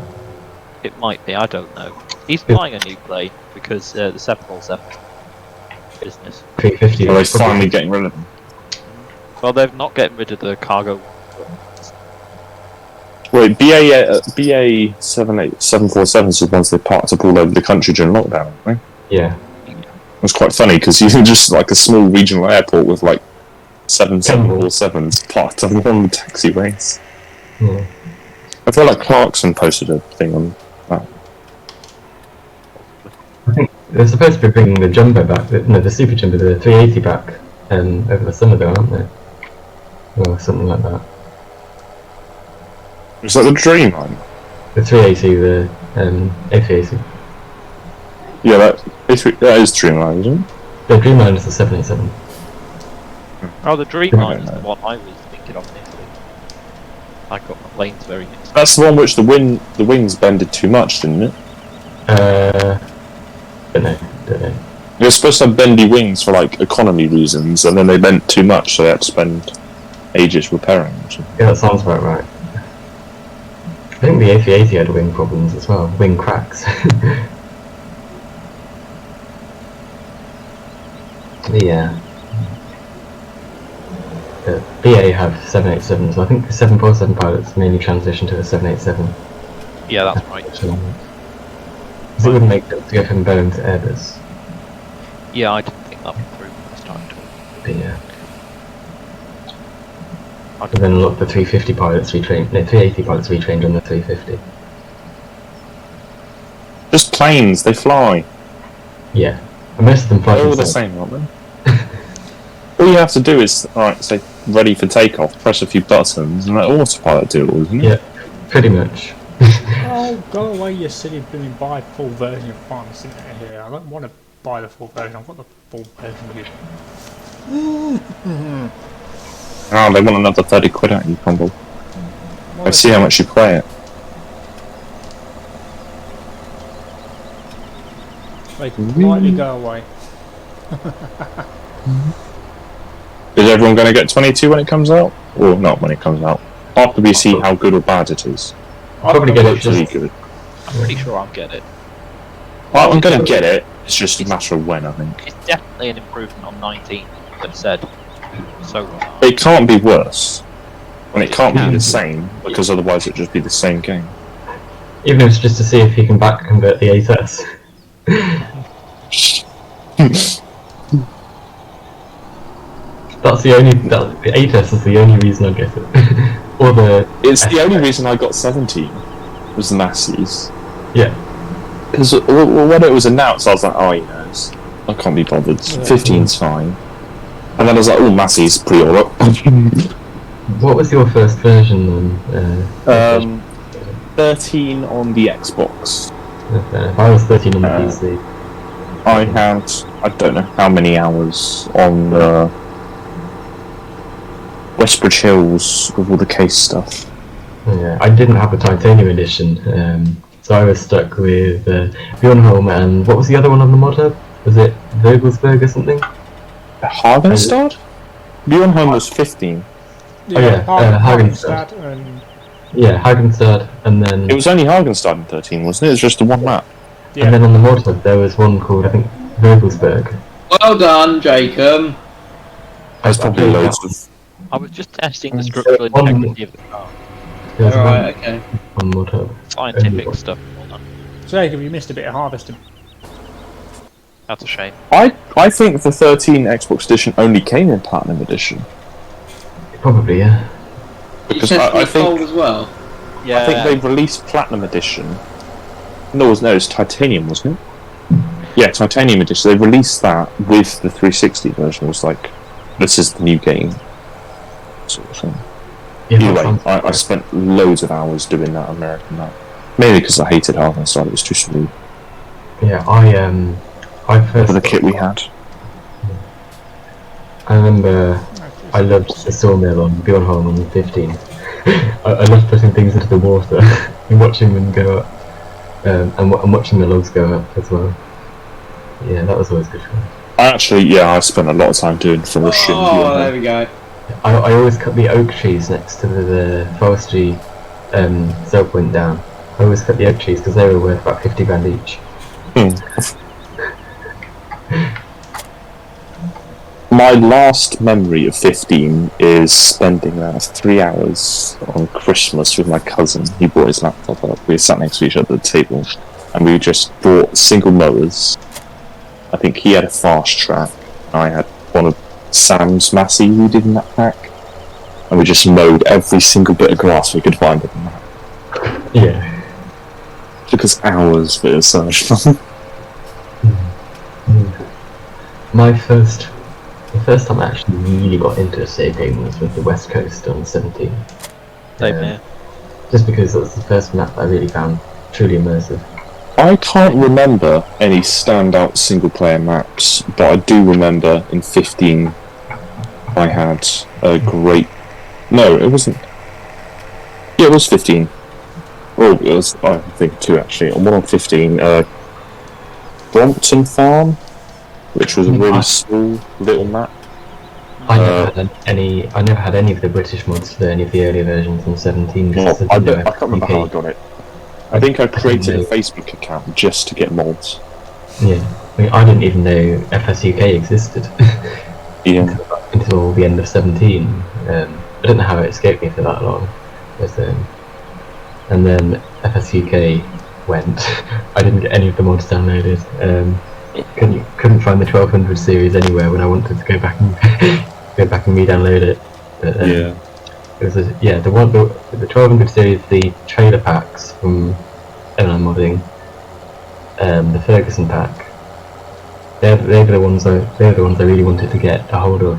it might be. I don't know. He's flying a new plane because the 747 business. 350. Are they is probably- finally getting rid of them? Well, they're not getting rid of the cargo. Wait, BA 747s are the ones they parked up all over the country during lockdown, aren't they? Yeah. It was quite funny because you're just like a small regional airport with like 747s parked on one of the taxiways. Yeah. I feel like Clarkson posted a thing on that. I think they're supposed to be bringing the jumbo back. The super jumbo, the 380 back, over the summer, though, aren't they? Or something like that. Is that the Dreamline? The 380, the A380. Yeah, that is Dreamline, isn't it? The Dreamliner is the 787. Oh, the Dreamline is no. the one I was thinking of initially. I got my planes very mixed. That's the one which the wings bended too much, didn't it? Don't know. They were supposed to have bendy wings for like economy reasons, and then they bent too much, so they had to spend ages repairing them. Yeah, that sounds about right. I think the A380 had wing problems as well, wing cracks. Yeah. BA have 787s, so I think the 747 pilots mainly transition to the 787. Yeah, that's right. Because it wouldn't make sense to go from Boeing to Airbus. Yeah, I didn't think that went through when I started talking. But yeah. And then a lot of the 350 pilots retrained, no, 380 pilots retrained on the 350. Just planes, they fly. Yeah. And most of them fly They're all the themselves. same, aren't they? All you have to do is, alright, say ready for takeoff, press a few buttons, and let autopilot do it all, isn't it? Yeah, pretty much. Oh, go away, you silly blooming buy full version of Farming Simulator here. I don't want to buy the full version, I've got the full version here. Oh, they want another 30 quid out of you, Crumble. Let's see how much you play it. They politely go away. Is everyone going to get 22 when it comes out? Or not when it comes out? After we see how good or bad it is. I'll probably get it Hopefully just... good. I'm pretty sure I'll get it. Well, I'm going to get it, it's just a matter of when, I think. It's definitely an improvement on 19, they've said. So It can't be worse. And it can't be the same, because otherwise it'd just be the same game. Even if it's just to see if you can back convert the 8S. That's the only... the 8S is the only reason I get it. Or the... It's the only reason I got 17, was the Massies. Yeah. Because when it was announced, I was like, oh, yes, I can't be bothered. 15's fine. And then I was like, oh, Massey's pre-order. What was your first version then? 13 on the Xbox. I was 13 on the PC. I had, I don't know how many hours on Westbridge Hills with all the case stuff. Yeah, I didn't have a titanium edition, so I was stuck with Bjornholm and what was the other one on the mod hub? Was it Vogelsberg or something? Hagenstad? Bjornholm was 15. Yeah, Hagenstad and... Yeah, Hagenstad, and then... It was only Hagenstad in 13, wasn't it? It was just the one map. Yeah. And then on the mod hub there was one called, I think, Vogelsberg. Well done, Jacob. There's probably loads of... I was just testing the structural One- integrity of the car. There was Alright, okay. one mod hub. Scientific stuff and all that. Jacob, you missed a bit of harvesting. That's a shame. I think the 13 Xbox edition only came in Platinum Edition. Probably, yeah. Did you Because test I the think- cold as well? Yeah. I think they've released Platinum Edition. No, it's Titanium, wasn't it? Yeah, Titanium Edition. They released that with the 360 version. It was like, this is the new game. Sort of thing. Yeah, Either that way, sounds I right. spent loads of hours doing that American map. Mainly because I hated Harvenstar, it was too smooth. Yeah, I first... For the kit we had. I remember I loved the sawmill on Bjornholm on 15. I loved putting things into the water and watching them go up. And watching the logs go up as well. Yeah, that was always good fun. I spent a lot of time doing forestry. Oh, there we go. I always cut the oak trees next to the forestry sell point down. I always cut the oak trees because they were worth about 50 grand each. My last memory of 15 is spending around 3 hours on Christmas with my cousin. He brought his laptop up. We sat next to each other at the table, and we just bought single mowers. I think he had a fast track. I had one of Sam's Massey we did in that pack, and we just mowed every single bit of grass we could find in that. Yeah. It took us hours, but it was so much fun. The first time I actually really got into a save game was with the West Coast on 17. Same here. Just because it was the first map I really found truly immersive. I can't remember any standout single-player maps, but I do remember in 15 I had a great... No, it wasn't... Yeah, it was 15. Oh, it was, I think, 2 actually. One on 15, Brompton Farm, which was a really small little map. I never had any of the British mods for any of the earlier versions in 17. No, because I didn't know can't remember how I got it. I think I created a Facebook account just to get mods. Yeah, I didn't even know FSUK existed Yeah. until the end of 17. I don't know how it escaped me for that long. And then FSUK went. I didn't get any of the mods downloaded. Couldn't find the 1200 series anywhere when I wanted to go back and re-download it. But, Yeah. it was the 1200 series, the trailer packs from MLM modding, the Ferguson pack. They're the ones I really wanted to get a hold of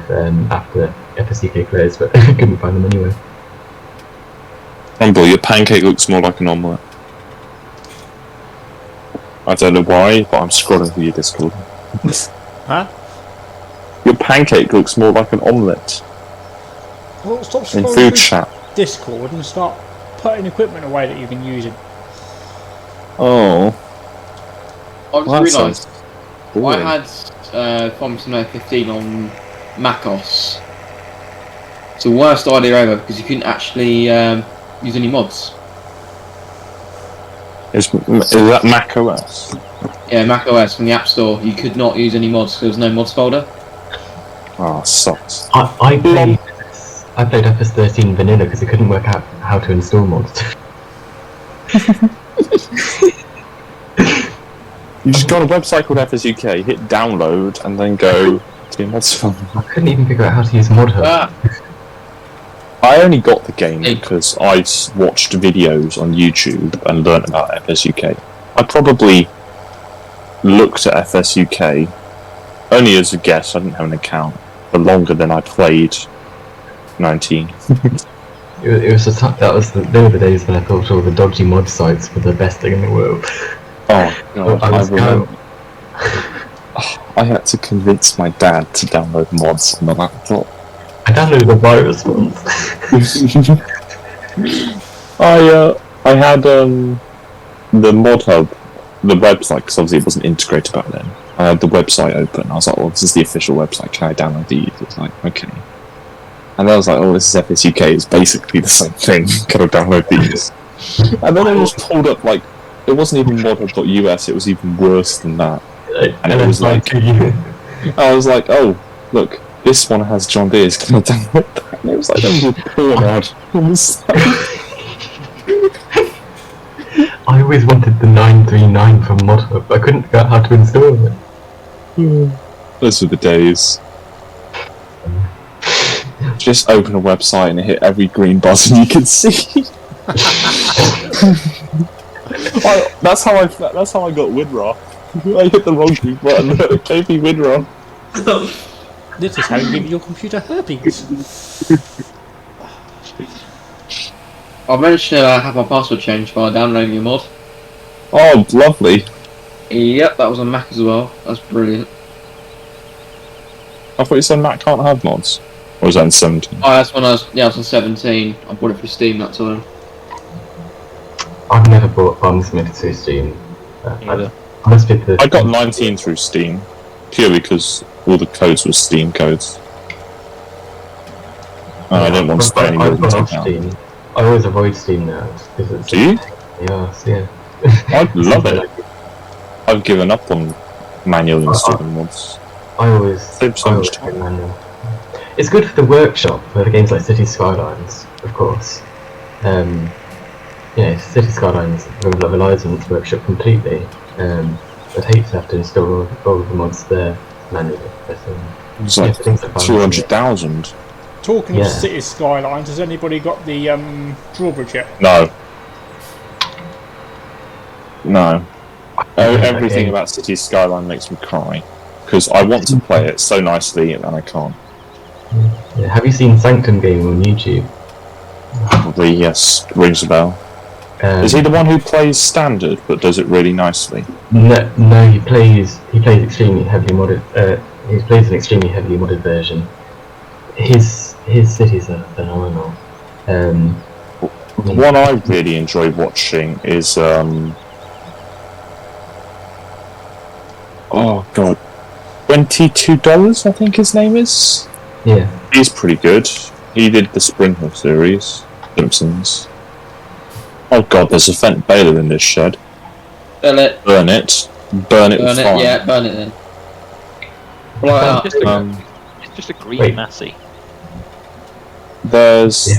after FSUK closed, but I couldn't find them anywhere. Rumble, your pancake looks more like an omelette. I don't know why, but I'm scrolling through your Discord. Huh? Your pancake looks more like an omelette Well, stop in scrolling food through chat. Discord and start putting equipment away that you've been using. Oh. I Well, just that realised sounds I boring. had Farming Simulator 15 on macOS. It's the worst idea ever because you couldn't actually use any mods. Is that Mac OS? Yeah, macOS from the App Store, you could not use any mods. There was no mods folder. Oh, sucks. I played FS13 vanilla because I couldn't work out how to install mods. You just go on a website called FSUK, hit download, and then go to your mods folder. I couldn't even figure out how to use ModHub. Ah, I only got the game because I watched videos on YouTube and learnt about FSUK. I probably looked at FSUK only as a guess. I didn't have an account for longer than I played 19. It was just they were the days when I thought all the dodgy mod sites were the best thing in the world. Oh god, I was remember. I had to convince my dad to download mods on the laptop. I downloaded the virus ones. I had the mod hub, the website, because obviously it wasn't integrated back then. I had the website open. I was like, well, this is the official website. Can I download these? It's like, okay. And then I was like, oh, this is FSUK. It's basically the same thing. Can I download these? And then I just pulled up, like, it wasn't even modhub.us. It was even worse than that. And it was like, I was like, oh, look, this one has John Deere's. Can I download that? And it was like, that was a porn ad. I always wanted the 939 from ModHub, but I couldn't figure out how to install it. Those were the days. Just open a website and hit every green button you can see. That's how I got WinRAR. I hit the wrong green button and it gave me WinRAR. This is how you give your computer herpes. I managed to have my password changed by downloading a mod. Oh, lovely. Yep, that was on Mac as well. That's brilliant. I thought you said Mac can't have mods. Or was that in 17? Oh, that's when I was on 17. I bought it for Steam that time. I've never bought Farming Simulator 2 Steam. Either. Most people. I got 19 through Steam, purely because all the codes were Steam codes. And I didn't want to spend any more than got off £10. Steam. I always avoid Steam now because it's. Do you? Yeah. I love it. I've given up on manual installing mods. I always Saves so much get manual. It's good for the workshop for the games like City Skylines, of course. City Skylines relies on its workshop completely. I'd hate to have to install all of the mods there manually. But, It's like things are fine. 200,000. Talking Yeah. of City Skylines, has anybody got the drawbridge yet? No. No. Everything Okay. about City Skyline makes me cry. Because I want to play it so nicely and I can't. Yeah, have you seen Sanctum Gaming on YouTube? Probably, yes, rings a bell. Is he the one who plays standard but does it really nicely? No, he plays extremely heavily modded. He plays an extremely heavily modded version. His cities are phenomenal. The one I really enjoy watching is oh god, $22 I think his name is. Yeah. He's pretty good. He did the Sprinkle series, Simpsons. Oh god, there's a Fent baler in this shed. Burn it. Burn it. Burn it Burn with it. fire. Yeah, burn it then. Blow it up. It's just a green Wait. Massey. There's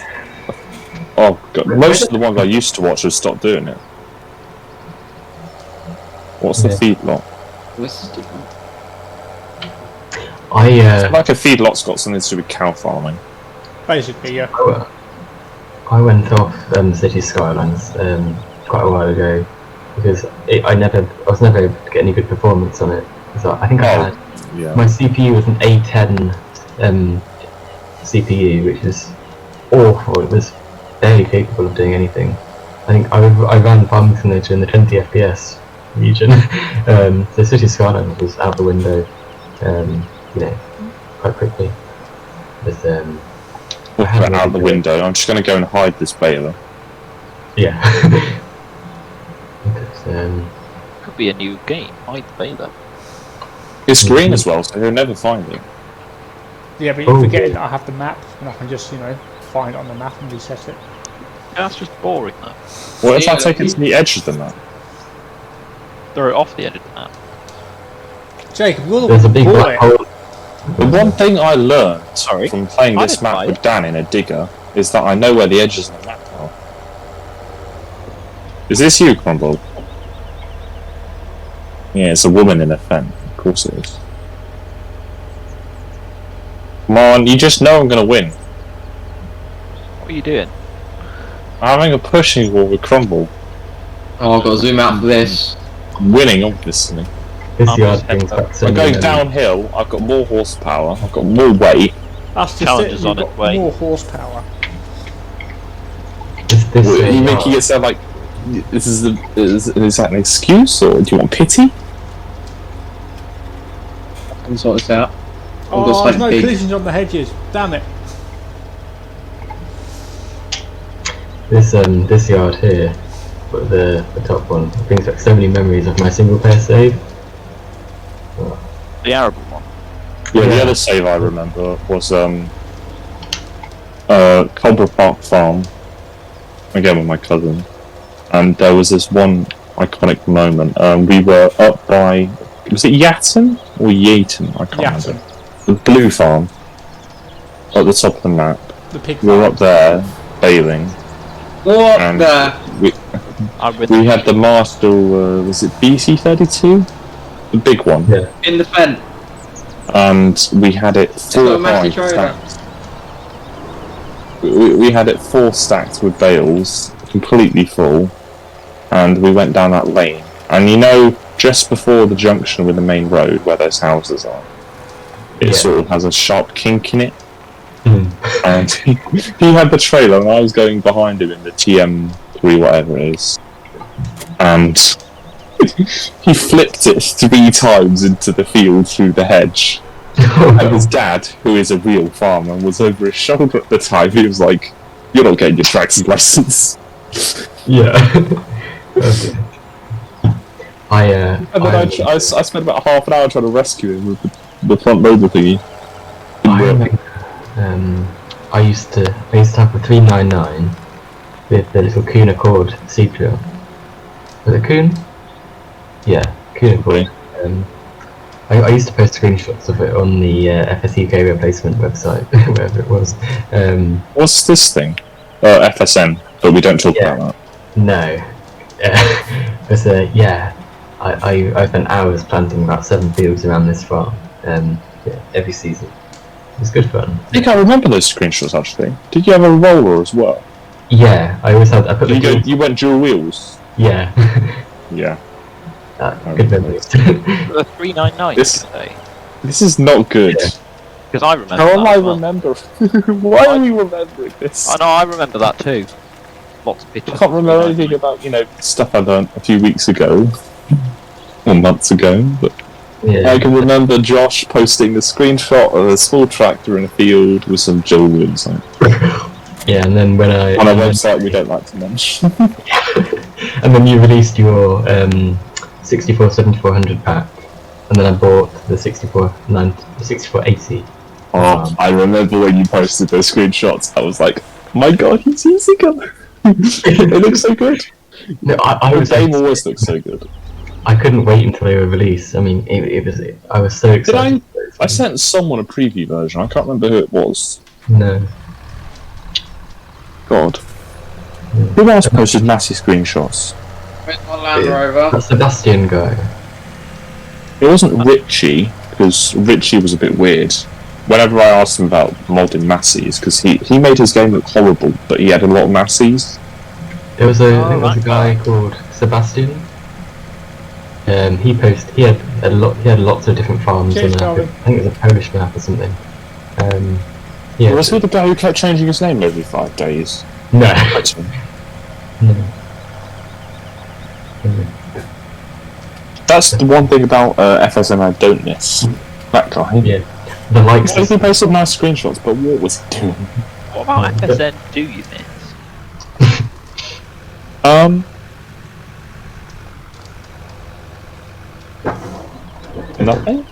oh god, most of the ones I used to watch have stopped doing it. What's the Yeah. feedlot? This is different. Like a feedlot's got something to do with cow farming. Basically, yeah. I went off City Skylines quite a while ago because I was never able to get any good performance on it. So I think I had Yeah. my CPU was an A10 CPU, which is awful. It was barely capable of doing anything. I think I ran Farming Simulator in the 20 FPS region. So City Skylines was out the window, quite quickly. But, We'll put it out the window. I'm just going to go and hide this baler. yeah. But, Could be a new game. Hide the baler. It's green as well, so he'll never find it. Yeah, but you're Oh. forgetting that I have the map, and I can just, find it on the map and reset it. That's just boring though. What if I Yeah, take it to the edge of the map? Throw it off the edge of the map. Jacob, you're the there's a one big who bought black it. hole. The one thing I learned Sorry? from playing I this didn't map buy with it. Dan in a digger is that I know where the edges of the map are. Is this you, Crumble? Yeah, it's a woman in a fen. Of course it is. Come on, you just know I'm going to win. What are you doing? I'm having a pushing war with Crumble. Oh, I've got to zoom out for this. I'm winning, obviously. This I'm yard just brings back so I'm many going memories. downhill, I've got more horsepower, I've got more weight. That's just Challenge it. is You've on got its way. more horsepower. This Are you yard- making it sound like this is that an excuse, or do you want pity? I can sort this out. I've got Oh, there's no slightly big. collisions on the hedges. Damn it. This yard here, but the top one, brings back so many memories of my single player save. The Arable one. Yeah, the Yeah. other save I remember was Cobra Park Farm, again with my cousin, and there was this one iconic moment. We were up by, was it Yatton or Yeaton? I can't Yatton. remember. The blue farm at the top of the map. The pig We were farm. up there bailing, What and the? I'm with we had the Marstal. Was it BC32? The big one. Yeah. In the fence. And we had it got four a massive high trailer. stacked. We had it four stacked with bales, completely full, and we went down that lane. And just before the junction with the main road where those houses are, it Yeah. sort of has a sharp kink in it. Hmm. And he had the trailer, and I was going behind him in the TM3, whatever it is. And he flipped it 3 times into the field through the hedge. And his dad, who is a real farmer, was over his shoulder at the time. He was like, "You're not getting your tractor's license." Yeah. Okay. And And then I spent about half an hour trying to rescue him with the front loader thingy. I remember, I used to have the 399 with the little Coon Accord seed drill. Was it Coon? Yeah, Coon Accord. I used to post screenshots of it on the FSEK replacement website, wherever it was. What's this thing? FSN, but we don't talk Yeah. about No. But yeah, I spent hours planting about 7 fields around this farm every season. It was good fun. that. I think I remember those screenshots actually. Did you have a roller as well? Yeah, I always had. I put You went dual wheels? Yeah. Yeah. Good memories. The 399 today. This is not good. Yeah. Because I remember How am that I as well. remembering? Why are we remembering this? I know, I remember that too. Lots of pictures. I can't remember anything about, stuff I learned a few weeks ago. Or months ago, but Yeah. I can remember Josh posting a screenshot of a small tractor in a field with some dual wheels on it. Yeah, and then when I On a website we don't like to mention. and then you released your 64-7400 pack, and then I bought the 6480. Oh, I remember when you posted those screenshots, I was like, my god, he's using them! They look so good! No, I The was game always looks so good. I couldn't wait until they were released. I mean, I was so excited. I sent someone a preview version, I can't remember who it was. No. God. Who else posted massive screenshots? Where's my Land Rover? That Sebastian guy. It wasn't Richie, because Richie was a bit weird. Whenever I asked him about modding Massies, because he made his game look horrible, but he had a lot of Massies. There was a guy called Sebastian. He had lots of different farms on Cheers, the map. Calvin. I think it was a Polish map or something. Yeah. Was he the guy who kept changing his name every 5 days? No. No. That's the one thing about FSM I don't miss. That guy. Yeah. The likes. He posted nice screenshots, but what was he doing? What about FSN do you miss? Nothing?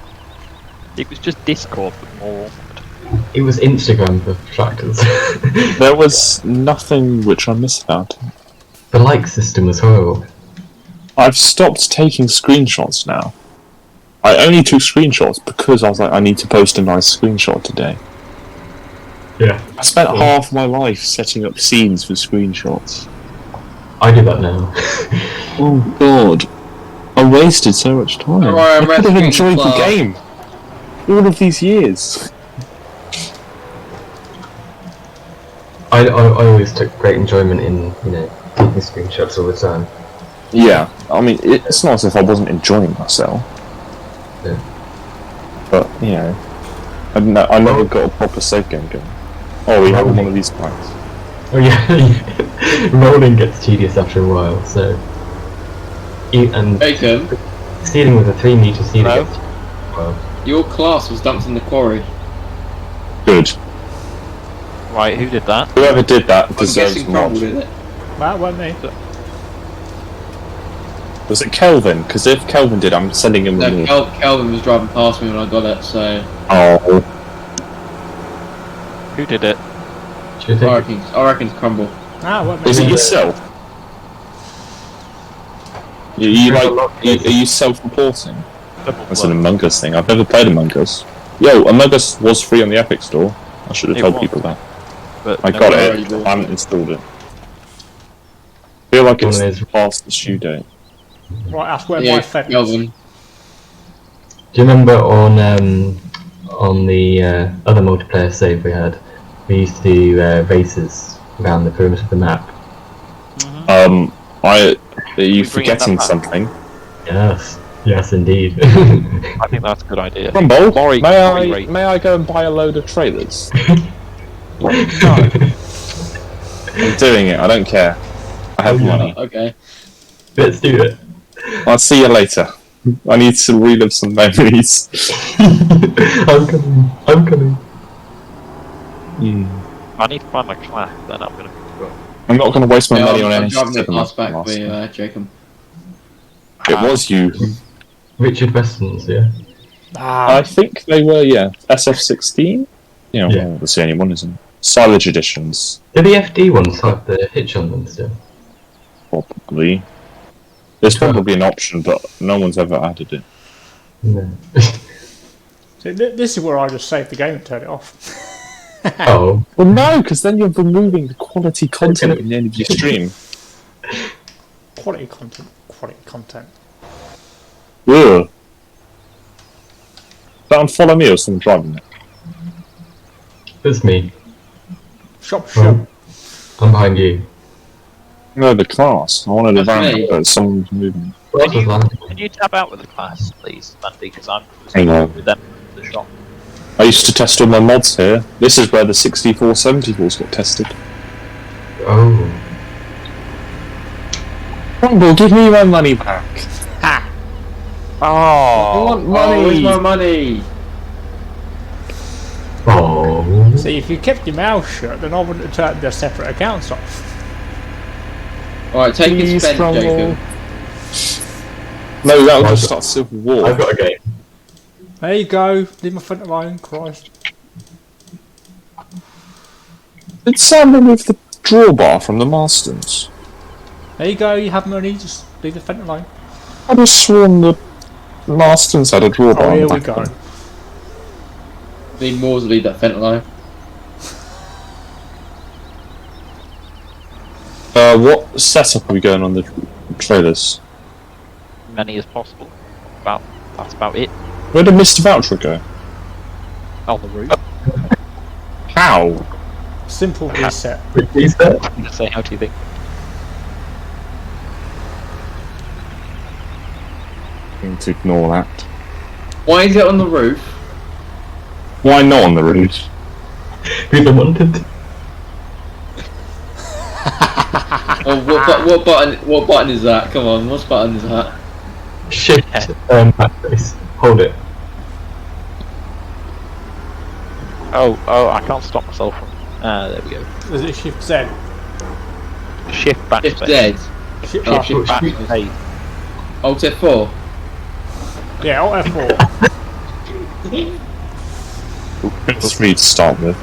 It was just Discord, but more awkward. It was Instagram for tractors. There was nothing which I missed about it. The like system was horrible. I've stopped taking screenshots now. I only took screenshots because I was like, I need to post a nice screenshot today. Yeah. I spent half my life setting up scenes for screenshots. I do that now. Oh god. I wasted so much time. Alright, I'm I could have rescuing enjoyed the Clark. game. All of these years. I always took great enjoyment in, taking screenshots all the time. Yeah, I mean, it's not as if I wasn't enjoying myself. Yeah. But, I never got a proper save game going. Oh, we have one of these packs. Oh yeah, rolling gets tedious after a while, so... And Jacob, stealing with a 3 meter cedar Hello? gets well. your class was dumped in the quarry. Good. Right, who did that? Whoever did that I'm deserves guessing a mod. Crumble did it. That wasn't me. Was it Kelvin? Because if Kelvin did, I'm sending him a No, mod. Kelvin was driving past me when I got it, so Oh. Who did it? Should I I think? reckon it's Crumble. That wasn't me. Is it yourself? Are you self-reporting? That's an Among Us thing. I've never played Among Us. Yo, Among Us was free on the Epic Store. I should have It told was. people that. But I no, got already it. bought I haven't installed it. Feel like One of it's those- past the due date. Right, that's where Yeah, my fence. Kelvin. Do you remember on the other multiplayer save we had, we used to do races around the perimeter of the map? Are you bring forgetting that back? something? Yes indeed. I think that's a good idea. Rumble, Quarry rate. may I go and buy a load of trailers? I'm doing it, I don't care. I have money. Okay. Let's do it. I'll see you later. I need to relive some memories. I'm coming. I need to find my class, then I'm gonna go. I'm not going to waste my Yeah, money on I'm any driving the stupid class back last for time. you, Jacob. It was you. Richard Weston's, yeah. I think they were, yeah. SF16? Yeah, Yeah. well, that's the only one, isn't it? Silage editions, Do the FD ones have the hitch on them still? probably. There's probably an option, but no one's ever added it. No. So this is where I just save the game and turn it off. Oh. Well, no, because then you're removing the quality content in the end of your stream. Quality content. Quality content. Ugh. Don't follow me or someone driving it. It's me. Shop. I'm behind you. No, the class. I wanted a That's me. van, but someone's moving. What else was landing? Can you tab out with the class, please, Andy? Because I'm Hang on. with them in the shop. I used to test all my mods here. This is where the 6474s got tested. Oh. Rumble, give me my money back. Ha! I want money. Where's my money? Oh. See, if you kept your mouth shut, then I wouldn't have turned their separate accounts off. Alright, take your Please, spend, Rumble. Jacob. No, that would just start a civil war. I've got a game. There you go. Leave my friend alone, Christ. Did Sam remove the drawbar from the Marston's? There you go. You have money. Just leave the friend alone. I just sworn the Marston's had a drawbar. Oh, on here the we back go. of them. Need more to leave that fentanyl. What setup are we going on the trailers? Many as possible. That's about it. Where did Mr. Voucher go? On the roof. How? Simple reset. Is that? I'm gonna say, how do you think? Going to ignore that. Why is it on the roof? Why not on the roof? People wanted. Oh, what button is that? Come on, what button is that? Shift. Backface. Hold it. Oh, I can't stop myself from. There we go. Is it Shift Z? Shift Shift backspace. Z. Shift, Oh, oh, shift Backspace. Alt F4. yeah, Alt F4. It's free to start with.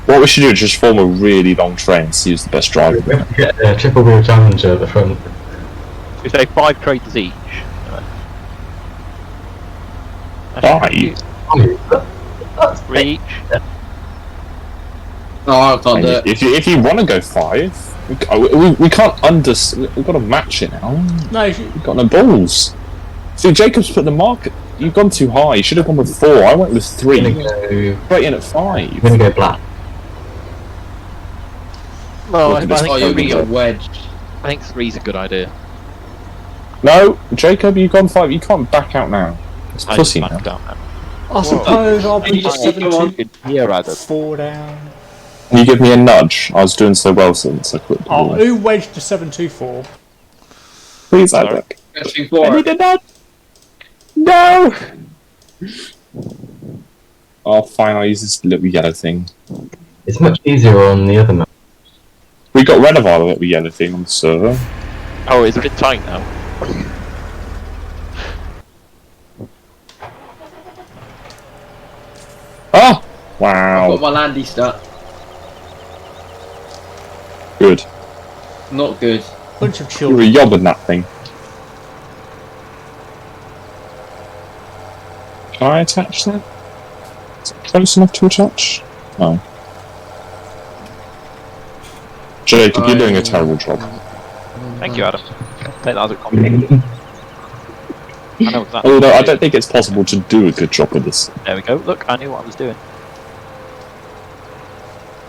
What we should do is just form a really long train to use the best driver. We have to get a triple wheel Challenger at the front. We say 5 trades each. Five? That's 3 each. Oh, I can't do it. If you want to go 5, we can't we've got to match it now. No, We've got no balls. See, Jacob's put the market. You've gone too high. You should have gone with 4. I went with 3. I'm gonna Straight in at I'm 5. gonna go black. Well, Look at this. Oh, you're think gonna get wedged. I think 3's a good idea. No, Jacob, you've gone 5. You can't back out now. It's I pussy just now. backed down now. I suppose I'll be Just the keep going. 7-2. Adam. 4 down. Can you give me a nudge? I was doing so well since I quit the Oh, ball. who wedged the 7-2-4? Please, Sorry. Isaac. Pressing I forward. need a nudge. No. Oh, fine. I'll use this little yellow thing. It's much easier on the other map. We got rid of our little yellow thing on the server. Oh, it's a bit tight now. Oh! I've Wow. got my landy stat. Good. Not good. Bunch of You were children. yobbing that thing. Can I attach that? Is it close enough to attach? No. Jacob, you're doing a terrible job. Thank you, Adam. Take that as a compliment. I know exactly. Although I don't think it's possible to do a good job with this. There we go. Look, I knew what I was doing.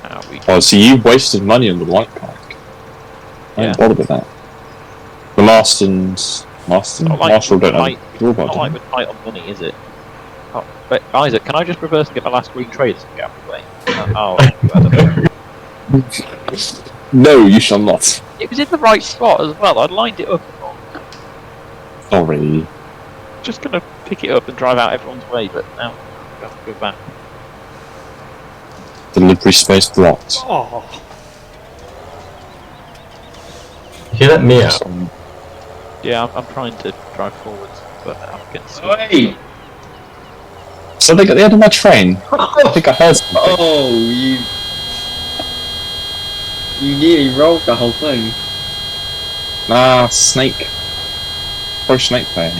Now we Oh, so you wasted money on the light pack. I Yeah. ain't bothered with that. The Marston? Not like- Marshall don't like- have a drawbar, not do like they? we're tight on money, is it? Oh, but Isaac, can I just reverse and get my last green trade and get out of the way? Oh, thank you, Adam. No, you shall not. It was in the right spot as well. I'd lined it up. Sorry. Just gonna pick it up and drive out everyone's way, but now I have to go back. Delivery space blocked. Oh, If you let me out, Yeah, I'm trying to drive forwards, but I'm getting stuck. Oi! So they got the end of my train. I think I heard something. Oh, you nearly rolled the whole thing. Nah, snake. Pro snake player.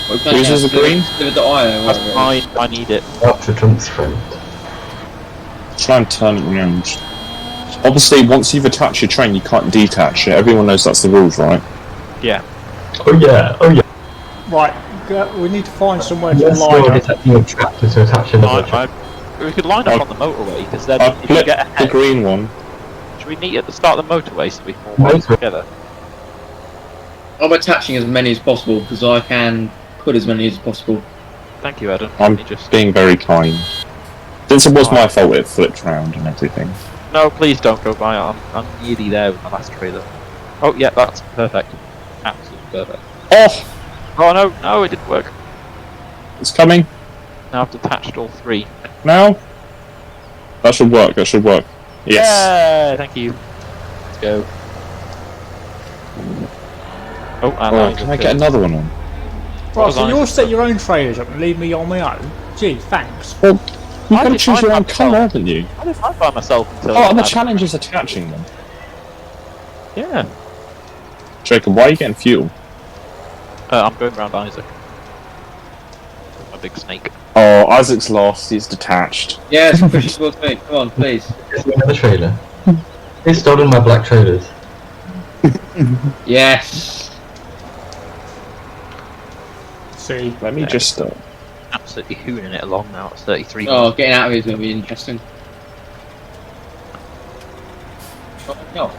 Whose is the green? With the eye, or That's whatever. fine, I need it. after Trump's friend. Try and turn it around. Obviously, once you've attached your train, you can't detach it. Everyone knows that's the rules, right? Yeah. Oh yeah, oh yeah. Right, we need to find somewhere to Yes, line you're up. detaching a tractor to attach another tractor. We could line up on the motorway, because then I if you flipped get the ahead, green one. should we meet at the start of the motorway so we can all work Motorway. together? I'm attaching as many as possible because I can put as many as possible. Thank you, Adam. I'm Let me just... being very kind. Since it was my fault, it flipped round and everything. No, please don't go by. I'm nearly there with my last trailer. Oh, yeah, that's perfect. Absolutely perfect. Oh! Oh, no, it didn't work. It's coming. Now I've detached all three. Now? That should work, that should work. Yes. Yeah, thank you. Let's go. Oh, and Oh, can I get another one on? Right, was so I you'll supposed set to- your own trailers up and leave me on my own? Gee, thanks. Well, you've I got to did choose mine your own myself. colour, haven't you? I didn't find by myself until... Oh, and the Adam- challenge is attaching them. Yeah. Jacob, why are you getting fuel? I'm going round Isaac. A big snake. Oh, Isaac's lost, he's detached. Yes, push it towards me. Come on, please. Is there another trailer? They've stolen my black trailers. Yes. See, Let me just... Absolutely hooning it along now. It's 33. Oh, getting out of here is going to be interesting. Oh, no.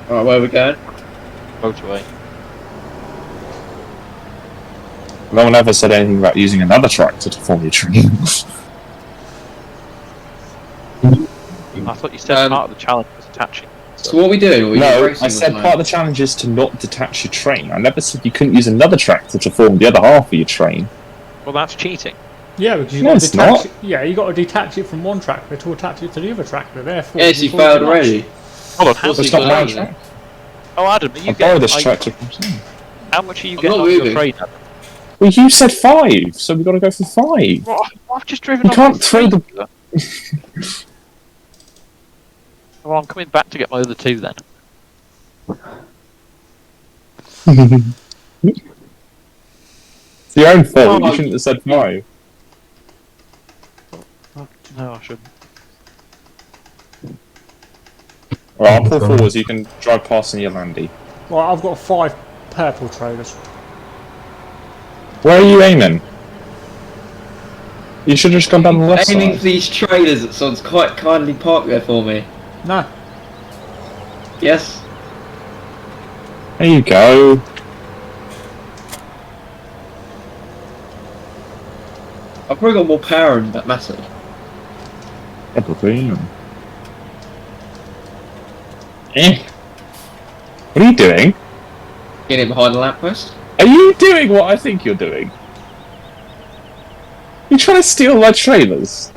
Alright, where are we going? Motorway. No one ever said anything about using another tractor to form your train. I thought you said part of the challenge was attaching. So what are we doing? Are we No, racing I or said something? part of the challenge is to not detach your train. I never said you couldn't use another tractor to form the other half of your train. Well, that's cheating. yeah, because you No, got to it's detach. not. Yeah, you got to detach it from one tractor to attach it to the other tractor. Therefore, Yes, you before you failed can already. Hold on, how What's much? It's not my going on? train. Oh, Adam, are you I getting? borrowed this are you- tractor from someone. How much are you I'm getting not on your moving. train, Adam? Well, you said 5, so we've got to go for 5. Well, I've just driven. You on can't my throw three. the... Well, I'm coming back to get my other two then. It's your own fault, Oh, you shouldn't have said 5. No, I shouldn't. Alright, I'll pull forward so you can drive past in your landy. Right, I've got 5 purple trailers. Where are you aiming? You should have just gone down the left Aiming for side. these trailers that someone's quite kindly parked there for me. No, Yes? There you go. I've probably got more power than that massive. Probably. Eh. What are you doing? Getting behind the lamppost. Are you doing what I think you're doing? You're trying to steal my trailers?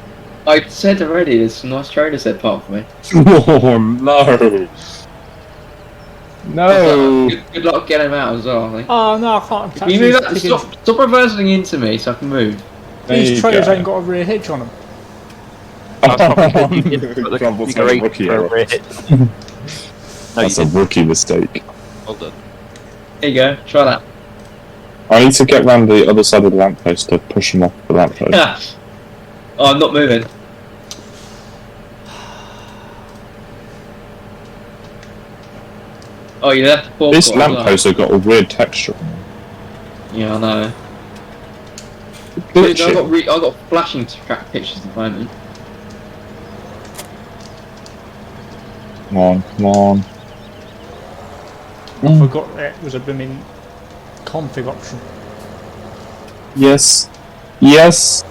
I said already, there's some nice trailers there parked for me. Oh no. No. Good luck getting them out as well, I think. oh no, I can't attach Can you move that? these. Stop reversing into me so I can move. There you These trailers go. ain't got a rear hitch on them. That's probably good. You can put the Grumbles configuration rookie for a error. rear hit. No, That's you a didn't. rookie mistake. Well done. There you go, try that. I need to get round the other side of the lamppost to push him off the lamppost. Oh, I'm not moving. Oh, you left the forecourt This as well. lamppost has got a weird texture on it. Yeah, I know. Glitchy. Dude, I got flashing track pictures at the moment. Come on, come on. I forgot it was a blooming config option. Yes. Yes.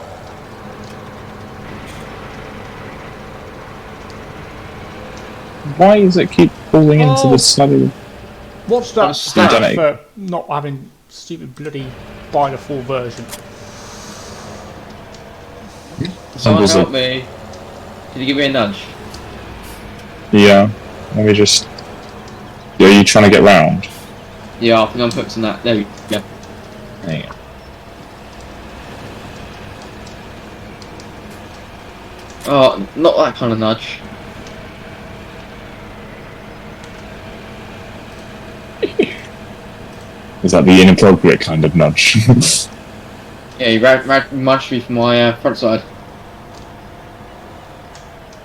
Why does it keep falling into Oh. the side of the... What's I'm that stuck. stat for not having stupid bloody by the full version? Someone Does it- help me. Can you give me a nudge? Yeah. Let me just. Yeah, are you trying to get round? Yeah, I think I'm focusing that. There we go. There you go. Oh, not that kind of nudge. Is that the inappropriate kind of nudge? Yeah, you mushed me from my front side.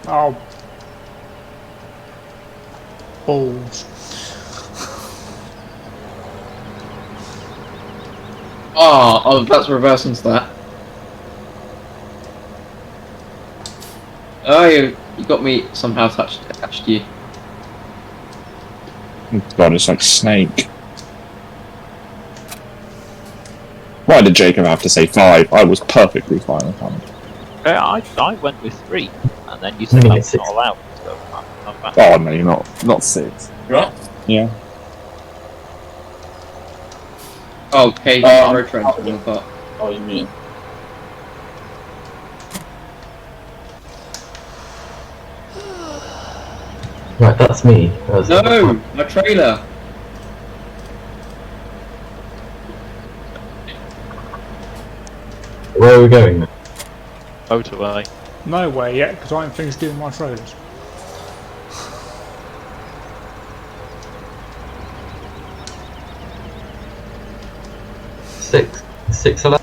Oh. Balls. Oh, I was about to reverse into that. Oh, you got me somehow attached to you. God, it's like Snake. Why did Jacob have to say 5? I was perfectly fine with 5. I went with 3, and then you said No, that's it's not allowed. So I'm back. Oh no, you're not 6. Right? Yeah. Oh, okay, road train on the part. Oh, you mean? Right, that's me. No, my trailer. Where are we going then? Motorway. No way yet, because I haven't finished doing my trailers. Six allowed?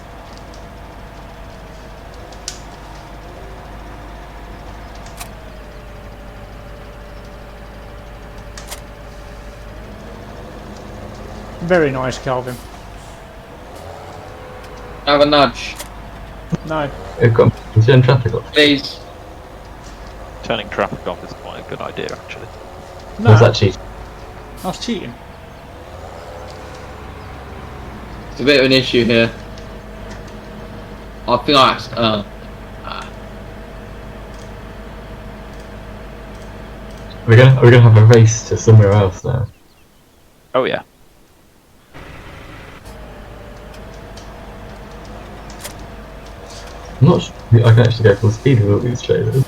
Very nice, Calvin. Have a nudge, No. We've got to turn traffic off. please. Turning traffic off is quite a good idea, actually. No. Was that cheap? That's cheating. It's a bit of an issue here. I think We're gonna have a race to somewhere else now. Oh yeah. I'm not sure I can actually go full speed with all these trailers.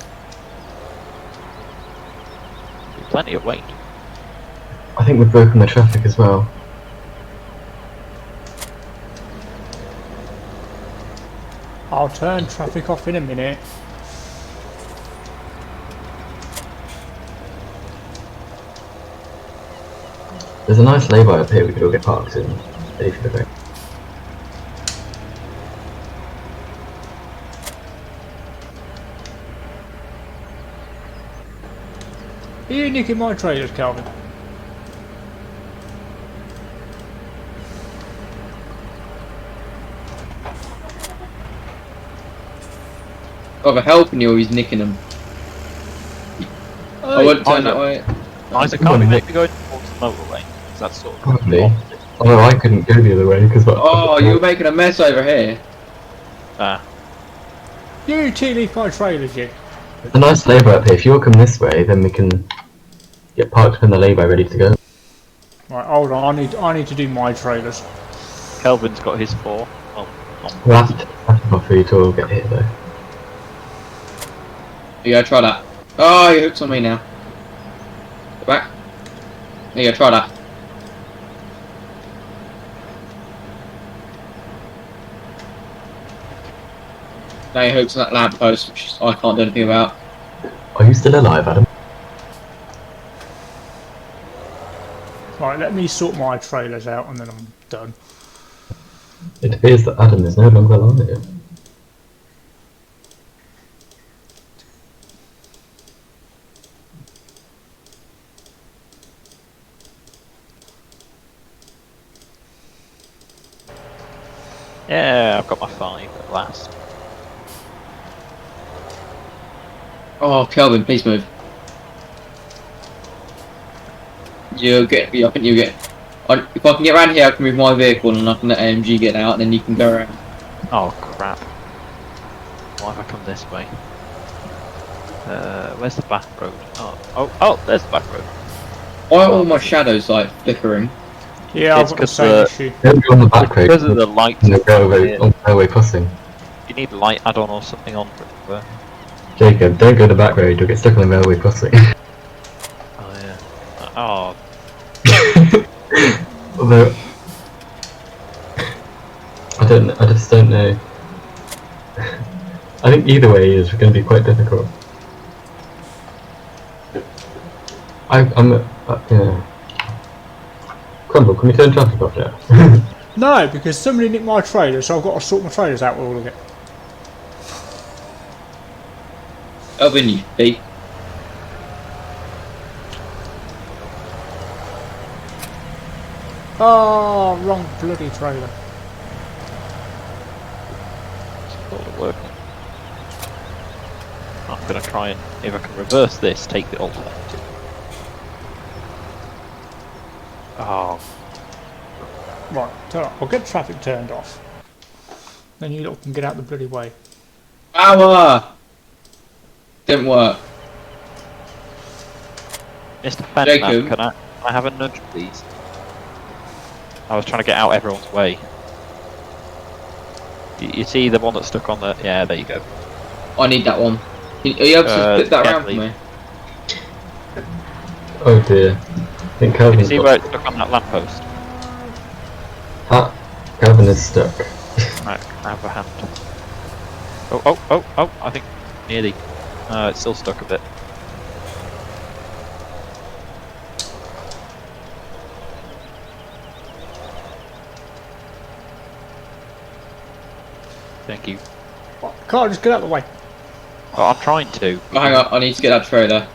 Plenty of weight. I think we've broken the traffic as well. I'll turn traffic off in a minute. There's a nice lay-by up here we could all get parked in, ready for the race. Are you nicking my trailers, Calvin? either helping you or he's nicking them. I wouldn't turn that way. Isaac, Come can't on, we Nick. maybe go towards the motorway? 'Cause that's sort of Probably. Although I couldn't go the other way because Oh, you're making a mess over here. You leave my trailers, you. There's a nice lay-by up here. If you all come this way, then we can get parked up in the lay-by ready to go. Right, hold on. I need to do my trailers. Kelvin's got his 4. Oh, We'll have to go for you to all get hit though. Yeah, try that. Oh, your hook's on me now. Go back. There you go, try that. Now your hook's on that lamppost, which I can't do anything about. Are you still alive, Adam? Right, let me sort my trailers out and then I'm done. It appears that Adam is no longer alive. yeah, I've got my 5 at last. Oh, Kelvin, please move. You get. I think you get. If I can get around here, I can move my vehicle and I can let AMG get out, and then you can go around. Oh crap. Why have I come this way? Where's the back road? Oh, there's the back road. Why are all my shadows like flickering? Yeah, It's I've got the 'cause same the- issue. Don't go on the back road. Because of the lights. on the railway crossing. You need a light add-on or something on for it to work. Jacob, don't go the back road, you'll get stuck on the railway crossing. Oh yeah. Oh, Although, I just don't know. I think either way is going to be quite difficult. Yeah. Crumble, can we turn traffic off now? No, because somebody nicked my trailer, so I've got to sort my trailers out with all of it. Open you thief. Oh, wrong bloody trailer. it's all working. I'm gonna try and, if I can reverse this, take the alternative. Oh, Right, I'll get traffic turned off. Then you lot can get out the bloody way. Power! Didn't work. Mr. Fenman, Jacob. can I have a nudge, please? I was trying to get out everyone's way. You see the one that's stuck on the... Yeah, there you go. I need that one. Are you able to flip that yeah, around for please. me? Oh dear. I think Can you Calvin's see where it's stuck on that lamppost? Calvin is stuck. Right, I have a hand. Oh, I think nearly. It's still stuck a bit. Thank you. Right, can't just get out the way. Oh, I'm trying to. Oh, hang on, I need to get that trailer.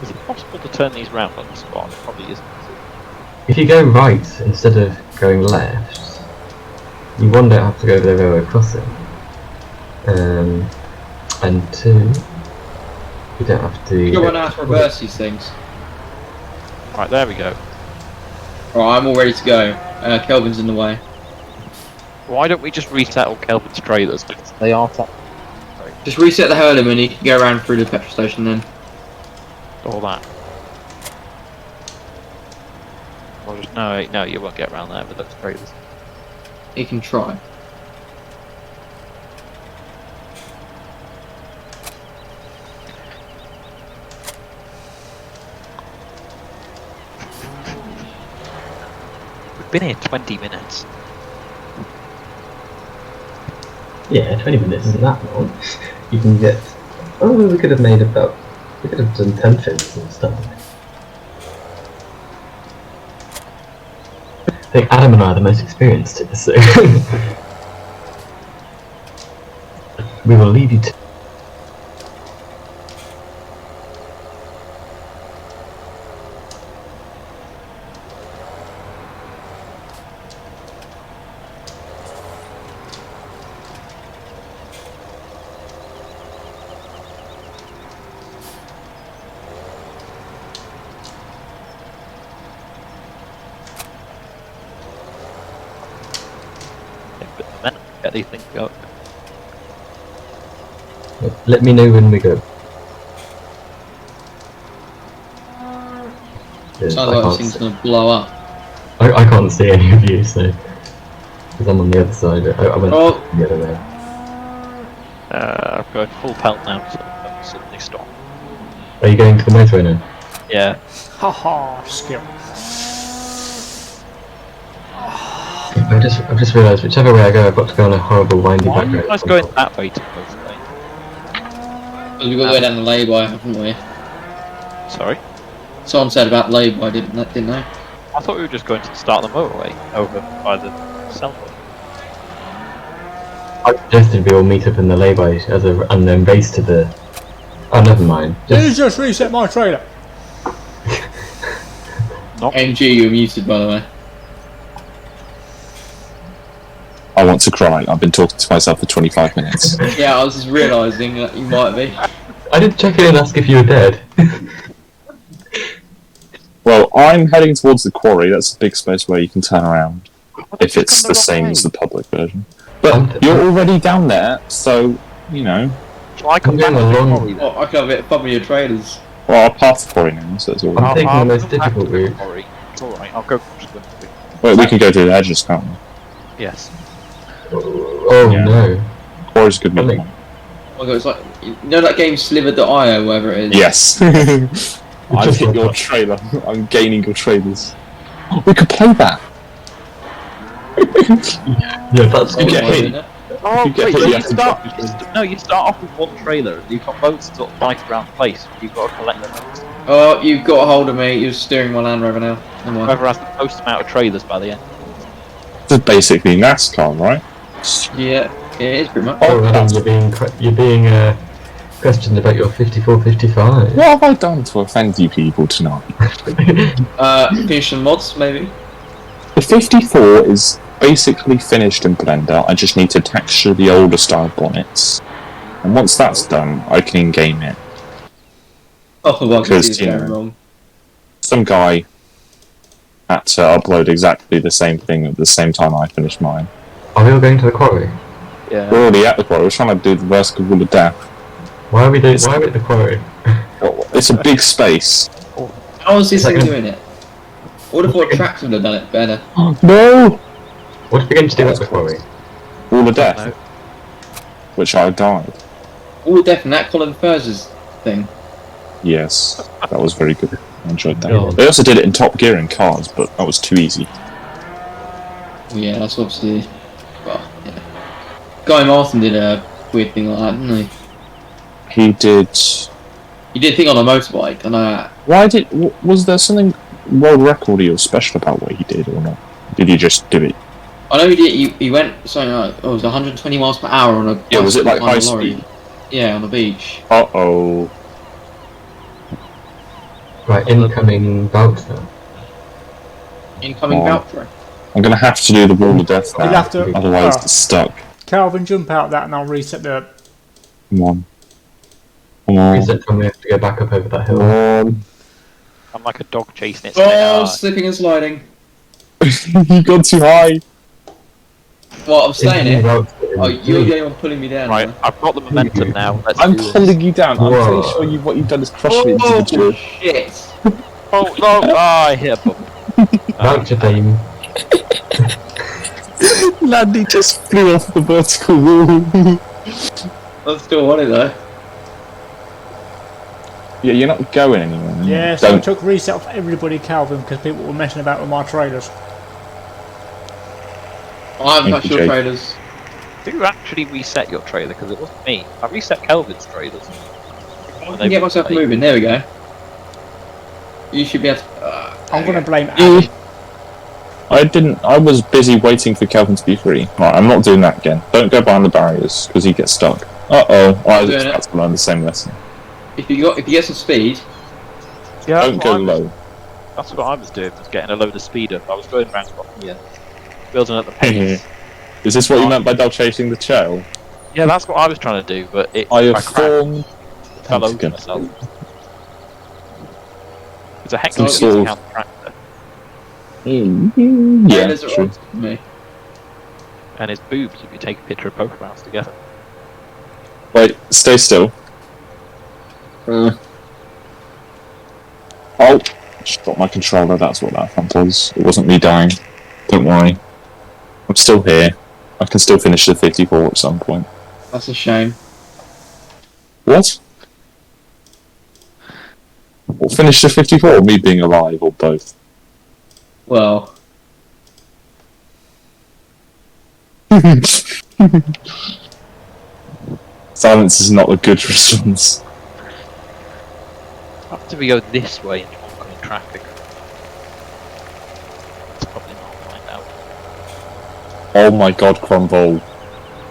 Is it possible to turn these round on the spot? It probably isn't. If you go right instead of going left, you one don't have to go to the railway crossing. And two, you don't have to... You don't want to have to reverse these things. Right, there we go. Right, I'm all ready to go. Kelvin's in the way. Why don't we just resettle Kelvin's trailers? Because they are Just reset the hurler and you can go around through the petrol station then. all that. Or just, no, you won't get around there with those trailers. You can try. We've been here 20 minutes. Yeah, 20 minutes isn't that long. You can get... Oh, we could have made about... We could have done 10 trips and stuff. I think Adam and I are the most experienced at this, so... we will leave you to... Get these things going. Let me know when we go. Yeah, Sounds like this thing's gonna blow up. I can't see any of you, so... Because I'm on the other side. I went the other way. I've got full pelt now, so I'll suddenly stop. Are you going to the motorway now? Yeah. Haha, skill. I've just realised whichever way I go, I've got to go on a horrible windy Why back are you road. guys going that way to both way? Because we've got to go down the lay-by, haven't we? Sorry? Someone said about lay-by, didn't they? I thought we were just going to start the motorway over by the cell point. I suggested we all meet up in the lay-by and then race to the... Oh, never mind. You just reset my trailer. NG, you're muted by the way. I want to cry. I've been talking to myself for 25 minutes. Yeah, I was just realising that you might be. I did check in and ask if you were dead. Well, I'm heading towards the quarry. That's a big space where you can turn around. If it's the same as the public version. But you're already down there, so, you know. Shall I come I'm back going to the along- quarry then? Oh, I can have a bit of fun with your trailers. Well, I'll pass the quarry now, so it's all I'm right. taking the most go back difficult to the route. quarry. It's alright, I'll go across the quarry. Wait, we can go to the edges, can't we? Yes. Oh Yeah. no. Quarry's good Really? meat. Oh my god, it's like, you know that game Sliver.io, whatever it is? Yes. I've just hit like your that. trailer. I'm gaining your trailers. We could play that. Yeah, that's Oh, You get am I hit. doing it? Oh, You get wait, hit, no, you you have to start. drop it. No, you start off with one trailer, and you've got loads sort of like around the place. You've got to collect them. Oh, you've got a hold of me. You're steering my Land Rover now. Never mind. Whoever has the most amount of trailers by the end. This is basically NASCAR, right? Yeah, it is pretty much. Oh, Adam, that's- you're being questioned about your 54-55. What have I done to offend you people tonight? Finish some mods, maybe? The 54 is basically finished in Blender. I just need to texture the older style bonnets. And once that's done, I can in-game it. Oh, well, I can Because, see this you going know, wrong. Some guy had to upload exactly the same thing at the same time I finished mine. Are we all going to the quarry? Yeah. We're already at the quarry. We're trying to do the vertical wall of death. Why are we at the quarry? It's a big space. How is this thing Second. doing it? What if our tracks would have done it better? No! What are we going to do at the quarry? Wall of death, No. which I died. All death and that Colin Furze's thing. Yes, that was very good. I enjoyed that. Yeah. They also did it in Top Gear in cars, but that was too easy. Yeah, that's obviously. Well, yeah. Guy Martin did a weird thing like that, didn't he? He did. He did a thing on a motorbike, I know that. Why did? Was there something world record or special about what he did, or not? Did he just do it? I know he did. He went something like it was 120 miles per hour on a. Yeah, was it like on a high lorry. speed? Yeah, on the beach. Uh oh. Right, incoming voucher. Incoming Oh. voucher. I'm gonna have to do the wall of death You'll now. have to. Otherwise, Oh, it's stuck. Calvin, jump out that and I'll reset the. Come on. Come on. Reset time we have to go back up over that Come hill. on. I'm like a dog chasing its Oh, tail. slipping and sliding. You got too high. Well, I'm staying Incoming it. voucher in Oh, you're three. the only one pulling me down. Right, now. I've got the momentum now. Let's I'm do this. pulling you down. I'm Whoa. pretty sure what you've done is crushing it into Oh, the jaw. shit. Oh no! Ah, I hit a bump. Voucher time. Landy just flew off the vertical wall. I still want it though. Yeah, you're not going anywhere. Yeah, so I Don't. took reset off everybody, Calvin, because people were messing about with my trailers. I haven't Thank touched you, your Jake. trailers. Who actually reset your trailer? Because it wasn't me. I reset Kelvin's trailers. I can get myself moving. There we go. You should be able to. I'm going to blame Yeah. Adam. I didn't. I was busy waiting for Kelvin to be free. Right, I'm not doing that again. Don't go behind the barriers because he gets stuck. Uh oh. I was Doing it. about to learn the same lesson. If you get some speed, Yeah, Don't go low. That's what I was doing. Was getting a load of speed up. I was going around. Yeah. Building up the pace. Is this what you meant by dog chasing the tail? Yeah, that's what I was trying to do, but it. I have crashed, formed. fell over Again. myself. It's a heck of Some a sort of- counter tractor, Yeah, trailers are true. on to me. and his boobs if you take a picture of both of us together. Wait, stay still. Oh, just got my controller. That's what that front was. It wasn't me dying. Don't worry. I'm still here. I can still finish the 54 at some point. That's a shame. What? Or finish the 54, me being alive, or both? Well, Silence is not a good response. After we go this way into oncoming traffic. It's probably not right now. Oh my god, Cromwell.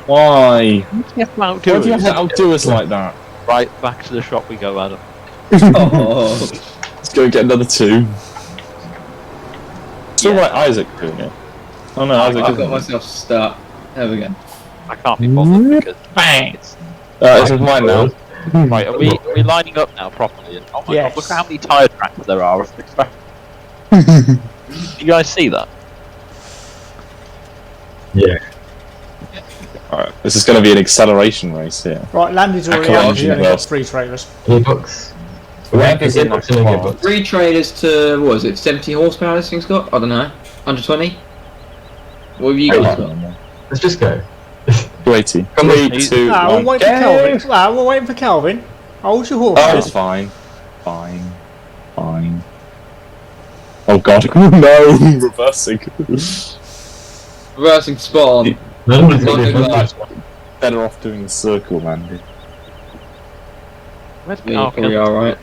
Why? Yeah, Why do you have to outdo us like that? Right, back to the shop we go, Adam. oh, Let's go get another 2. Still Yeah. right, Isaac doing it. Oh no, Isaac I've isn't. got myself stuck. There we go. I can't be bothered because bang! This is mine now. Right, are we lining up now properly? And, oh my Yes. god, look how many tyre tracks there are. You guys see that? Yeah. Alright, this is going to be an acceleration race here. Right, Landy's already Come out. on, He's only got Universe. 3 trailers. Gearbox. Whatever's in that Gearbox and a car. gearbox. 3 trailers to, what was it, 70 horsepower this thing's got? I don't know. 120? What have you guys got? Let's just go. 280. Come on. 3, 2, Ah, we're 1, waiting for go! Calvin. Ah, we're waiting for Calvin. Hold your Oh, it's horses. fine. Fine. Fine. Oh god, no! Reversing. Reversing spot on. None of Not these good luck. Better off doing a circle landing. Where's Yeah, you probably Calvin? are right.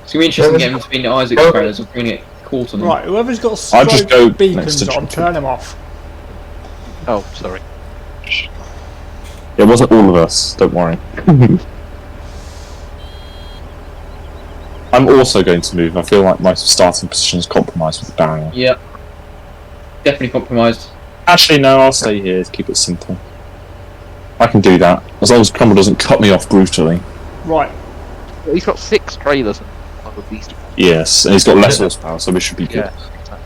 It's gonna be interesting getting between the Isaac's trailers or bringing it caught on them. Right, whoever's got I'll just go stroke beacons next to on, turn them off. Oh, sorry. It wasn't all of us, don't worry. I'm also going to move. I feel like my starting position is compromised with the barrier. Yeah. Definitely compromised. Actually, no, I'll stay here to keep it simple. I can do that, as long as Crumble doesn't cut me off brutally. Right, Well, he's got 6 trailers and one of these. Yes, and he's got less horsepower, so we should be good. Yeah, exactly.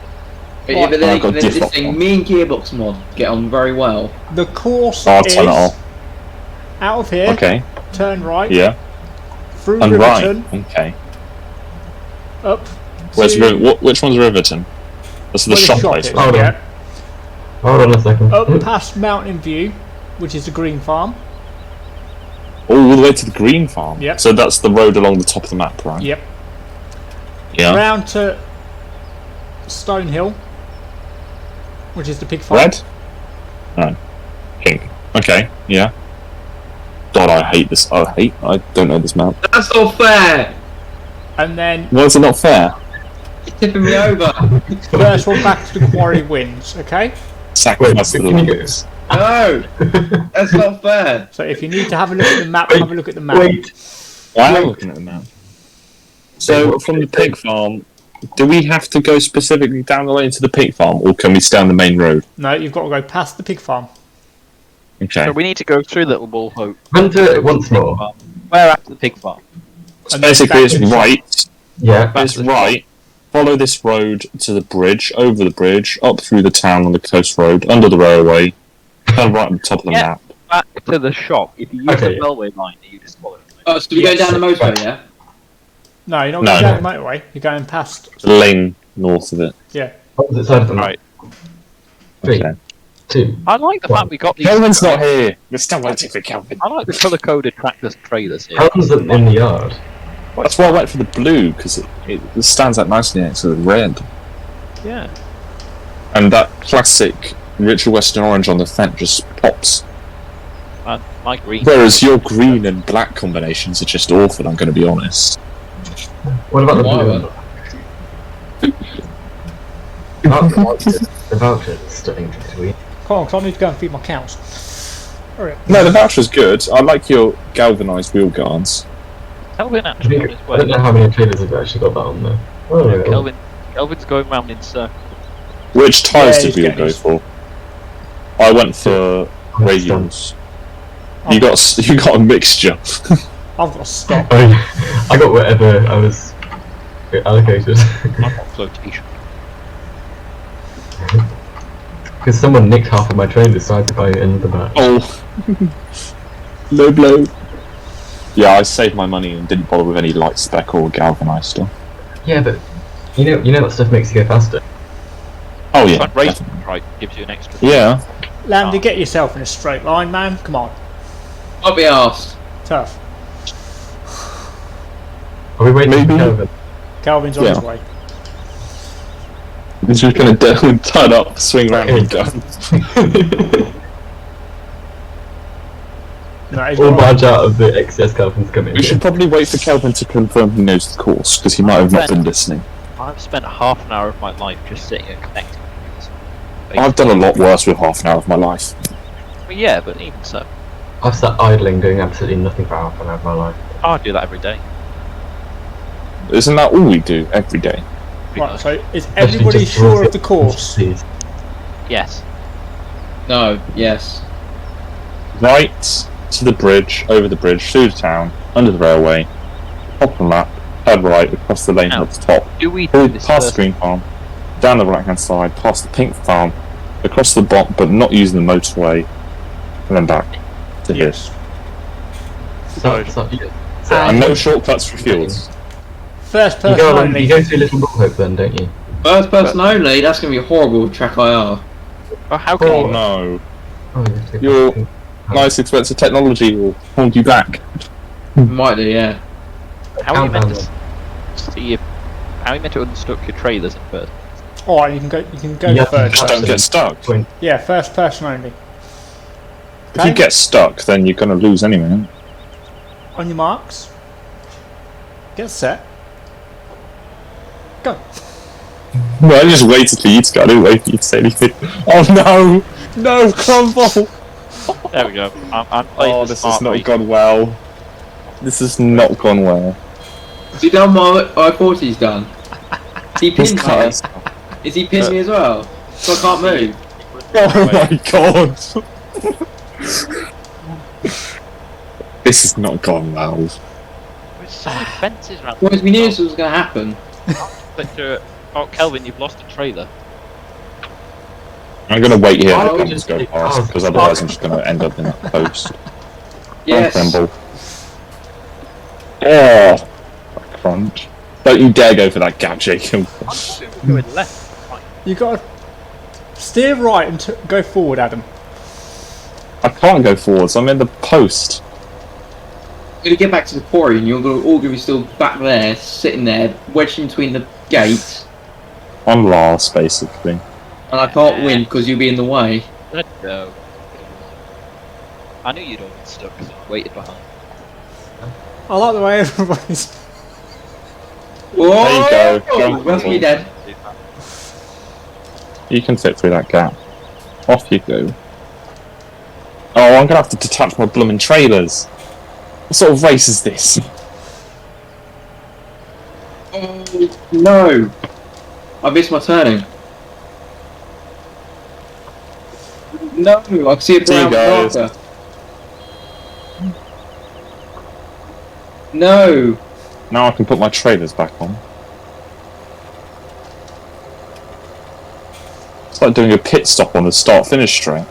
But yeah, but I've got this diff thing, on. me and Gearbox Mod get on very well. the course I'll is turn it off. out of here, Okay, turn right, yeah. through And right, Riverton, okay. up Where's to which one's Riverton? That's the where shop place, is, right? Hold on. yeah. Hold on a second. Up past Mountain View, which is the green farm. All the way to the green farm? Yep. So that's the road along the top of the map, right? Yep. Yeah. Round to Stonehill, which is the pig farm. Red? No. Pink. Okay, yeah. God, I hate this. I don't know this map. That's not fair! And then Why is it not fair? It's tipping me over. first one back to the quarry wins, okay? Sacrifice the can you go- lines. No! That's not fair. So if you need to have a look at the map, Wait, have a look at the map. Wait. I am Wait. looking at the map. So, from the pig farm, do we have to go specifically down the lane to the pig farm, or can we stay on the main road? No, you've got to go past the pig farm. Okay. So we need to go through Little Bull Hope. Run through it once more. Farm. Where at the pig farm? So And then basically, back it's to the shop. right. Yeah. It's right. Follow this road to the bridge, over the bridge, up through the town on the coast road, under the railway, turn right at the top of the Yeah. map. Back to the shop. If you use Okay. the railway line, you just follow it. Oh, so we go Yes. down the motorway, yeah? No, you're not No, going down no. the motorway. You're going past. The lane north of it. Yeah. Opposite side of the map. Right. 3, Okay. 2. I like the fact we got these. Kelvin's not here. We're still waiting for Kelvin. I like the colour-coded tractors and trailers here. How comes it in the yard? That's why I went for the blue, because it stands out nicely next to the red. Yeah. And that classic Richard Western orange on the fence just pops. And my green. Whereas your green and black combinations are just awful, I'm going to be honest. What about the Why blue then? one? The voucher is stunning this week. Come on, 'cause I need to go and feed my cows. Hurry up. No, the voucher's good. I like your galvanised wheel guards. Kelvin I, actually on think, his I don't way. know how many trailers have actually got that on there. Oh, yeah. Kelvin's going round in circles. Which tyres Yeah, did he's we all getting go his- for? I went for radials. You got a mixture. I've got to stop. I got whatever I was allocated. I've got flotation. Because someone nicked half of my trailers, so I had to buy another batch. Oh, low blow. Yeah, I saved my money and didn't bother with any light spec or galvanised stuff. Yeah, but you know that stuff makes you go faster. Oh It's yeah, like racing, definitely. right? Gives you an extra. Yeah. Landy, get yourself in a straight line, man. Come on. I'll be asked. Tough. Are we waiting Maybe. for Kelvin? Calvin's on his Yeah. way. He's just gonna turn up, swing around and go. No, he's Or got- barge out of the excess Kelvin's coming. We should probably wait for Kelvin to confirm he knows the course, because he might have not been listening. I've spent half an hour of my life just sitting and connecting. I've done a lot worse with half an hour of my life. Well, yeah, but even so, I've sat idling doing absolutely nothing for half an hour of my life. I do that every day. Isn't that all we do every day? Right, so is Especially everybody just sure towards of the course? Please. Yes. No, yes. Right to the bridge, over the bridge, through the town, under the railway, top of the map, turn right, across the lane Now, at the top, Do we do through this past the first? green farm, down the right hand side, past the pink farm, across the bottom, but not using the motorway, and then back to here. Yes. Start And no shortcuts for fields. First You person go, only. you go to Little Norfolk then, don't you? First person only. That's gonna be horrible with track IR. Oh, how can Oh you? no. Oh, you have to Your go. nice expensive technology will hold you back. Might do, yeah. How are you meant Countdown. to see if? How are you meant to unstuck your trailers at first? Alright, you can go. You can go You to have to first. Just don't get stuck. Point. Yeah, first person only. If you get stuck, then you're gonna lose anyway. On your marks. Get set. Go. Well, I just waited for you to go. I didn't wait for you to say anything. Oh no! No, crumble! There we go. I'm playing Oh, the this has smart not way. gone well. This has not gone well. Has he done what I thought he's done? Is he This pinned car me? is- Is he pinned me as well? So I can't move. Oh my god! This has not gone well. There's so many fences around. Well, we knew this was gonna happen. Oh, Kelvin, you've lost a trailer. I'm gonna wait here Oh, for we the just- go past, because otherwise I'm just gonna end up in that post. Yes. Crumble. Oh! Crunch. Don't you dare go for that gap, Jacob. I'm going left. Right. You gotta steer right and go forward, Adam. I can't go forwards, I'm in the post. You're gonna get back to the quarry and you're all gonna be still back there, sitting there, wedged in between the gates, I'm last, basically. and I can't win because you'll be in the way. Let's go. I knew you'd all get stuck because I waited behind. I like the way everybody's. Whoa! There you go. Oh, that's me dead. You can fit through that gap. Off you go. Oh, I'm gonna have to detach my blooming trailers. What sort of race is this? Oh no! I missed my turning. No, I can see a See you brown guys. marker. No! Now I can put my trailers back on. It's like doing a pit stop on the start-finish straight.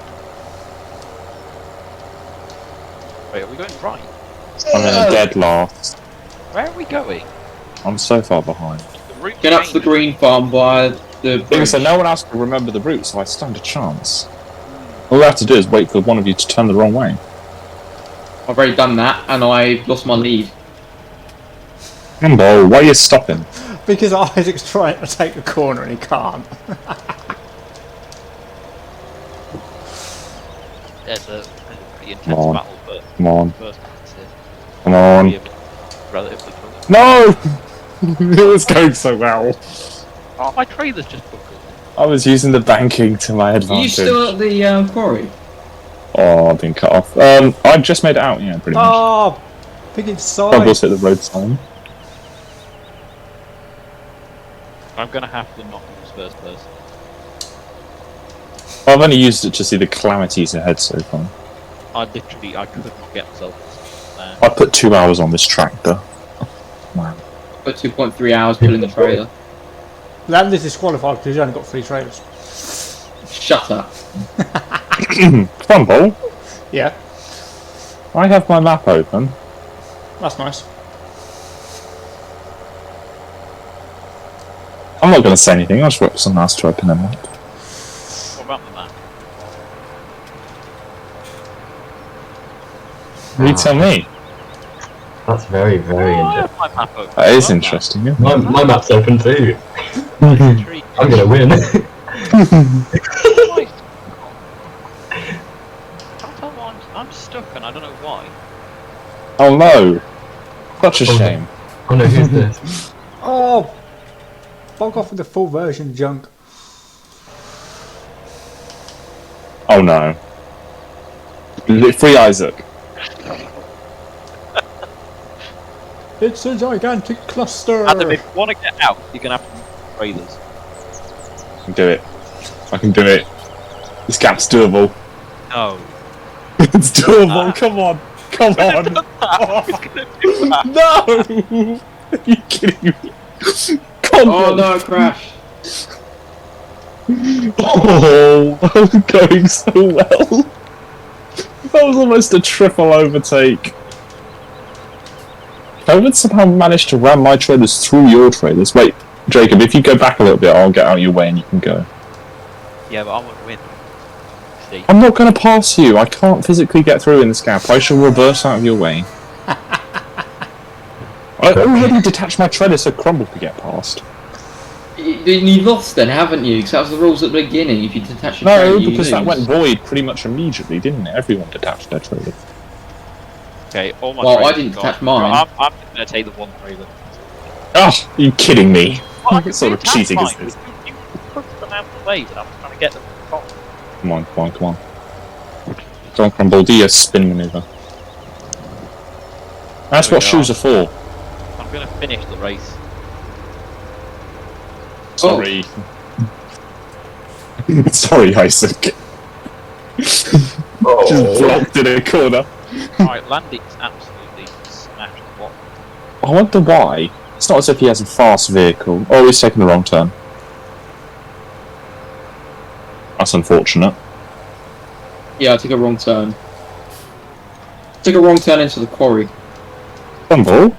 Wait, are we going right? I'm in a dead last. Where are we going? I'm so far behind. The route Get up to the changed. green farm by the Thing is, so no one else can remember the route, so I stand a chance. All I have to do is wait for one of you to turn the wrong way. I've already done that, and I lost my lead. Gumball, why are you stopping? Because Isaac's trying to take the corner and he can't. There's a pretty intense Come on. battle, but Come on, first it's come on. relatively close. No! It was going so well. Oh, my trailer's just buckled. I was using the banking to my Are you advantage. still at the quarry? Oh, I've been cut off. I just made it out, yeah, pretty much. Oh, pick its side. Gumball's hit the road sign. I'm gonna have to not use first person. I've only used it to see the calamities ahead so far. I could not get myself there. I put 2 hours on this tractor. Wow. Got 2.3 hours pulling the trailer. That is disqualified because he's only got 3 trailers. Shut up. Crumble, Yeah, I have my map open. that's nice. I'm not going to say anything, I'll just wait for someone else to open their map. What about the map? You tell me. That's very, very Oh, I interesting. have my map open. That is Love interesting, yeah. My map's open too. Nice tree. I'm gonna win. Nice. Can't tell why I'm stuck and I don't know why. Oh no! Such a shame. Oh no, who's this? Oh, bog off with the full version junk. Oh no. Free Isaac. It's a gigantic cluster. Adam, if you want to get out, you're gonna have to use trailers. I can do it. I can do it. This gap's doable. No. It's doable, come on! Come on! No! Are you kidding me? Come Oh on! no, crash. Oh, I was going so well. That was almost a triple overtake. Kelvin somehow managed to ram my trailers through your trailers. Wait, Jacob, if you go back a little bit, I'll get out of your way and you can go. Yeah, but I won't win. See? I'm not going to pass you. I can't physically get through in this gap. I shall reverse out of your way. I already detached my trailer so Crumble could get past. You lost then, haven't you? Because that was the rules at the beginning. If you detach your No, trailer, you because that lose. went void pretty much immediately, didn't it? Everyone detached their trailer. Okay, all my Well, I trailers didn't are gone. detach mine. Right, I'm going to take the one trailer. Oh, are you kidding me? Well, I What sort of detach cheating is mine. this? You pushed them out of the way, but I'm trying to get them to the top. Come on, come on, come on. Go on, Crumble, do your spin maneuver. That's There we what go. shoes are for. I'm going to finish the race. Sorry. Sorry, Isaac. Just blocked in a corner. Right, Landing's absolutely smashed the block. I wonder why. It's not as if he has a fast vehicle. Oh, he's taking the wrong turn. That's unfortunate. Yeah, I took a wrong turn. Took a wrong turn into the quarry. Crumble?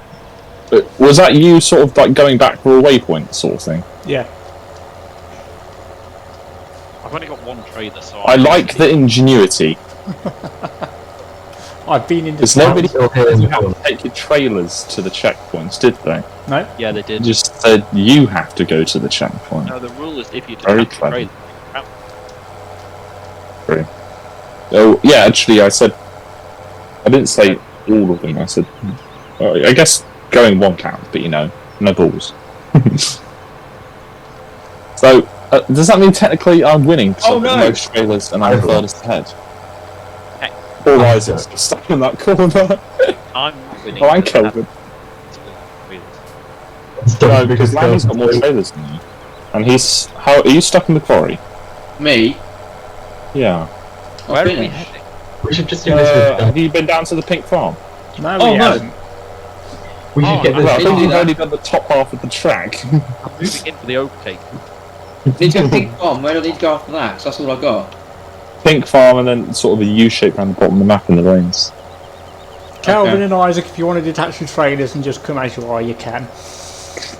Was that you sort of like going back for a waypoint sort of thing? Yeah. I've only got one trailer, so I like the ingenuity. I've been in There's the nobody Still here in you the have corner. to take your trailers to the checkpoints, did they? No? Yeah, they did. Just said you have to go to the checkpoint. No, the rule is if you Very detach the clever. trailer. Oh, yeah, actually, I said... I didn't say all of them, I said... I guess going one count, but you know, no balls. So, does that mean technically I'm winning? 'Cause Oh, I've got no. most trailers and I'm Oh. furthest ahead. Hey. Poor Isaac's just stuck in that corner. I'm winning. Oh, I'm because I have Kelvin. trailers. No, because Lanny's got more trailers than you. And he's... How are you stuck in the quarry? Me? Yeah. Where are we finished. heading? We should just do this with Have you been down to the pink farm? No, Oh, we no. haven't. We should Oh, get Well, I this. think do you've that. only done the top half of the track. I'm moving in for the overtake. Need to go pink bomb. Where do I need to go after that? 'Cause that's all I got. Pink farm and then sort of a U shape around the bottom of the map in the lanes. Calvin Okay. and Isaac, if you want to detach your trailers and just come as you are, you can.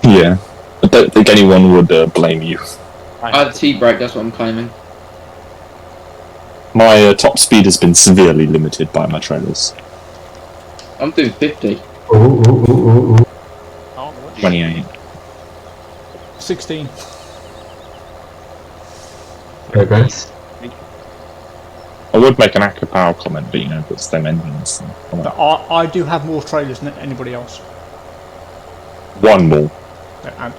Yeah. I don't think anyone would blame you. I had a T-brake, that's what I'm claiming. My top speed has been severely limited by my trailers. I'm doing 50. Ooh, ooh, ooh, ooh, ooh. Oh, what? 28. 16. Progress. I would make an Acca Power comment, but you know, it's them engines. But I do have more trailers than anybody else. One more. And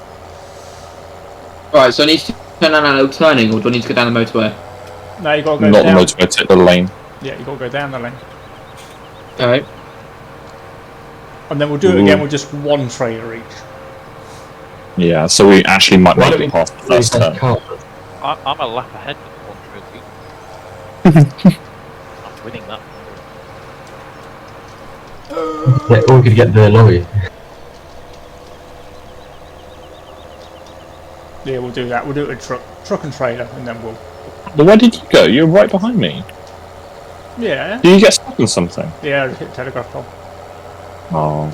Right, so I need to turn down a little turning, or do I need to go down the motorway? now you got to go Not the down. motorway, take the lane. Yeah, you got to go down the lane. Alright. And then we'll do it again with just one trailer each. Yeah, so we actually might Why make don't it we past the do first this turn. car? I'm a lap ahead with one trailer. I'm winning that. Yeah, or we could get the lorry. Yeah, we'll do that. We'll do it with truck and trailer, and then we'll. But where did you go? You're right behind me. Yeah. Did you get stuck in something? Yeah, hit telegraph pole. Oh.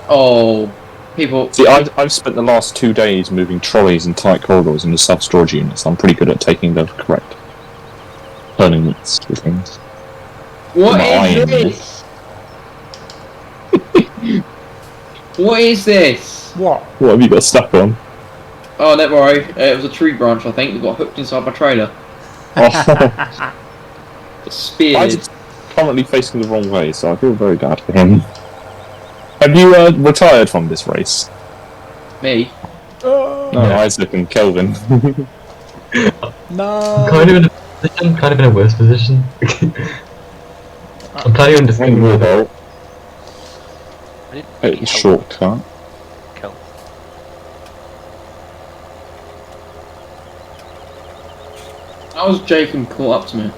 Oh, people. See, I've spent the last 2 days moving trolleys in tight corridors into self-storage units. I'm pretty good at taking the correct turning widths with things. What My eye is in this? What is this? What? What have you got stuck on? Oh, don't worry. It was a tree branch, I think, that got hooked inside my trailer. Oh, Speared. Isaac's currently facing the wrong way, so I feel very bad for him. Have you retired from this race? Me? Oh, No, Isaac and Kelvin. no. Kind of in a position, kind of in a worse position. I'm planning on just One more though. I didn't Take the shortcut. kill. How was Jacob caught up to me?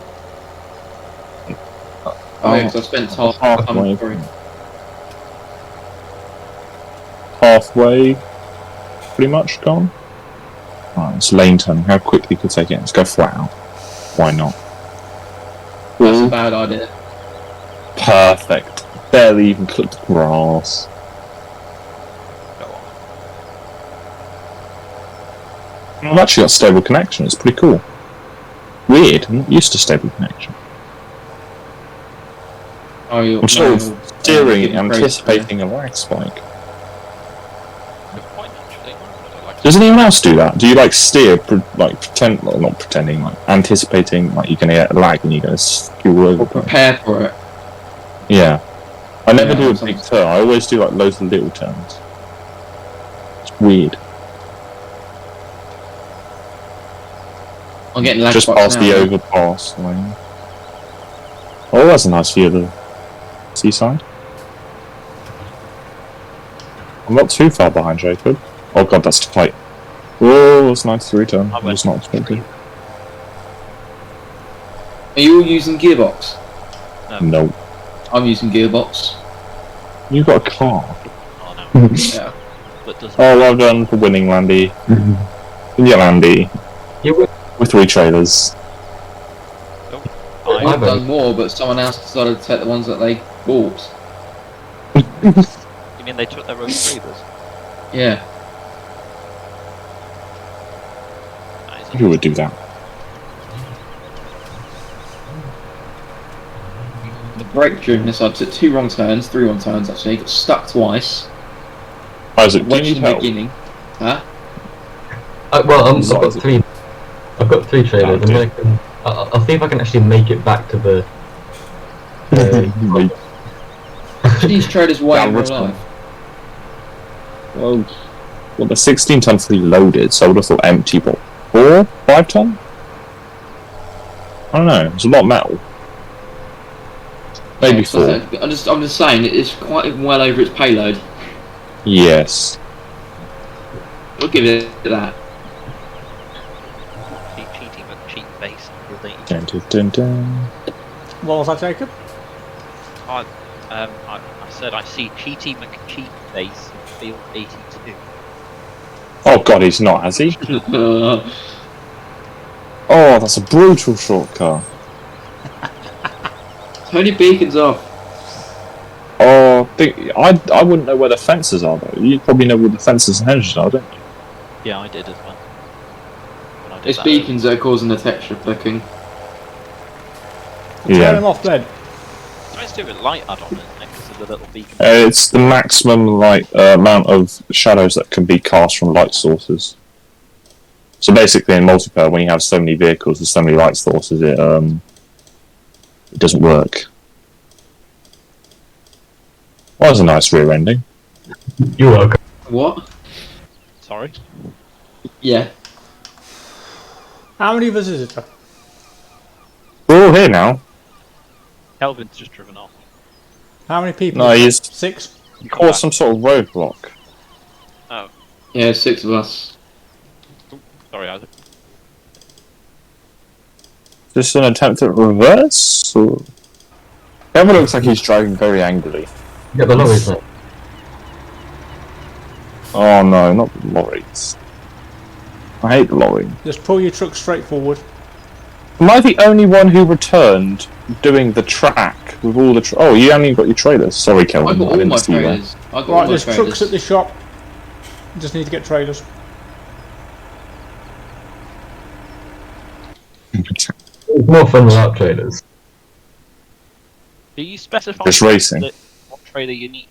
Oh, yeah, 'cause I spent half the time on the quarry. Halfway, pretty much gone. Right, it's lane turning. How quickly could take it? Let's go flat out. Why not? That's a bad idea. Perfect. barely even clip the grass. Go on. I've actually got stable connection. It's pretty cool. Weird. I'm not used to stable connection. Oh, I'm sort of steering, anticipating a lag spike. Good point, actually. I like Does anyone else do that? Do you like steer, pretend, well, not pretending, like anticipating, like you're gonna get a lag and you're gonna skew over? Or prepare for it. Yeah. I never Yeah, do a sometimes. big turn. I always do like loads of little turns. It's weird. I'm getting lag Just spots past now. the overpass lane. Oh, that's a nice view of the seaside. I'm not too far behind Jacob. Oh god, that's tight. Oh, that's 93 turn. I I was not expecting. Are you all using gearbox? No. I'm using gearbox. You've got a car. Oh no. Yeah. But doesn't. Oh, well done for winning, Landy. Yeah, Landy. You would. With 3 trailers. I've I, done more, but someone else decided to take the ones that they bought. you mean they took their own trailers? Yeah. Who would do that? The brake during this, I took 2 wrong turns, 3 wrong turns actually, got stuck twice. Isaac, do you Went need in the help? beginning. Huh? Well, I've Sorry. got 3. I've got 3 trailers, Oh, and then I can. I'll see if I can actually make it back to the. These traders way Yeah, in real what's life. Well, the 16 ton fully loaded, so I would have thought empty, but 4, 5 ton? I don't know, it's a lot of metal. Maybe Yeah, 4. I'm just saying, it's quite well over its payload. Yes. We'll give it that. Cheating with cheap face. Dun, dun, dun, dun. What was that, Jacob? I said I see Cheaty McCheat face in field 82. Oh god, he's not, has he? Oh, that's a brutal shortcut. Tony Beacon's off. Oh, I wouldn't know where the fences are though. You'd probably know where the fences and hedges are, don't you? Yeah, I did as well. When I did It's that beacons that are causing the texture flicking. Turn him off then. Let's do a light add-on, isn't it? Because of the little beacon. It's the maximum amount of shadows that can be cast from light sources. So basically, in multiplayer, when you have so many vehicles with so many light sources, it doesn't work. Well, that was a nice rear ending. You're welcome. What? Sorry. Yeah. How many of us is it? We're all here now. Kelvin's just driven off. How many people? No, he's 6? caused some sort of roadblock. Oh, Yeah, 6 of us. sorry, Isaac. Is this an attempt at reverse? Or... Kevin looks like he's driving very angrily. Get the lorries, mate. Oh no, not the lorries. I hate the lorry. Just pull your truck straight forward. Am I the only one who returned doing the track with all the... oh, you only got your trailers. Sorry, I Kelvin. got all didn't my see you there. trailers. I got all Right, my there's trailers. trucks at the shop. Just need to get trailers. It's more fun without trailers. Do you specify Just racing. what trailer you need?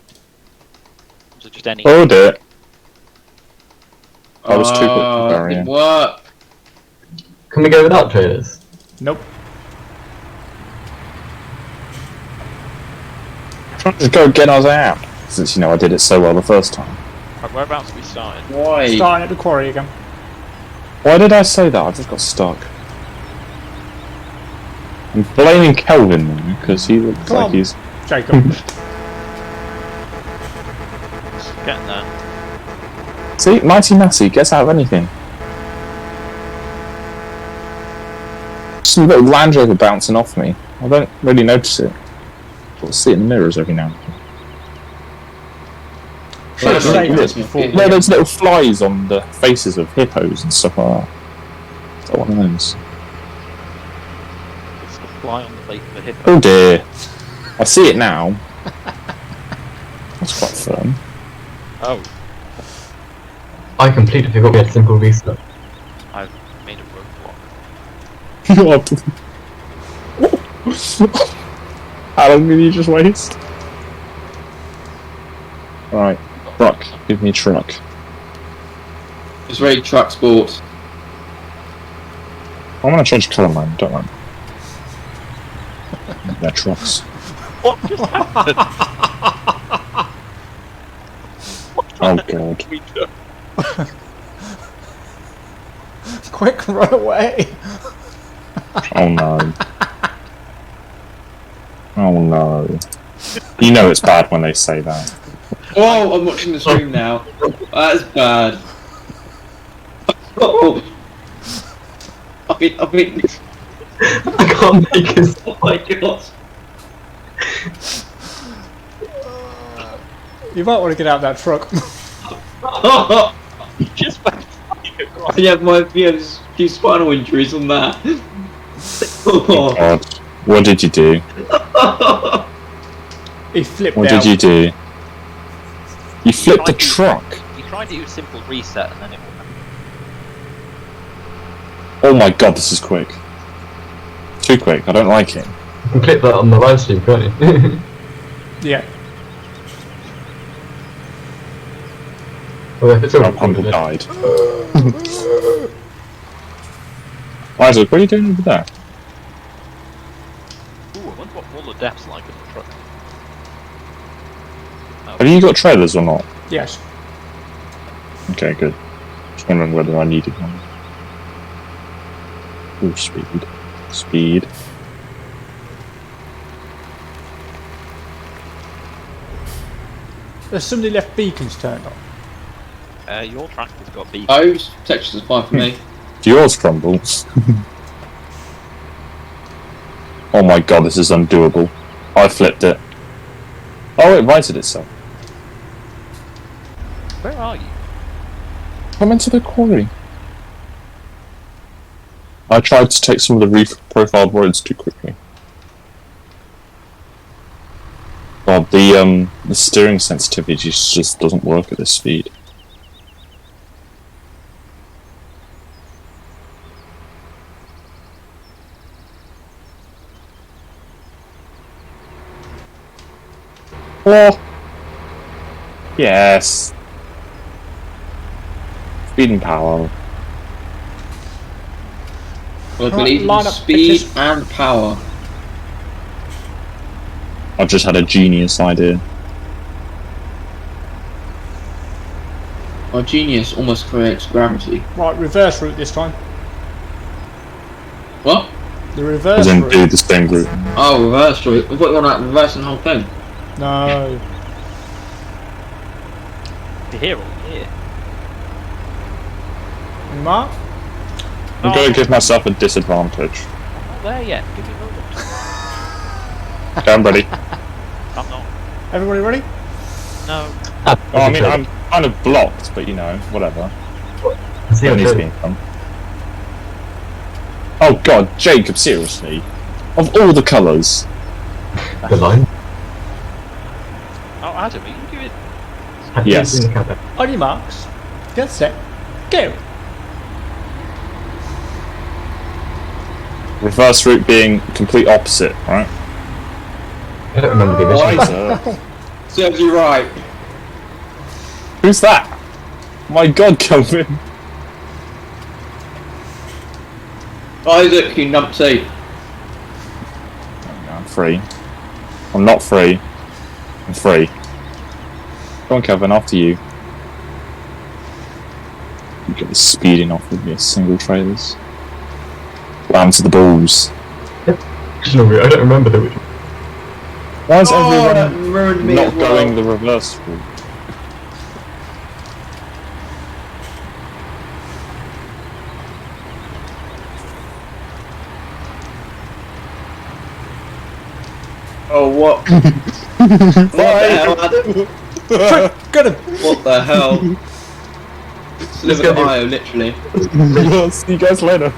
Or is it just any? Oh dear. I was too quick to It bury didn't him. work. Can we go without trailers? Nope. Trying to go get us out. Since, you know, I did it so well the first time. Right, whereabouts are we starting? Why? Starting at the quarry again. Why did I say that? I just got stuck. I'm blaming Kelvin now, because he looks Come like on. he's... Jacob. Getting there. See, Mighty Massey gets out of anything. Some little Land Rover bouncing off me. I don't really notice it. I'll see it in the mirrors every now and then. Should have Well, saved look, this look, before. look. No, there's little flies on the faces of hippos and stuff like that. Is that one of those? It's the fly on the plate for hippo. Oh dear. I see it now. confirm. Oh, I completely forgot we had simple reset. I've made a roadblock. How long did you just waste? Right, truck. Give me truck. It's very truck sport. I want to change colour, man. Don't worry. They're trucks. What just happened? Oh god. We do? Quick, run away! Oh no. Oh no. You know it's bad when they say that. Whoa, I'm watching the stream now. That's bad. Oh. I mean, I can't make it. oh my god. You might want to get out of that truck. You just went flying across. I have my few spinal injuries on that. Oh god. What did you do? He flipped What out. did you do? You flipped the truck. You tried to use simple reset and then it wouldn't. Oh my god, this is quick. Too quick, I don't like it. You can clip that on the live stream, can't you? Yeah. Well, if it's all Rob Humble recorded, died. Isaac, what are you doing over there? Ooh, I wonder what all the depth's like in the truck. Have you got trailers or not? Yes. Okay, good. Just wondering whether I needed one. Ooh, speed. Speed. There's somebody left beacons turned on. Your tractor's got beacons. Those textures are fine for me. Do yours crumble? Oh my god, this is undoable. I flipped it. Oh, it righted itself. Where are you? Come into the quarry. I tried to take some of the reef-profiled roads too quickly. God, the steering sensitivity just doesn't work at this speed. Oh! Yes! Speed and power. I Right, believe line in up speed pitches. and power. I've just had a genius idea. My genius almost creates gravity. Right, reverse route this time. What? The reverse As in route. do the same route. Oh, reverse route. I thought you were like reversing the whole thing. No. You're here or here? Any mark? I'm going to give myself a disadvantage. I'm not there yet. Give me a moment. Okay, I'm ready. I'm not. Everybody ready? No. Oh, I mean, I'm kind of blocked, but you know, whatever. I see It what needs you're being done. Oh god, Jacob, seriously? Of all the colours. the line. Oh, Adam, are you doing? Have you Yes. seen the cover? On your marks. Get set. Go. Reverse route being complete opposite, right? I don't remember the initial. Wiser. Serves you right. Who's that? My god, Kelvin. Isaac, you numpty. I'm free. I'm not free. I'm free. Go on, Kelvin, after you. You get the speeding off with your single trailers. Round to the balls. Original route, I don't remember the which. Why is That everyone ruined me not as well. going the reverse route? Oh, what? What the hell, Adam? Get him. What the hell? Live in Ohio, literally. See you guys later.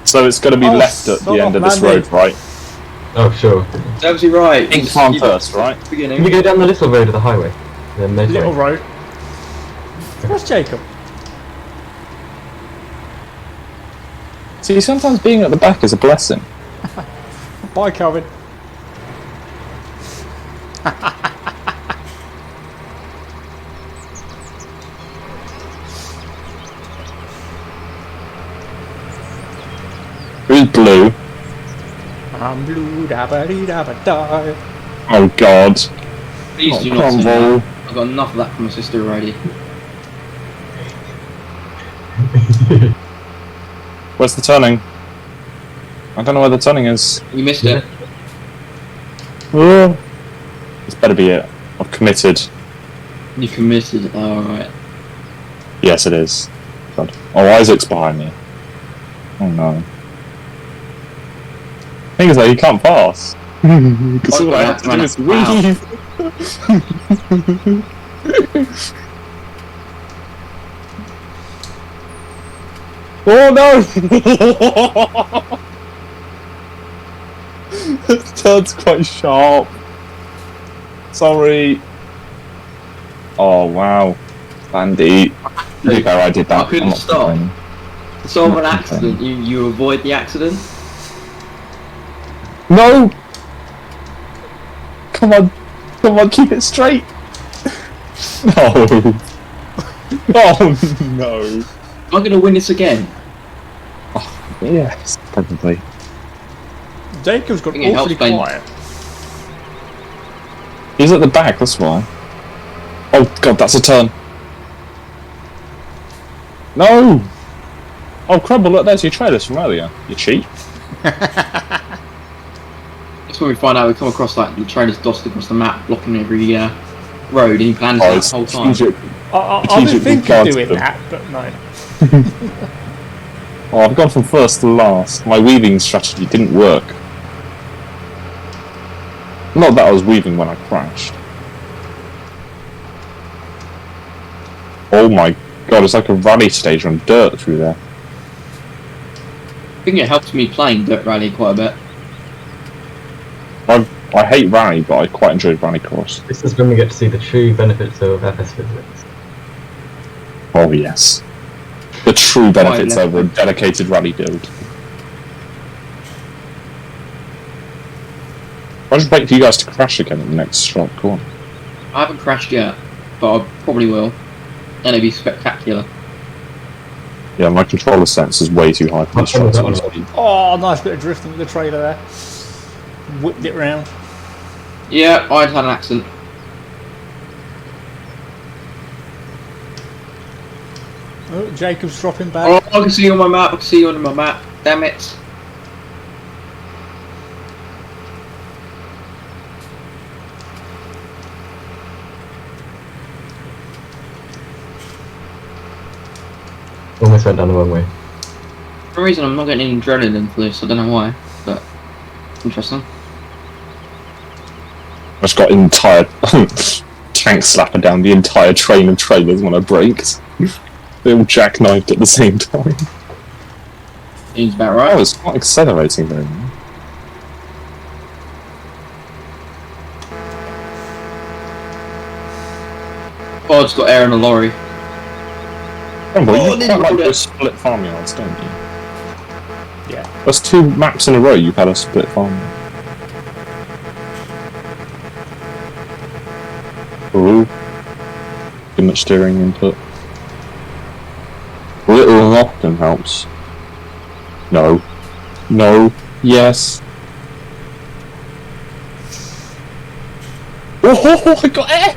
So it's going to be Oh, left at son the end of of this Mandy. road, right? Oh, sure. It's absolutely right. Pink farm first, right? Can Beginning. we go down the little road of the highway? The motorway? Little road. Where's Jacob? See, sometimes being at the back is a blessing. Bye, Calvin. Who's blue? I'm blue, dabba dee dabba die. Oh god. Please Oh, do not say crumble. that. I've got enough of that from my sister already. Where's the turning? I don't know where the turning is. You missed it. Oh. This better be it. I've committed. You committed. Oh, alright. Yes, it is. God. Oh, Isaac's behind me. Oh no. Thing is though, you can't pass. Because all I have to do is weave. Oh no! This turn's quite sharp. Sorry. Oh wow. Bandy. To be fair, I did that. I couldn't I'm not stop. complaining. Solve an accident. You avoid the accident. No! Come on, keep it straight! No! Oh no! Am I going to win this again? Yes, probably. Jacob's got I think it helps awfully by- quiet. He's at the back, that's why. Oh god, that's a turn. No! Oh, Crumble, look, there's your trailers from earlier. You cheat. That's when we find out we come across like the trailers dotted across the map, blocking every road, and he plans Oh, that it's the whole time. strategic. I didn't Strategically think of planted doing them. that, but no. Oh, I've gone from first to last. My weaving strategy didn't work. Not that I was weaving when I crashed. Oh my god, it's like a rally stage on dirt through there. I think it helps me playing Dirt Rally quite a bit. I hate rally, but I quite enjoyed rally course. This is when we get to see the true benefits of FS physics. Oh yes. The true benefits over a dedicated rally build. I'll just wait for you guys to crash again in the next shot. Go on. I haven't crashed yet, but I probably will. And it'd be spectacular. Yeah, my controller sense is way too high for this shot. Oh, nice bit of drifting with the trailer there. Whipped it round. Yeah, I'd had an accident. Oh, Jacob's dropping back. Oh, I can see you on my map. I can see you on my map. Damn it. Almost went down the wrong way. For some reason, I'm not getting any adrenaline for this. I don't know why, but interesting. I just got entire tank slapper down the entire train of trailers when I braked. They all jackknifed at the same time. Seems about I right. was not accelerating very well. Oh, I just got air in a lorry. Remember, Oh, you then quite you like rolled it. those split farmyards, don't you? Yeah. That's 2 maps in a row you've had a split farmyard. Ooh. Too much steering input. Little and often helps. No. No. Yes. Oh, I got air!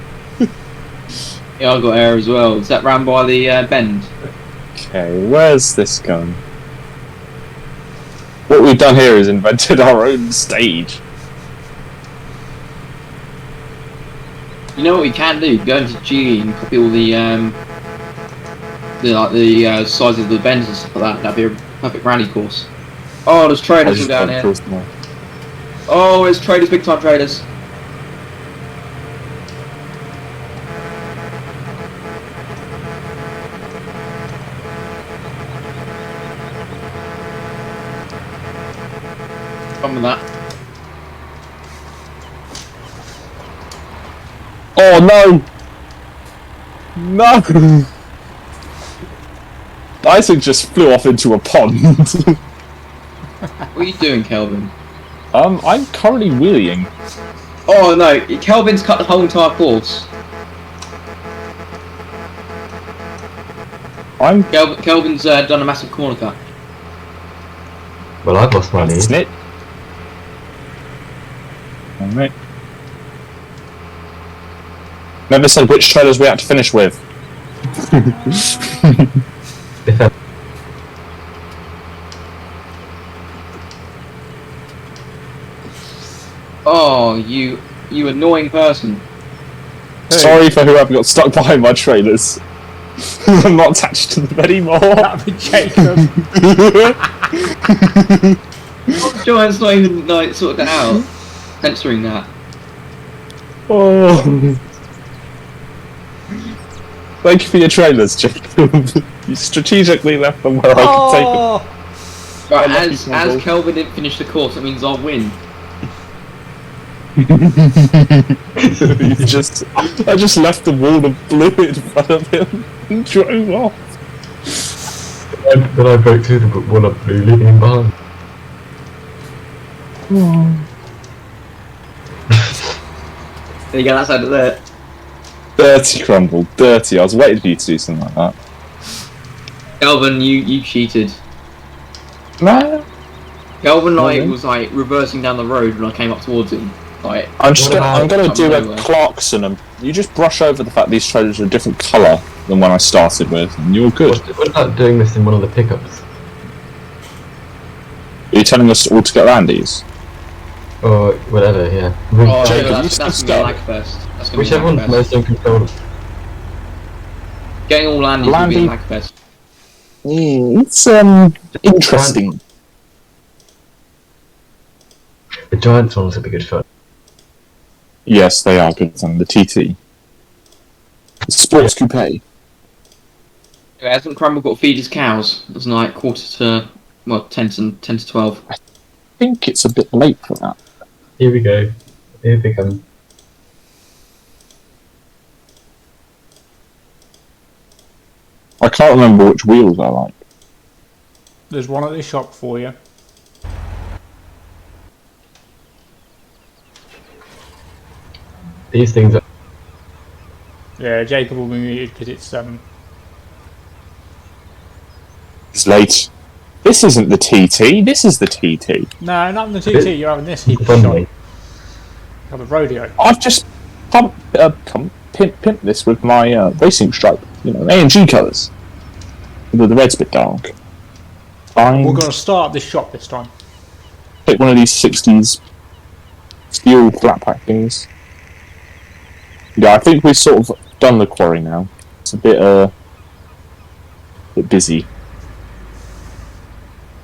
Yeah, I got air as well. Is that round by the bend? Okay, where's this going? What we've done here is invented our own stage. You know what we can do? Go into G and copy all the size of the bends and stuff like that. That'd be a perfect rally course. Oh, there's traders all down here. Oh, it's traders, big time traders. Come with that. Oh no! No! Isaac just flew off into a pond. What are you doing, Kelvin? I'm currently wheeling. Oh no, Kelvin's cut the whole entire course. Kelvin's done a massive corner cut. Well, I've lost my lead. Snip. Alright. Never said which trailers we had to finish with. If I- Oh, you annoying person. Sorry for whoever got stuck behind my trailers. I'm not attached to them anymore. That'd be Jacob. Giant's not even like sorted that out. Censoring that. Oh. Thank you for your trailers, Jacob. You strategically left them where I could take them. Oh, Right, I love you, as Snuggle. Kelvin didn't finish the course, that means I'll win. I just left the wall of blue in front of him and drove off. Then I broke through the wall of blue, leaving him behind. There you go, that's out of there. Dirty Crumble, dirty. I was waiting for you to do something like that. Kelvin, you cheated. No. Kelvin Really? was like reversing down the road when I came up towards him. Like, I'm gonna Come do a nowhere. Clarkson and you just brush over the fact these trailers are a different colour than when I started with, and you're good. What about doing this in one of the pickups? Are you telling us all to get Landy's? Or whatever, yeah. oh, Jacob, no, you that's still gonna be start. lag fest. That's gonna Whichever be lag one's fest. most uncontrollable. Getting all Landys will be a Landy- lag fest. It's interesting. The Giants ones would be good fun. Yes, they are good than the TT. Sports Coupe. Hasn't Crumble got to feed his cows? It's like 10 to 12. I think it's a bit late for that. Here we go. Here they come. I can't remember which wheels I like. there's one at the shop for you. These things are... Yeah, Jacob will be muted because it's It's late. This isn't the TT, this is the TT. No, not in the TT. You're having this heap of Fun shot. way. You have a rodeo. I've just pimped this with my racing stripe, you know, A&G colours. The red's a bit dark. Fine. We're going to start this shop this time. Pick one of these 60s steel flat pack things. Yeah, I think we've sort of done the quarry now. It's a bit busy.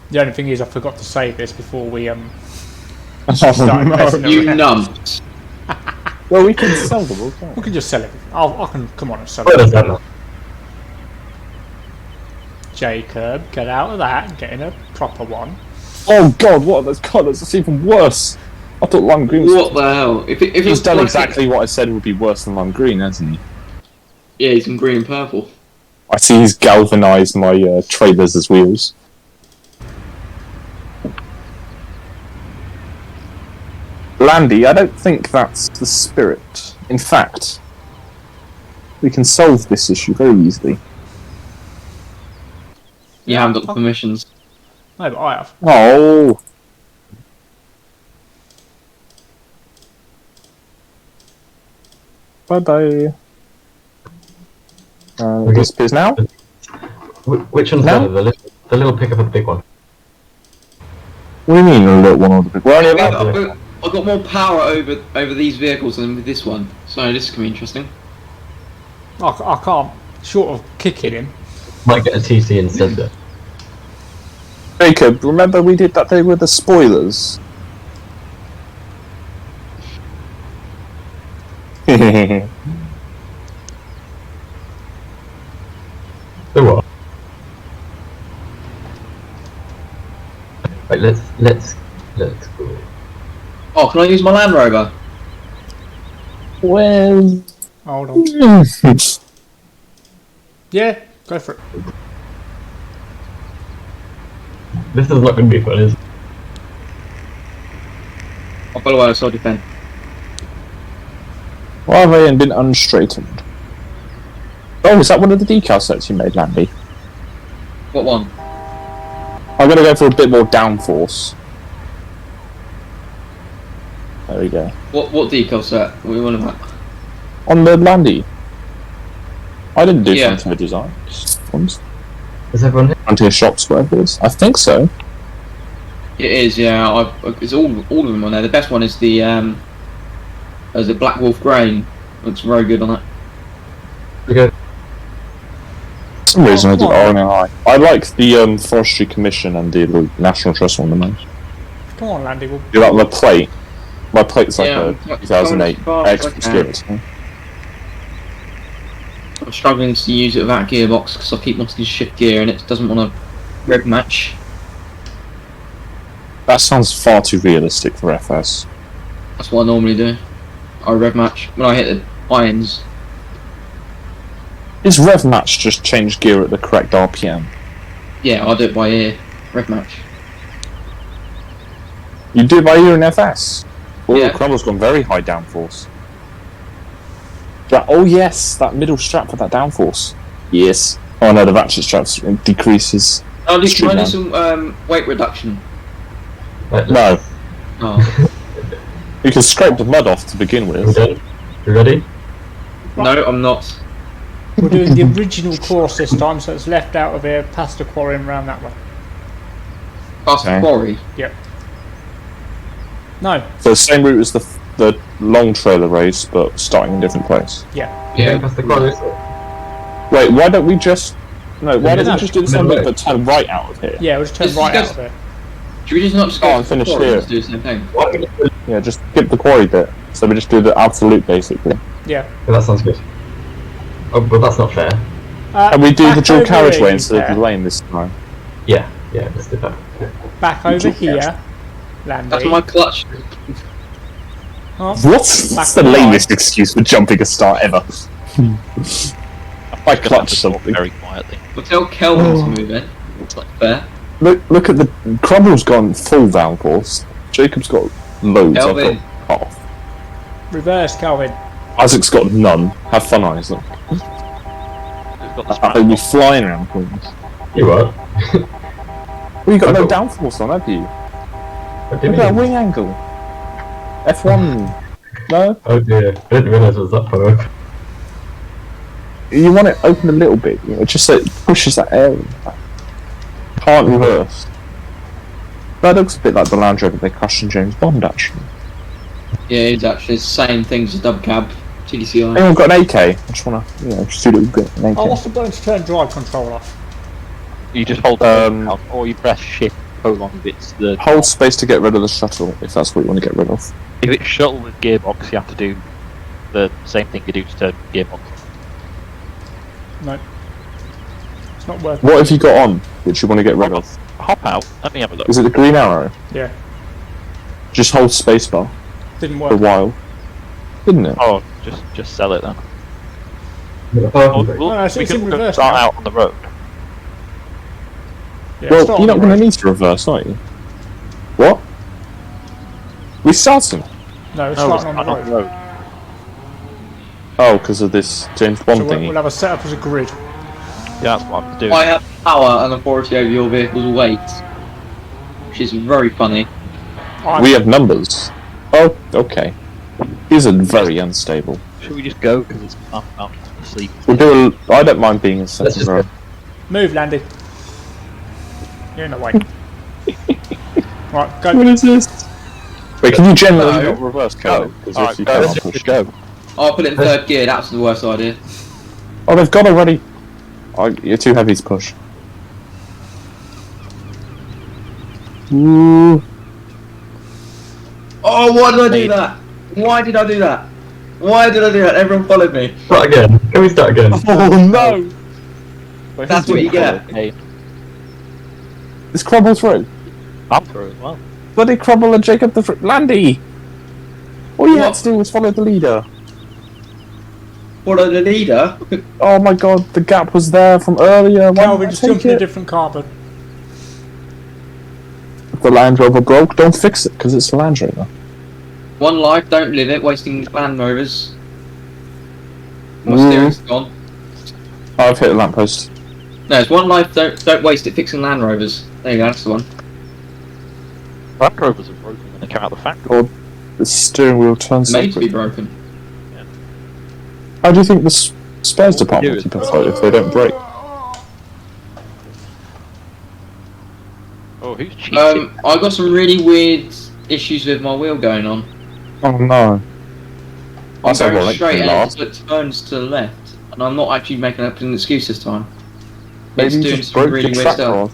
The only thing is, I forgot to save this before we Oh, started no. messing You around. numbs. Well, we can sell them, okay? We can just sell everything. I can come on and sell What does it. that look? Jacob, get out of that and get in a proper one. Oh god, what are those colours? That's even worse. I thought lime green was... What the hell? If He's it's done like exactly what I said would be worse than lime green, hasn't he? Yeah, he's in green and purple. I see he's galvanised my trailers as wheels. Landy, I don't think that's the spirit. In fact, we can solve this issue very easily. You haven't got the permissions. No, but I have. Oh! Bye bye. Okay. Disappears now? Which one's No? better? The little pickup or the big one? What do you mean, a little one or the big one? We're only allowed I've got more power over these vehicles than with this one, so this is gonna be interesting. I can't, short of kicking him. Might get a TC instead though. Jacob, remember we did that day with the spoilers? The what? Right, let's go. Oh, can I use my Land Rover? Well, Hold on. Yeah, go for it. This is not going to be fun, is it? I'll follow out, so defend. Why have they been unstraightened? Oh, is that one of the decal sets you made, Landy? What one? I'm gonna go for a bit more downforce. There we go. What decal set? What are you on about? On the Landy. I didn't do Yeah. Frontier design. Ones. Is everyone here? Frontier shops, whatever it is. I think so. It is, yeah. It's all of them on there. The best one is the there's a Black Wolf Grain. Looks very good on it. Okay. For some reason I did come on. RNLI. I like the Forestry Commission and the National Trust one the most. Come on, Landy. We'll... You like my plate? My plate's like Yeah, a 2008 going as far as I extra can. skills. I'm struggling to use it without gearbox because I keep losing shift gear and it doesn't want to rev match. That sounds far too realistic for FS. That's what I normally do. I rev match when I hit the irons. Is rev match just change gear at the correct RPM? Yeah, I do it by ear. Rev match. You do it by ear in FS? Oh, Yeah. Crumble's gone very high downforce. Oh yes, that middle strap for that downforce. Yes. Oh no, the ratchet straps decreases. I'll do Streamline. some weight reduction. Right, No, Oh. you can scrape the mud off to begin are we with. done? You ready? No, I'm not. We're doing the original course this time, so it's left out of here, past the quarry and round that way. Past the Okay. quarry. Yep. No. So same route as the long trailer race, but starting in a different place. Yeah. Yeah. That's the quarry. Wait, why don't we just... No, why don't we just do the same Middle route but turn right out of here? Yeah, we'll just turn This right is out of here. Should we just not just Oh, go I'm to the finished quarry here. and just do the same thing? Why don't we do- Yeah, just skip the quarry bit. So we just do the absolute basically. Yeah. Yeah, that sounds good. Oh, but that's not fair. And we do back the dual over carriageway here, instead of yeah. the lane this time. Yeah, let's do that. Back over here, Landy. That's my clutch. Oh, What? That's the to lamest excuse for jumping a start ever. I clutch something. very quietly. Well, tell Kelvin to move in. It's not fair. Look at the... Crumble's gone full downforce. Jacob's got loads. I've Kelvin. got half. reverse, Calvin. Isaac's got none. Have fun, Isaac. We've got the I'll be flying around corners. You are. Well, you got no I've downforce on, have you? What do you Look at that mean? wing angle. F1. No? Oh dear, I didn't realise it was that far up. You want it open a little bit, you know, just so it pushes that air in. Can't reverse. That looks a bit like the Land Rover they crashed in James Bond, actually. Yeah, it's actually the same things as double cab, TDCI. Anyone got an AK? I just want to, you know, just do a little bit. An AK. Oh, what's the button to turn drive control off? You just hold down, or you press shift colon if it's the Hold space to get rid of the shuttle, if that's what you want to get rid of. if it's shuttle with gearbox, you have to do the same thing you do to turn gearbox. No. It's not working. What have you got on, which you want to get rid of? Hop out. Let me have a look. Is it the green arrow? Yeah. Just hold spacebar Didn't for a work. while. Didn't it? Oh, just sell it then. Oh, no, it's we in can reverse start now. out on the road. Yeah, Well, start you're not on the going to road. need to reverse, are you? What? We starting? No, it's No, we're starting on the starting road. Oh, because of this James Bond So we'll thingy. have a setup as a grid. Yeah, that's what I'm doing. I have power and authority over your vehicle's weight, which is very funny. We have numbers. Oh, okay. These are very unstable. Should we just go? Because I'm asleep. We'll do a... I don't mind being in Let's second just row. go. Move, Landy. You're in the way. Right, go. What is this? Wait, can you generally No. not reverse, Kelvin? Because Alright, if you go. can't, Let's I'll push just go. I'll put it in third gear, that's the worst idea. Oh, they've got already. Oh, you're too heavy to push. Ooh. Oh, why did I do that? Why did I do that? Why did I do that? Everyone followed me. Start again. Can we start again? Oh no! Wait, That's who's what you doing get. it? Hey, Is Crumble through? I'm through as well. Bloody Crumble and Jacob the Landy! All you had What? to do was follow the leader. Follow the leader. Oh my god, the gap was there from earlier. Why Calvin, didn't just I jump take in a it? different carbon. If the Land Rover broke, don't fix it, because it's a Land Rover. One life, don't live it, wasting Land Rovers. My Mm. steering's gone. I've hit a lamppost. No, it's one life, don't waste it fixing Land Rovers. There you go, that's the one. Land Rovers are broken when they come out of the factory. God, the steering wheel turns so Made to be quick. broken. How do you think the spares What we department do keep is- afloat if they don't break? Oh, who's cheating? I got some really weird issues with my wheel going on. Oh no. I'm That's going ironic straight from ahead, last. but it turns to the left. And I'm not actually making up an excuse this time. Maybe It's you doing just some broke really the weird tractor stuff. off.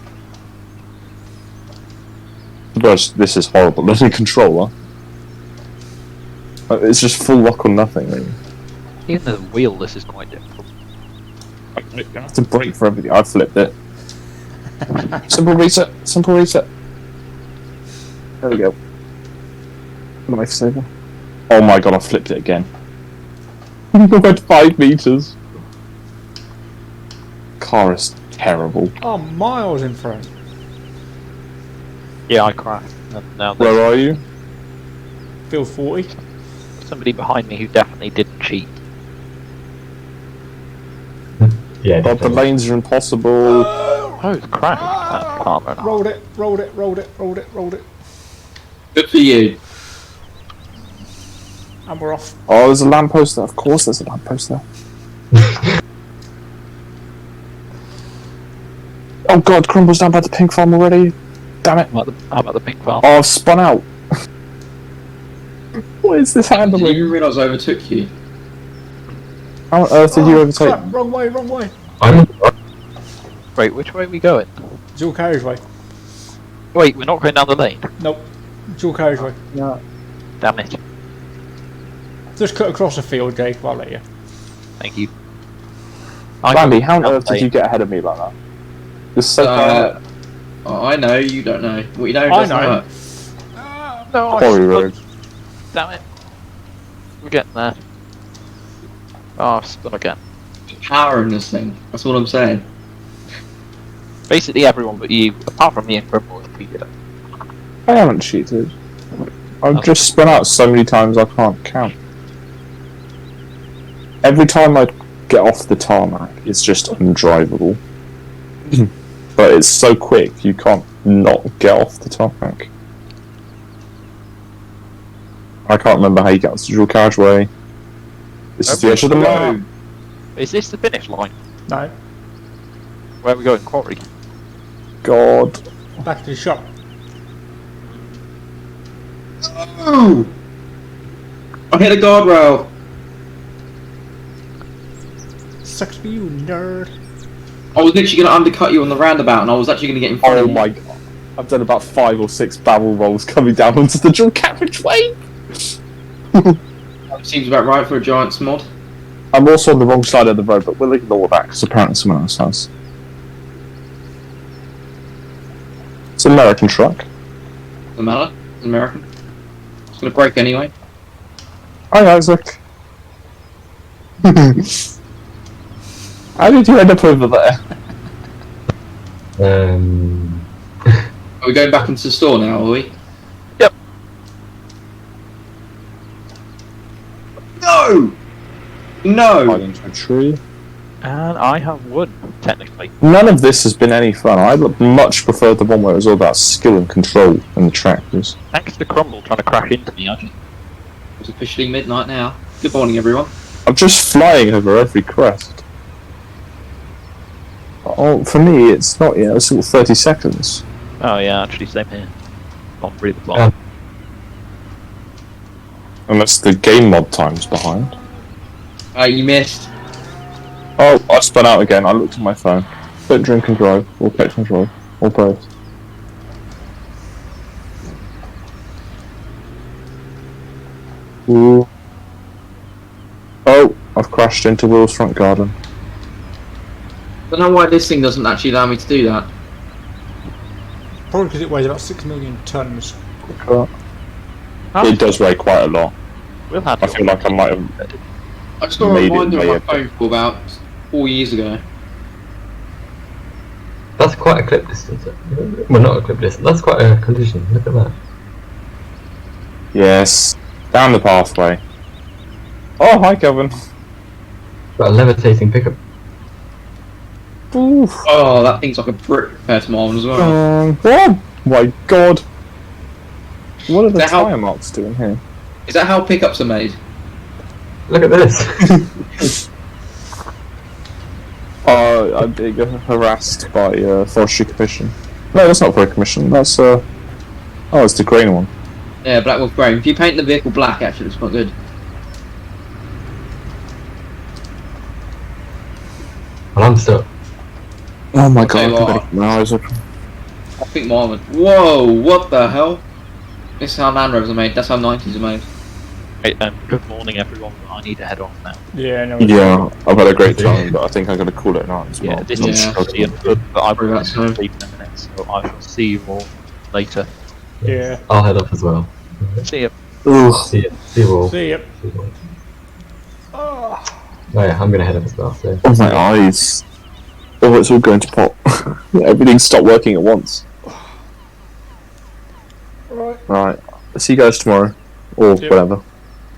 Gosh, this is horrible. There's a controller. It's just full lock on nothing, really. Even the wheel, this is quite difficult. You have to brake for everything. I flipped it. Simple reset. Simple reset. There we go. Lifesaver. Oh my god, I flipped it again. I went 5 meters. Car is terrible. Oh, miles in front. Yeah, I crashed. And now there's Where are you? Field 40. somebody behind me who definitely didn't cheat. Yeah. God, the lanes are impossible. Oh, it's crashed. That can't run. Rolled it, rolled it, rolled it, rolled it, rolled it. Good for you. And we're off. Oh, there's a lamppost there. Of course there's a lamppost there. Oh god, Crumble's down by the pink farm already. Damn it. I'm at the pink farm. Oh, I've spun out. What is this Did handling? you realise I overtook you? How on earth did you overtake Crap, me? wrong way, wrong way. I'm Wait, which way are we going? Dual carriageway. Wait, we're not going down the lane. Nope. Dual carriageway. Damn it. Just cut across the field, Jake. I'll let you. Thank you. Randy, how on down earth the did you lane. get ahead of me like that? You're so far. Oh, I know, you don't know. What you know I doesn't know. work. No, I Quarry spun. Road. Damn it. We're getting there. Oh, I've spun again. Power in this thing. That's what I'm saying. Basically everyone but you, apart from me and Crumble, has cheated. I haven't cheated. I've just spun out so many times I can't count. Every time I get off the tarmac, it's just undrivable. But it's so quick, you can't not get off the tarmac. I can't remember how you get to the dual carriageway. This is the edge of the map. Is this the finish line? No. Where are we going? Quarry? God. Back to the shop. Oh! I hit a guardrail. Sucks for you, nerd. I was literally going to undercut you on the roundabout, and I was actually going to get in front Oh of you. my god. I've done about 5 or 6 barrel rolls coming down onto the dual carriageway. That seems about right for a Giants mod. I'm also on the wrong side of the road, but we'll ignore that because apparently someone else has. It's an American truck. Doesn't matter. It's American. It's going to break anyway. Hi, Isaac. How did you end up over there? Are we going back into the store now, are we? Yep. No! No! Into a tree. And I have won, technically. None of this has been any fun. I much prefer the one where it was all about skill and control in the tractors. Thanks to Crumble trying to crash into me, I just... It's officially midnight now. Good morning, everyone. I'm just flying over every crest. Oh, for me, it's not, it's all 30 seconds. Oh yeah, actually same here. Not really long. Unless the game mod time's behind. You missed. Oh, I spun out again. I looked at my phone. Don't drink and drive, or catch and drive, or both. Ooh. Oh, I've crashed into Will's front garden. Don't know why this thing doesn't actually allow me to do that. Probably because it weighs about 6 million tons. It does weigh quite a lot. We'll have I feel like I might have... I just got a Made it reminder on my Mayapit. phone for about 4 years ago. That's quite a clip distance. Well, not a clip distance. That's quite a collision. Look at that. Yes. Down the pathway. Oh, hi, Kevin. Got a levitating pickup. Oof. Oh, that thing's like a brick compared to my one as well. Oh my god. What are the Is that how- tyre marks doing here? Is that how pickups are made? Look at this. I'm being harassed by Forestry Commission. No, that's not Forestry Commission. That's oh, it's the green one. Yeah, black with grey. If you paint the vehicle black, actually, it's quite good. Well, I'm stuck. Oh my Okay, god! well, I better keep my eyes open. I think mine would. Whoa, what the hell? This is how Land Rovers are made. That's how 90s are made. Right, good morning, everyone. I need to head off now. Yeah, no. Yeah, I've had a great time, but I think I'm going to call it a night as well. Yeah, this Yeah. is struggling, but I Probably will about so. sleep in a minute, so I will see you all later. Yeah. I'll head off as well. See you. Ugh. See you. See you all. See ya. See you all. Oh. Oh yeah, I'm gonna head up as well. So. Oh my eyes. Oh, it's all going to pop. Everything stopped working at once. Right. Right. See you guys tomorrow. Or Yep. whatever.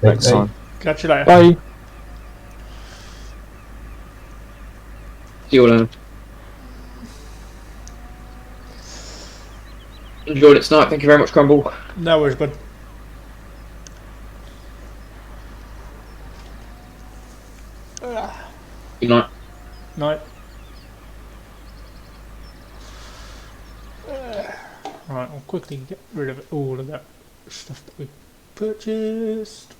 Hey, Next hey. time. Catch you later. Bye. See you all later. Enjoyed it tonight. Thank you very much, Crumble. No worries, bud. Good night. Night. Right, I'll quickly get rid of all of that stuff that we purchased.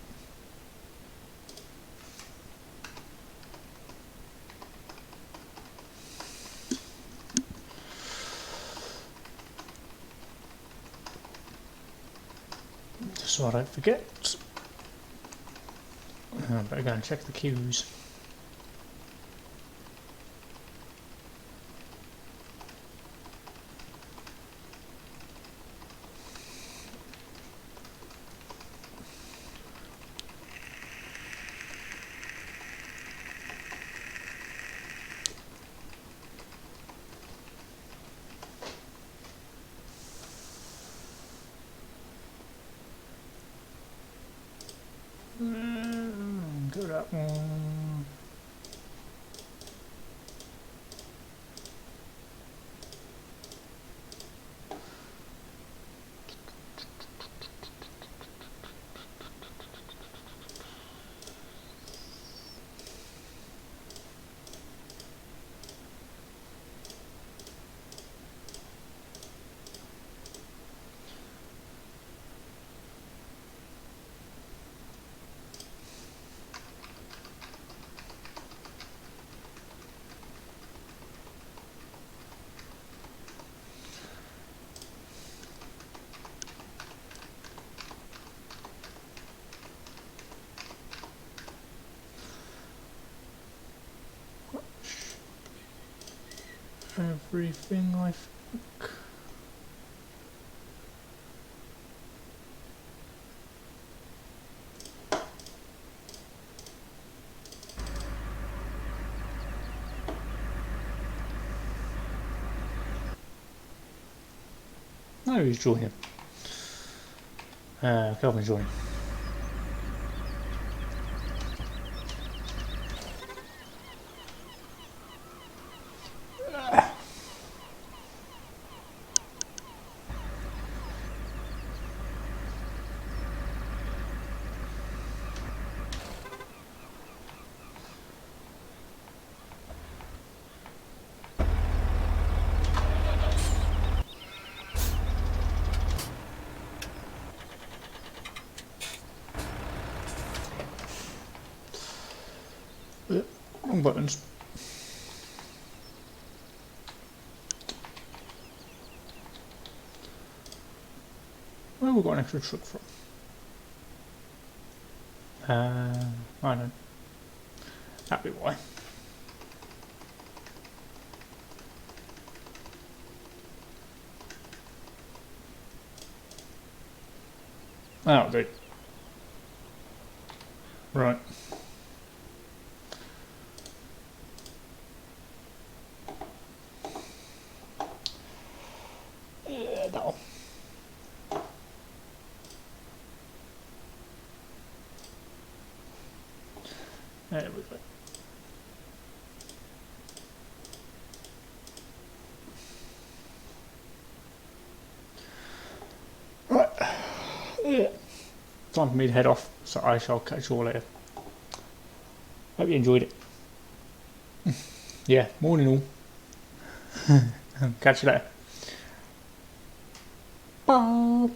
Just so I don't forget. I better go and check the queues. Go that one. Everything I think. No, he's joining. Calvin's joining. Wrong buttons. Where have we got an extra truck from? I know. That'd be why. That'll do. Right. turn that on. There we go. Right. Yeah. Time for me to head off, so I shall catch you all later. Hope you enjoyed it. Yeah, morning all. Catch you later. Bye.